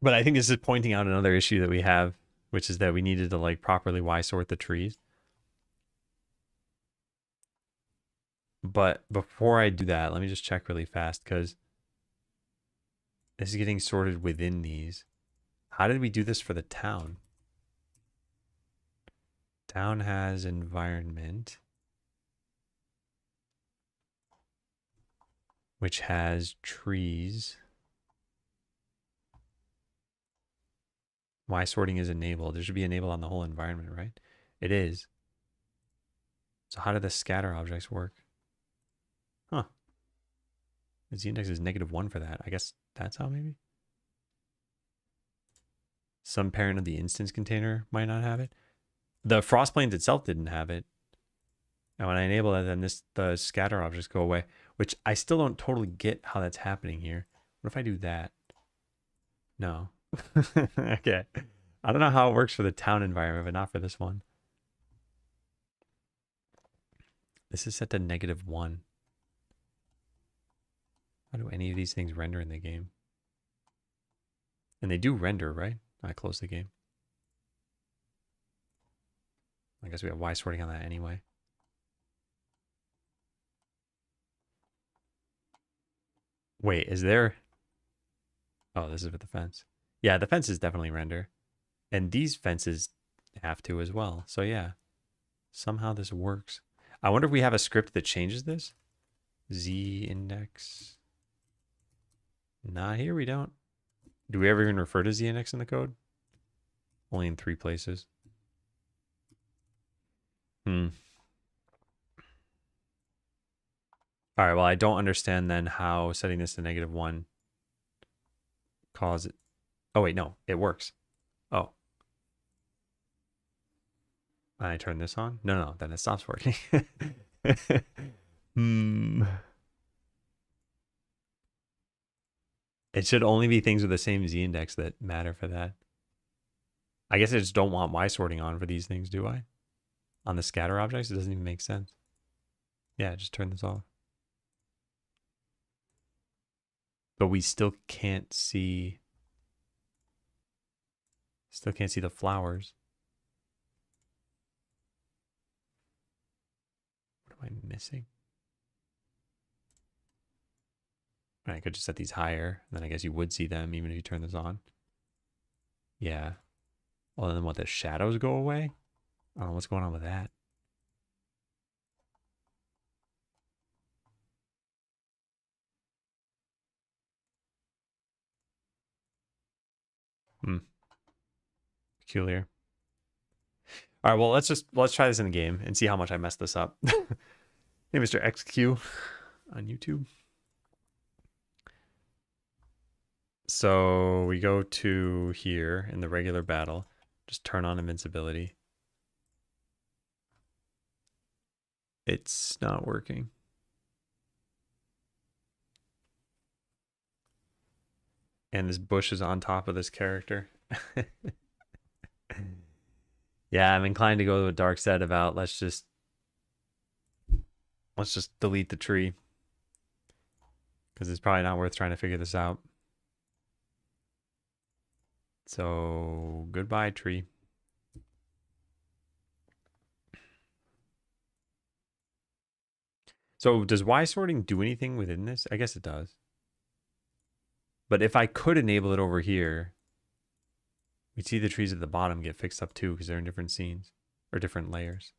But I think this is pointing out another issue that we have, which is that we needed to like properly Y sort the trees. But before I do that, let me just check really fast because this is getting sorted within these. How did we do this for the town? Town has environment, which has trees. Y sorting is enabled. There should be enabled on the whole environment, right? It is. So how do the scatter objects work? Huh. The Z index is -1 for that. I guess that's how maybe? Some parent of the instance container might not have it. The frost planes itself didn't have it. And when I enable that, then the scatter objects go away, which I still don't totally get how that's happening here. What if I do that? No. Okay. I don't know how it works for the town environment, but not for this one. This is set to -1. How do any of these things render in the game? And they do render, right? I close the game. I guess we have Y sorting on that anyway. Wait, is there... Oh, this is with the fence. Yeah, the fences definitely render. And these fences have to as well. So yeah, somehow this works. I wonder if we have a script that changes this. Z index. Not here, we don't. Do we ever even refer to Z index in the code? Only in 3 places. All right, well, I don't understand then how setting this to -1 cause it. Oh, wait, no, it works. Oh. I turn this on? No, then it stops working. It should only be things with the same Z index that matter for that. I guess I just don't want Y sorting on for these things, do I? On the scatter objects, it doesn't even make sense. Yeah, just turn this off. But we still can't see... Still can't see the flowers. What am I missing? I could just set these higher, and then I guess you would see them even if you turn this on. Yeah. Well, then what, the shadows go away? I don't know what's going on with that. Peculiar. All right, well, let's try this in a game and see how much I messed this up. Hey, Mr. XQ on YouTube. So we go to here in the regular battle. Just turn on invincibility. It's not working. And this bush is on top of this character. Yeah, I'm inclined to go to a dark set about let's just delete the tree. Because it's probably not worth trying to figure this out. So, goodbye, tree. So, does Y sorting do anything within this? I guess it does. But if I could enable it over here, we'd see the trees at the bottom get fixed up too because they're in different scenes or different layers.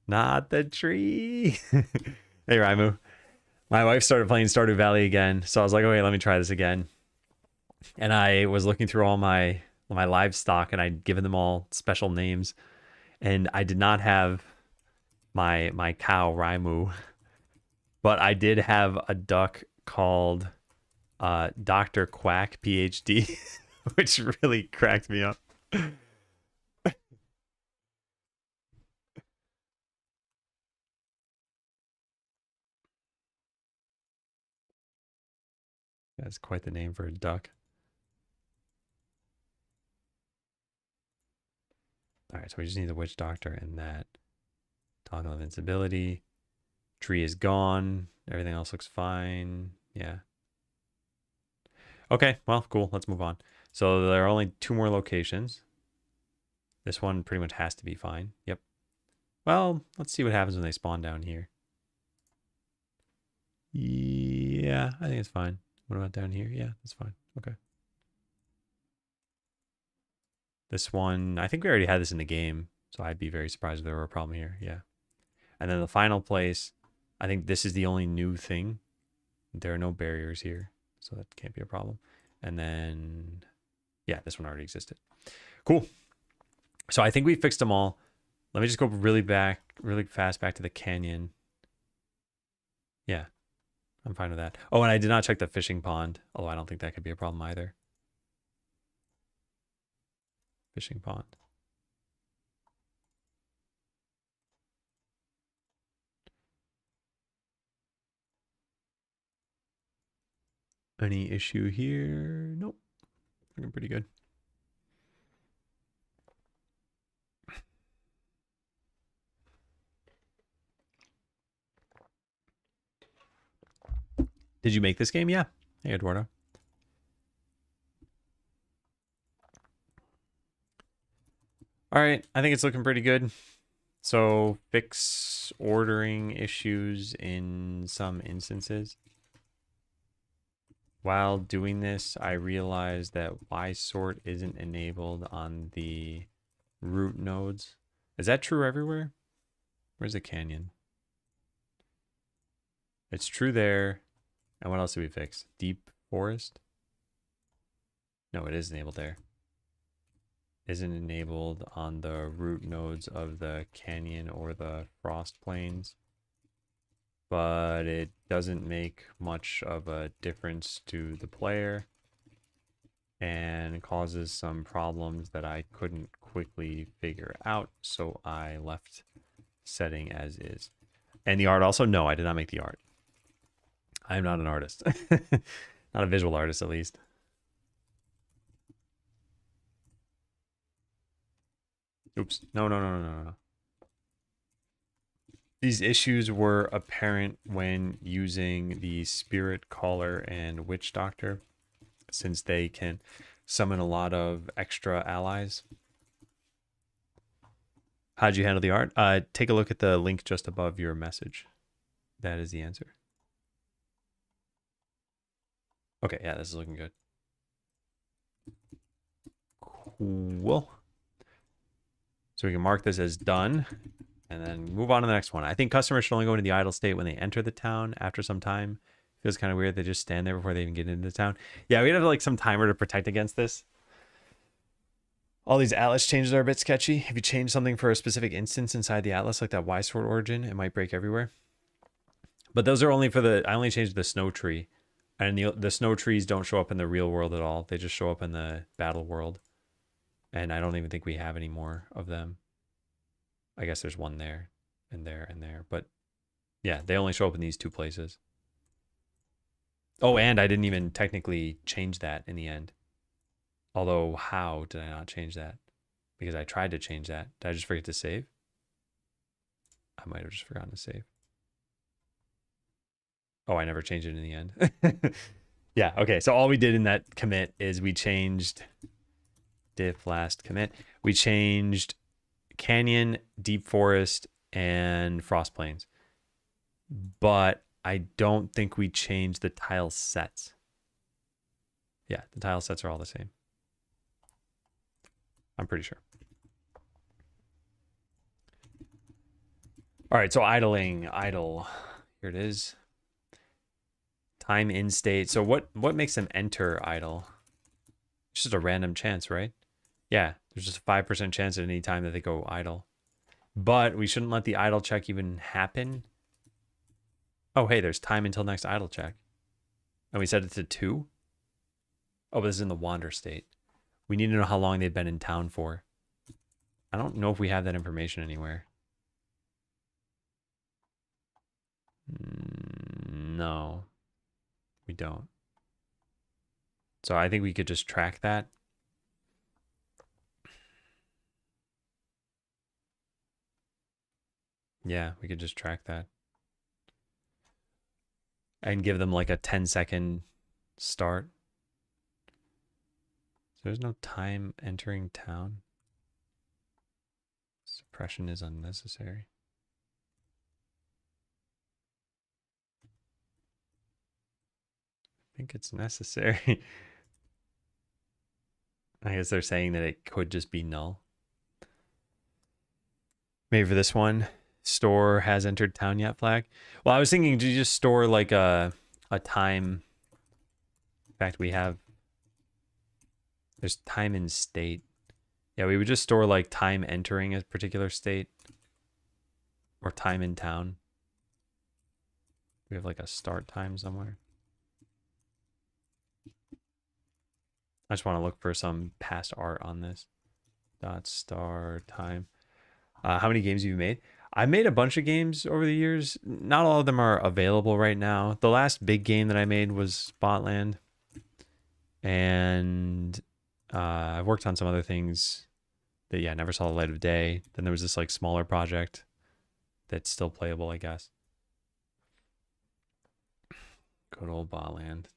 Not the tree. Hey, Raimu. My wife started playing Stardew Valley again, so I was like, okay, let me try this again. And I was looking through all my livestock, and I'd given them all special names, and I did not have my cow Raimu, but I did have a duck called Dr. Quack PhD, which really cracked me up. That's quite the name for a duck. All right, so we just need the witch doctor and that. Toggle invincibility. Tree is gone. Everything else looks fine. Yeah. Okay, well, cool. Let's move on. So there are only 2 more locations. This one pretty much has to be fine. Yep. Well, let's see what happens when they spawn down here. Yeah, I think it's fine. What about down here? Yeah, that's fine. Okay. This one, I think we already had this in the game, so I'd be very surprised if there were a problem here. Yeah. And then the final place, I think this is the only new thing. There are no barriers here, so that can't be a problem. And then, yeah, this one already existed. Cool. So I think we fixed them all. Let me just go really fast back to the canyon. Yeah, I'm fine with that. Oh, and I did not check the fishing pond, although I don't think that could be a problem either. Fishing pond. Any issue here? Nope. Looking pretty good. Did you make this game? Yeah. Hey, Eduardo. All right. I think it's looking pretty good. So fix ordering issues in some instances. While doing this, I realized that Y-sort isn't enabled on the root nodes. Is that true everywhere? Where's the canyon? It's true there. And what else did we fix? Deep forest? No, it is enabled there. Isn't enabled on the root nodes of the canyon or the frost plains. But it doesn't make much of a difference to the player and causes some problems that I couldn't quickly figure out, so I left setting as is. And the art also, no, I did not make the art. I'm not an artist. Not a visual artist, at least. Oops. No. These issues were apparent when using the Spirit Caller and Witch Doctor, since they can summon a lot of extra allies. How'd you handle the art? Take a look at the link just above your message. That is the answer. Okay, yeah, this is looking good. Cool. So we can mark this as done and then move on to the next one. I think customers should only go into the idle state when they enter the town. After some time, feels kind of weird. They just stand there before they even get into the town. Yeah, we'd have like some timer to protect against this. All these atlas changes are a bit sketchy. If you change something for a specific instance inside the atlas, like that Y-sort origin, it might break everywhere. But those are only for I only changed the snow tree. And the snow trees don't show up in the real world at all. They just show up in the battle world. And I don't even think we have any more of them. I guess there's one there and there and there. But yeah, they only show up in these two places. Oh, and I didn't even technically change that in the end. Although, how did I not change that? Because I tried to change that. Did I just forget to save? I might have just forgotten to save. Oh, I never changed it in the end. Yeah, okay. So all we did in that commit is we changed diff last commit. We changed canyon, deep forest, and frost plains. But I don't think we changed the tile sets. Yeah, the tile sets are all the same. I'm pretty sure. All right, so idle. Here it is. Time in state. So what makes them enter idle? It's just a random chance, right? Yeah, there's just a 5% chance at any time that they go idle. But we shouldn't let the idle check even happen. Oh, hey, there's time until next idle check. And we set it to 2. Oh, but this is in the wander state. We need to know how long they've been in town for. I don't know if we have that information anywhere. No, we don't. So I think we could just track that. Yeah, we could just track that. And give them like a 10-second start. So there's no time entering town. Suppression is unnecessary. I think it's necessary. I guess they're saying that it could just be null. Maybe for this one, store has entered town yet flag. Well, I was thinking, do you just store like a time? In fact, there's time in state. Yeah, we would just store like time entering a particular state or time in town. We have like a start time somewhere. I just want to look for some past art on this. Dot star time. How many games have you made? I've made a bunch of games over the years. Not all of them are available right now. The last big game that I made was Spotland. And I've worked on some other things that, yeah, never saw the light of day. Then there was this like smaller project that's still playable, I guess. Good old Botland.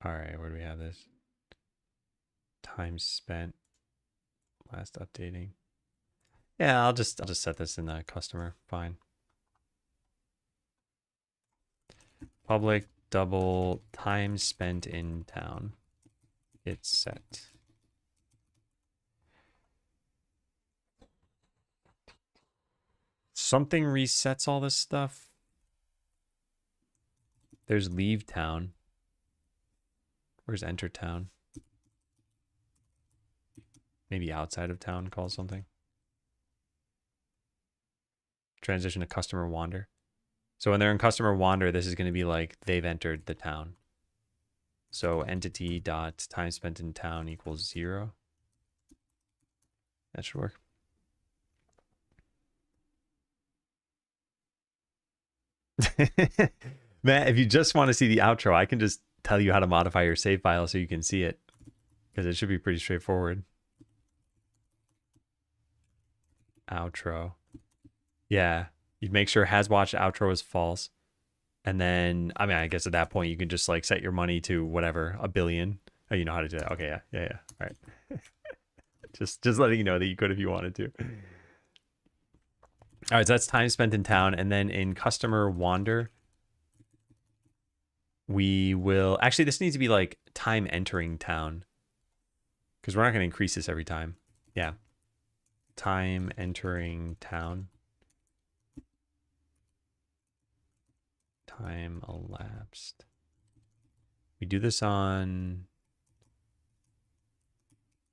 All right, where do we have this? Time spent. Last updating. Yeah, I'll just set this in the customer. Fine. Public double time spent in town. It's set. Something resets all this stuff. There's leave town. Where's enter town? Maybe outside of town calls something. Transition to customer wander. So when they're in customer wander, this is going to be like they've entered the town. So entity dot time spent in town equals 0. That should work. Matt, if you just want to see the outro, I can just tell you how to modify your save file so you can see it, because it should be pretty straightforward. Outro. Yeah, you'd make sure has watched outro is false. And then, I mean, I guess at that point you can just like set your money to whatever, 1 billion. Oh, you know how to do that. Okay, yeah. All right. just letting you know that you could if you wanted to. All right, so that's time spent in town. And then in customer wander, we will actually, this needs to be like time entering town, because we're not going to increase this every time. Yeah. Time entering town. Time elapsed. We do this on,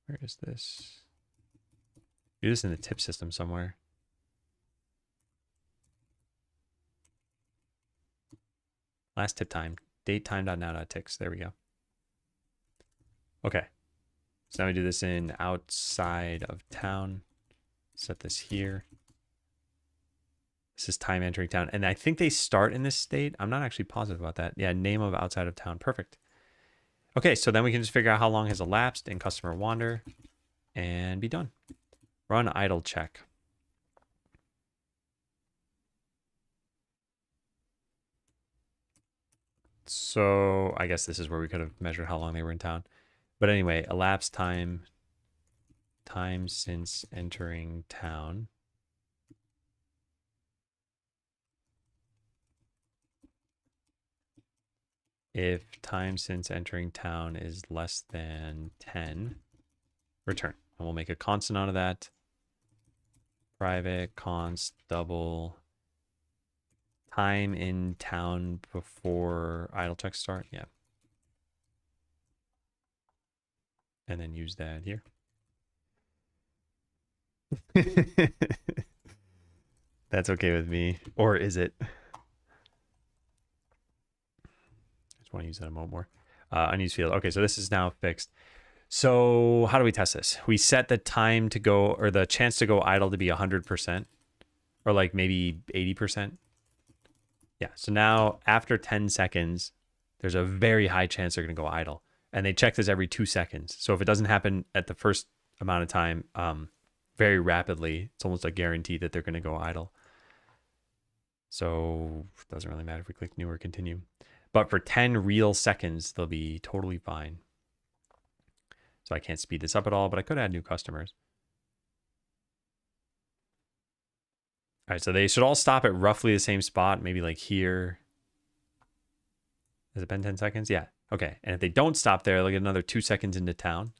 where is this? Do this in the tip system somewhere. Last tip time. Date time.now.ticks. There we go. Okay. So now we do this in outside of town. Set this here. This is time entering town. And I think they start in this state. I'm not actually positive about that. Yeah, name of outside of town. Perfect. Okay, so then we can just figure out how long has elapsed in customer wander and be done. Run idle check. So I guess this is where we could have measured how long they were in town. But anyway, elapsed time since entering town. If time since entering town is less than 10, return. And we'll make a constant out of that. Private const double time in town before idle check start. Yeah. And then use that here. That's okay with me. Or is it? I just want to use that a moment more. Unused field. Okay, so this is now fixed. So how do we test this? We set the time to go, or the chance to go idle to be 100%, or like maybe 80%. Yeah, so now after 10 seconds, there's a very high chance they're going to go idle. And they check this every 2 seconds. So if it doesn't happen at the first amount of time, very rapidly, it's almost a guarantee that they're going to go idle. So it doesn't really matter if we click new or continue. But for 10 real seconds, they'll be totally fine. So I can't speed this up at all, but I could add new customers. All right, so they should all stop at roughly the same spot, maybe like here. Has it been 10 seconds? Yeah. Okay. And if they don't stop there, they'll get another 2 seconds into town.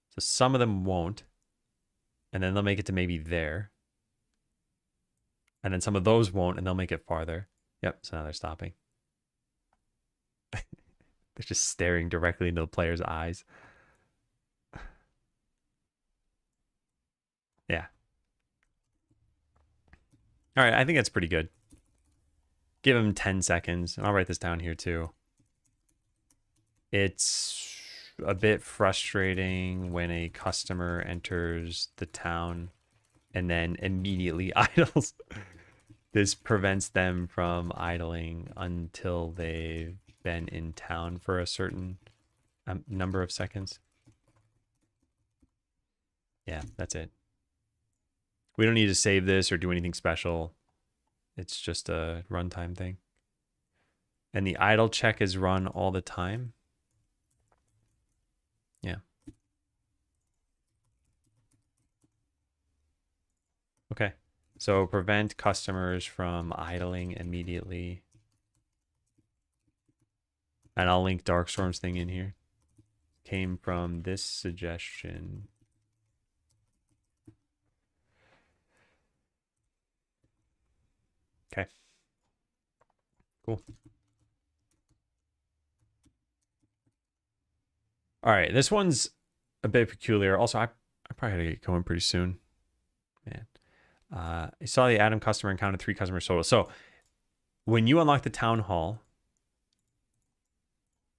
So some of them won't. And then they'll make it to maybe there. And then some of those won't, and they'll make it farther. Yep. So now they're stopping. They're just staring directly into the player's eyes. Yeah. All right. I think that's pretty good. Give them 10 seconds. And I'll write this down here too. It's a bit frustrating when a customer enters the town and then immediately idles. This prevents them from idling until they've been in town for a certain number of seconds. Yeah, that's it. We don't need to save this or do anything special. It's just a runtime thing. And the idle check is run all the time. Yeah. Okay. So prevent customers from idling immediately. And I'll link Darkstorm's thing in here. Came from this suggestion. Okay. Cool. All right. This one's a bit peculiar. Also, I probably gotta get going pretty soon. Man. I saw the Atom customer and counted 3 customers total. So when you unlock the town hall,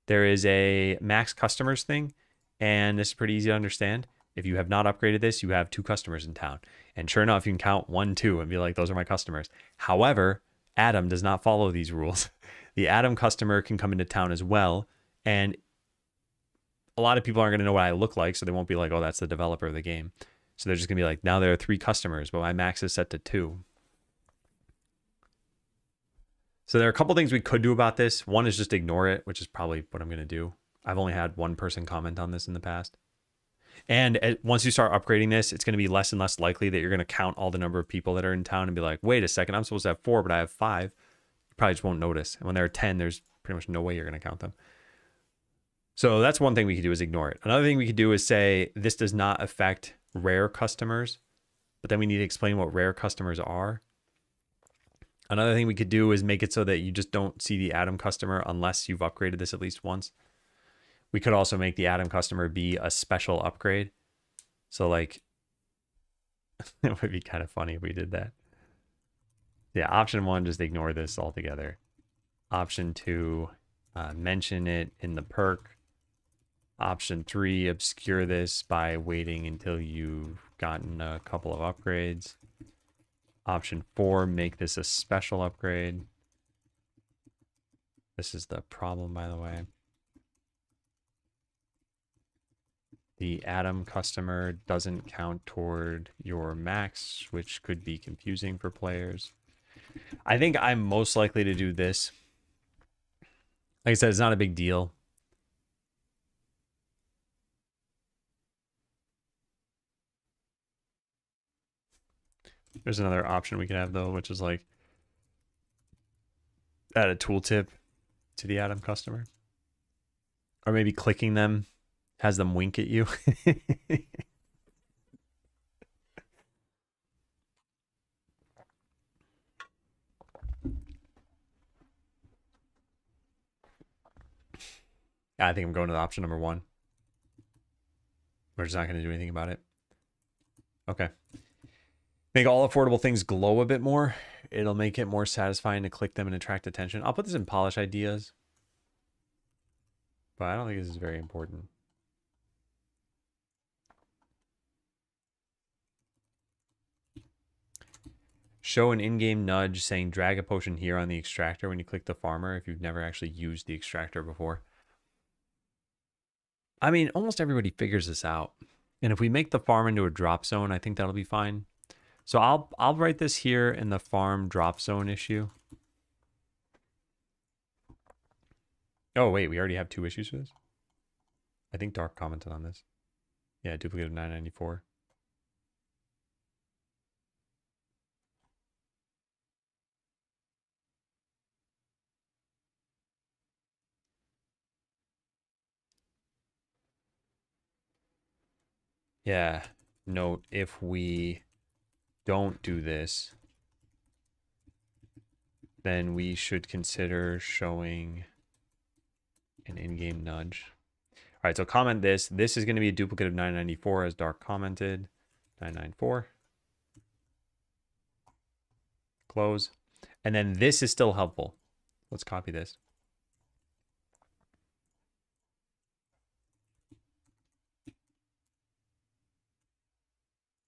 there is a max customers thing, and this is pretty easy to understand. If you have not upgraded this, you have 2 customers in town. And sure enough, you can count 1, 2 and be like, those are my customers. However, Atom does not follow these rules. The Atom customer can come into town as well. And a lot of people aren't going to know what I look like, so they won't be like, oh, that's the developer of the game. So they're just going to be like, now there are 3 customers, but my max is set to 2. So there are a couple things we could do about this. One is just ignore it, which is probably what I'm going to do. I've only had one person comment on this in the past. And once you start upgrading this, it's going to be less and less likely that you're going to count all the number of people that are in town and be like, wait a second, I'm supposed to have 4, but I have 5. You probably just won't notice. And when there are 10, there's pretty much no way you're going to count them. So that's one thing we could do is ignore it. Another thing we could do is say this does not affect rare customers, but then we need to explain what rare customers are. Another thing we could do is make it so that you just don't see the Atom customer unless you've upgraded this at least once. We could also make the Atom customer be a special upgrade. So like, it would be kind of funny if we did that. Yeah, option 1, just ignore this altogether. Option 2, mention it in the perk. Option 3, obscure this by waiting until you've gotten a couple of upgrades. Option 4, make this a special upgrade. This is the problem, by the way. The Atom customer doesn't count toward your max, which could be confusing for players. I think I'm most likely to do this. Like I said, it's not a big deal. There's another option we could have, though, which is like add a tooltip to the Atom customer. Or maybe clicking them has them wink at you. I think I'm going to option number 1. We're just not going to do anything about it. Okay. Make all affordable things glow a bit more. It'll make it more satisfying to click them and attract attention. I'll put this in polish ideas. But I don't think this is very important. Show an in-game nudge saying drag a potion here on the extractor when you click the farmer if you've never actually used the extractor before. I mean, almost everybody figures this out. And if we make the farm into a drop zone, I think that'll be fine. So I'll write this here in the farm drop zone issue. Oh, wait, we already have 2 issues for this? I think Dark commented on this. Yeah, duplicate of 994. Yeah, note if we don't do this, then we should consider showing an in-game nudge. All right, so comment this. This is going to be a duplicate of 994 as Dark commented. 994. Close. And then this is still helpful. Let's copy this.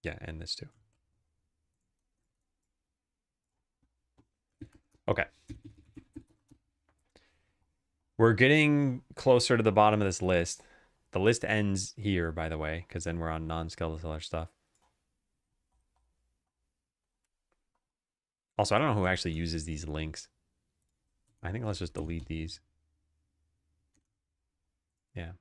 Yeah, and this too. Okay. We're getting closer to the bottom of this list. The list ends here, by the way, because then we're on non-skeletal stuff. Also, I don't know who actually uses these links. I think let's just delete these. Yeah.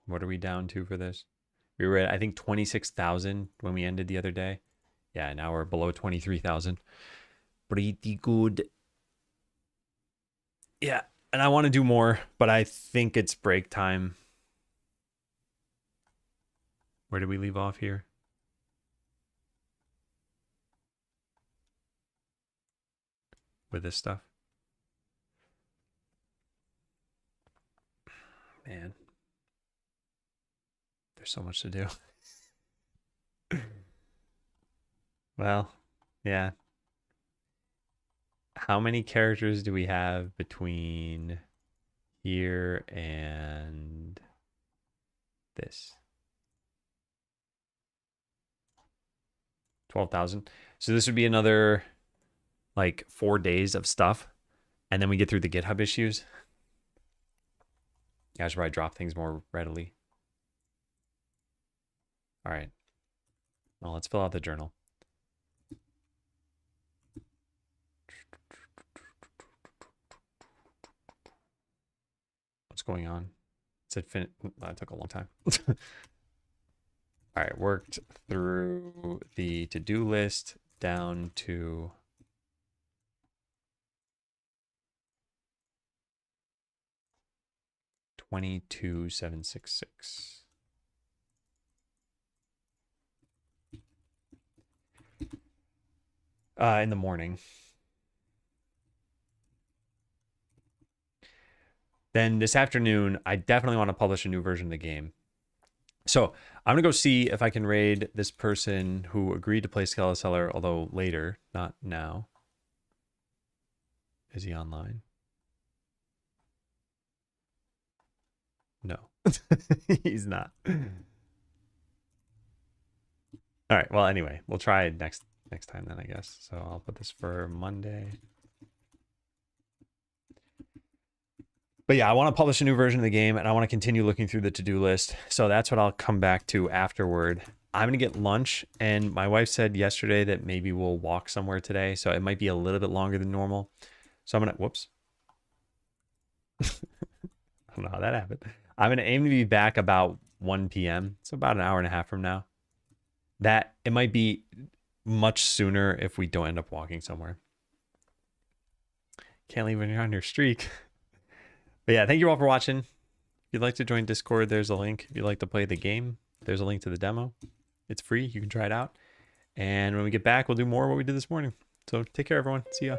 What are we down to for this? We were at, I think, 26,000 when we ended the other day. Yeah, now we're below 23,000. Pretty good. Yeah, and I want to do more, but I think it's break time. Where did we leave off here? With this stuff. Man. There's so much to do. Well, yeah. How many characters do we have between here and this? 12,000. So this would be another like 4 days of stuff. And then we get through the GitHub issues. Yeah, I should probably drop things more readily. All right. Well, let's fill out the journal. What's going on? It said that took a long time. All right, worked through the to-do list down to 22,766. In the morning. Then this afternoon, I definitely want to publish a new version of the game. So I'm going to go see if I can raid this person who agreed to play Skeleseller, although later, not now. Is he online? No, he's not. All right. Well, anyway, we'll try it next time then, I guess. So I'll put this for Monday. But yeah, I want to publish a new version of the game and I want to continue looking through the to-do list. So that's what I'll come back to afterward. I'm going to get lunch, and my wife said yesterday that maybe we'll walk somewhere today. So it might be a little bit longer than normal. So I'm going to, whoops. I don't know how that happened. I'm going to aim to be back about 1 p.m. So about an hour and a half from now. That it might be much sooner if we don't end up walking somewhere. Can't leave when you're on your streak. But yeah, thank you all for watching. If you'd like to join Discord, there's a link. If you'd like to play the game, there's a link to the demo. It's free. You can try it out. And when we get back, we'll do more of what we did this morning. So take care, everyone. See ya.